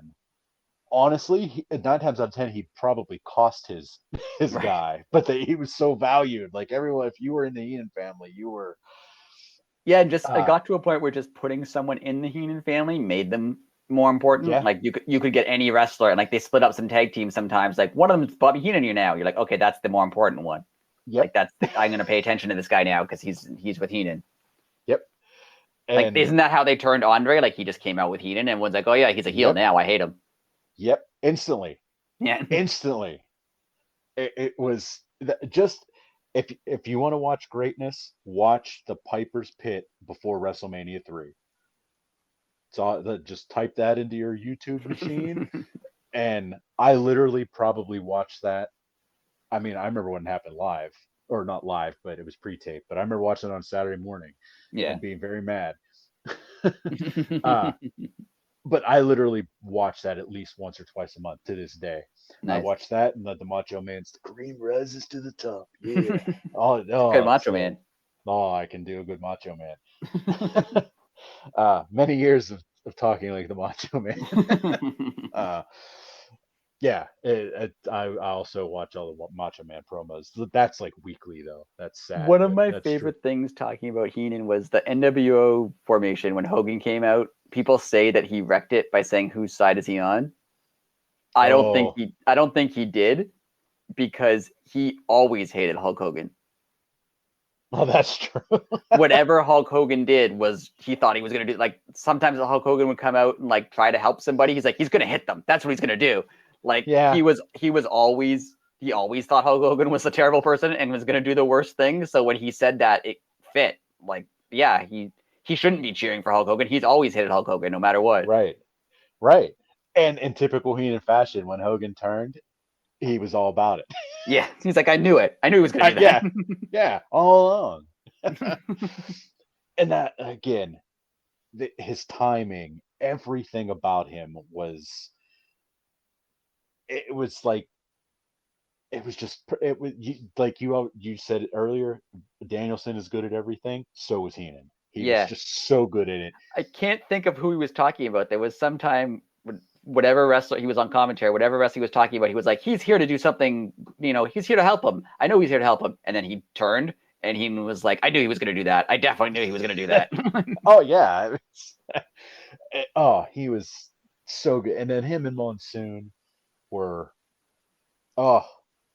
honestly, 9 times out of 10, he probably cost his right. guy, but he was so valued. Like everyone, if you were in the Ian family, you were. Yeah, and just it uh got to a point where just putting someone in the Heenan family made them more important. yeah, Like you could get any wrestler, and like they split up some tag teams sometimes. Like one of them is Bobby Heenan. You now you're like, okay, that's the more important one. yep, Like I'm going to pay attention to this guy now because he's with Heenan. yep, Like and isn't that how they turned Andre? Like he just came out with Heenan and was like, oh yeah, he's a heel yep, now. I hate him. yep, instantly, Yeah. instantly. It was just, if you want to watch greatness, watch the Piper's Pit before WrestleMania 3. So just type that into your YouTube machine, and I literally probably watched that. I mean, I remember when it happened live, or not live, but it was pre-taped. But I remember watching it on Saturday morning Yeah. and being very mad. uh, but I literally watch that at least once or twice a month to this day. I Nice. watch that and the Macho Man's "The cream rises to the top." Yeah. Oh Good no, Macho Man. I can do a good Macho Man. Many years of talking like the Macho Man. uh, yeah, I also watch all the Macho Man promos. That's like weekly though. That's sad, One of but my that's true. favorite things talking about Heenan was the NWO formation when Hogan came out. People say that he wrecked it by saying whose side is he on. I Oh, don't think he did because he always hated Hulk Hogan. oh, that's true. Whatever Hulk Hogan did was he thought he was going to do. Like sometimes Hulk Hogan would come out and like try to help somebody. He's like, he's going to hit them. That's what he's going to do. Like Yeah, he always thought Hulk Hogan was a terrible person and was going to do the worst thing. So when he said that, it fit. Like, yeah, he he shouldn't be cheering for Hulk Hogan. He's always hated Hulk Hogan, no matter what. Right. Right. And in typical Heenan fashion, when Hogan turned, he was all about it. Yeah, he's like, I knew it. I knew he was going to do Yeah. that. Yeah. All along. And that, again, his timing, everything about him was, it was like, it was just, it was like you said it earlier, Danielson is good at everything. So was Heenan. He was Yeah. just so good at it. I can't think of who he was talking about. There was some time, whatever wrestler he was on commentary, whatever wrestler he was talking about, he was like, he's here to do something, he's here to help him. I know he's here to help him. And then he turned and he was like, I knew he was going to do that. I definitely knew he was going to do that. Oh, yeah. Oh, he was so good. And then him and Monsoon were, oh,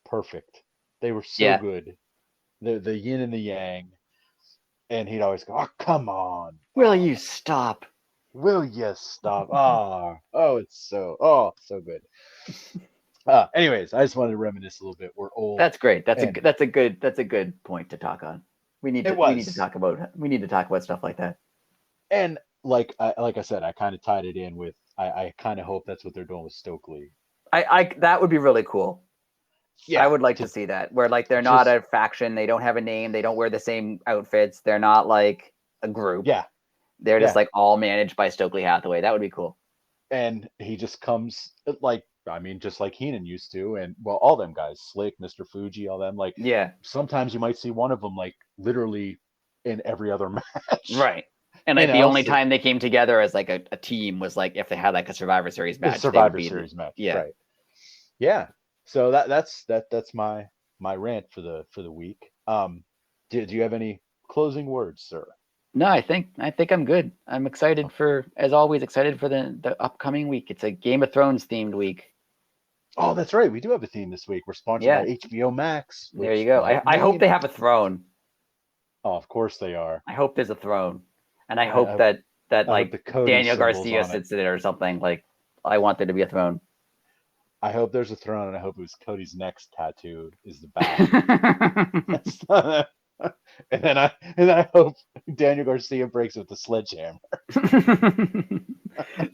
perfect. They were so Yeah. good. The yin and the yang. And he'd always go, oh, come on. Will you stop? Will you stop? It's so good. Anyways, I just wanted to reminisce a little bit. We're old. That's great. That's a good point to talk on. We need to talk about stuff like that. And like I said, I kind of tied it in with, I kind of hope that's what they're doing with Stokely. That would be really cool. Yeah, I would like to see that, where like they're not a faction, they don't have a name, they don't wear the same outfits, they're not like a group. Yeah. They're just like all managed by Stokely Hathaway. That would be cool. And he just comes just like Heenan used to, and well, all them guys, Slick, Mr. Fuji, all them, like, yeah. Sometimes you might see one of them like literally in every other match. Right. And like the only time they came together as like a team was like if they had like a Survivor Series match. Survivor Series match. Yeah. Right. Yeah. So that's my rant for the week. Do you have any closing words, sir? No, I think I'm good. I'm excited as always, excited for the upcoming week. It's a Game of Thrones themed week. Oh, that's right. We do have a theme this week. We're sponsored by HBO Max. There you go. I hope they have a throne. Oh, of course they are. I hope there's a throne. And I hope that like Daniel Garcia sits in it or something. Like, I want there to be a throne. I hope there's a throne, and I hope it was Cody's next tattoo is the bat. And then I hope Daniel Garcia breaks with the sledgehammer.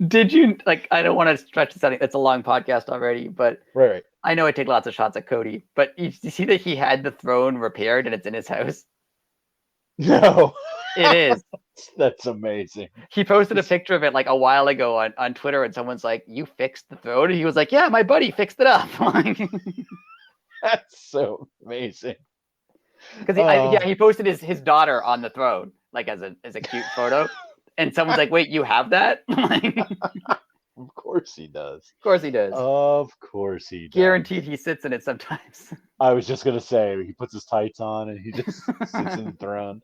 Did you I don't want to stretch this out. It's a long podcast already, but right. I know I take lots of shots at Cody, but you see that he had the throne repaired and it's in his house? No. It is. That's amazing. He posted a picture of it like a while ago on Twitter, and someone's like, "You fixed the throne?" And he was like, "Yeah, my buddy fixed it up." That's so amazing. Because he posted his daughter on the throne, like as a cute photo, and someone's like, "Wait, you have that?" Of course he does. Of course he does. Of course he does. Guaranteed he sits in it sometimes. I was just gonna say he puts his tights on and he just sits in the throne.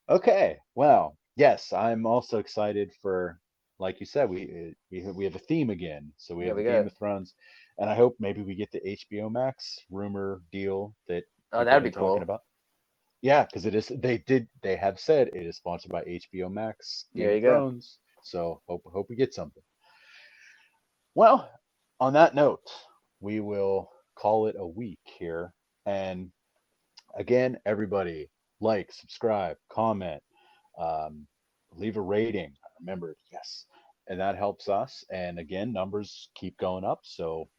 Okay. Well, yes, I'm also excited for, like you said, we have a theme again. So we have Game of Thrones, and I hope maybe we get the HBO Max rumor deal that that'd be cool. About. Yeah, because it is. They have said it is sponsored by HBO Max. There you go. So hope we get something. Well, on that note, we will call it a week here. And again, everybody, like, subscribe, comment, leave a rating. Remember, yes, and that helps us. And again, numbers keep going up, so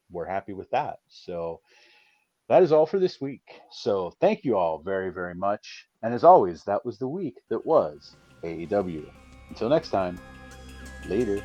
we're happy with that. So that is all for this week. So thank you all very, very much. And as always, that was the week that was AEW. Until next time, later.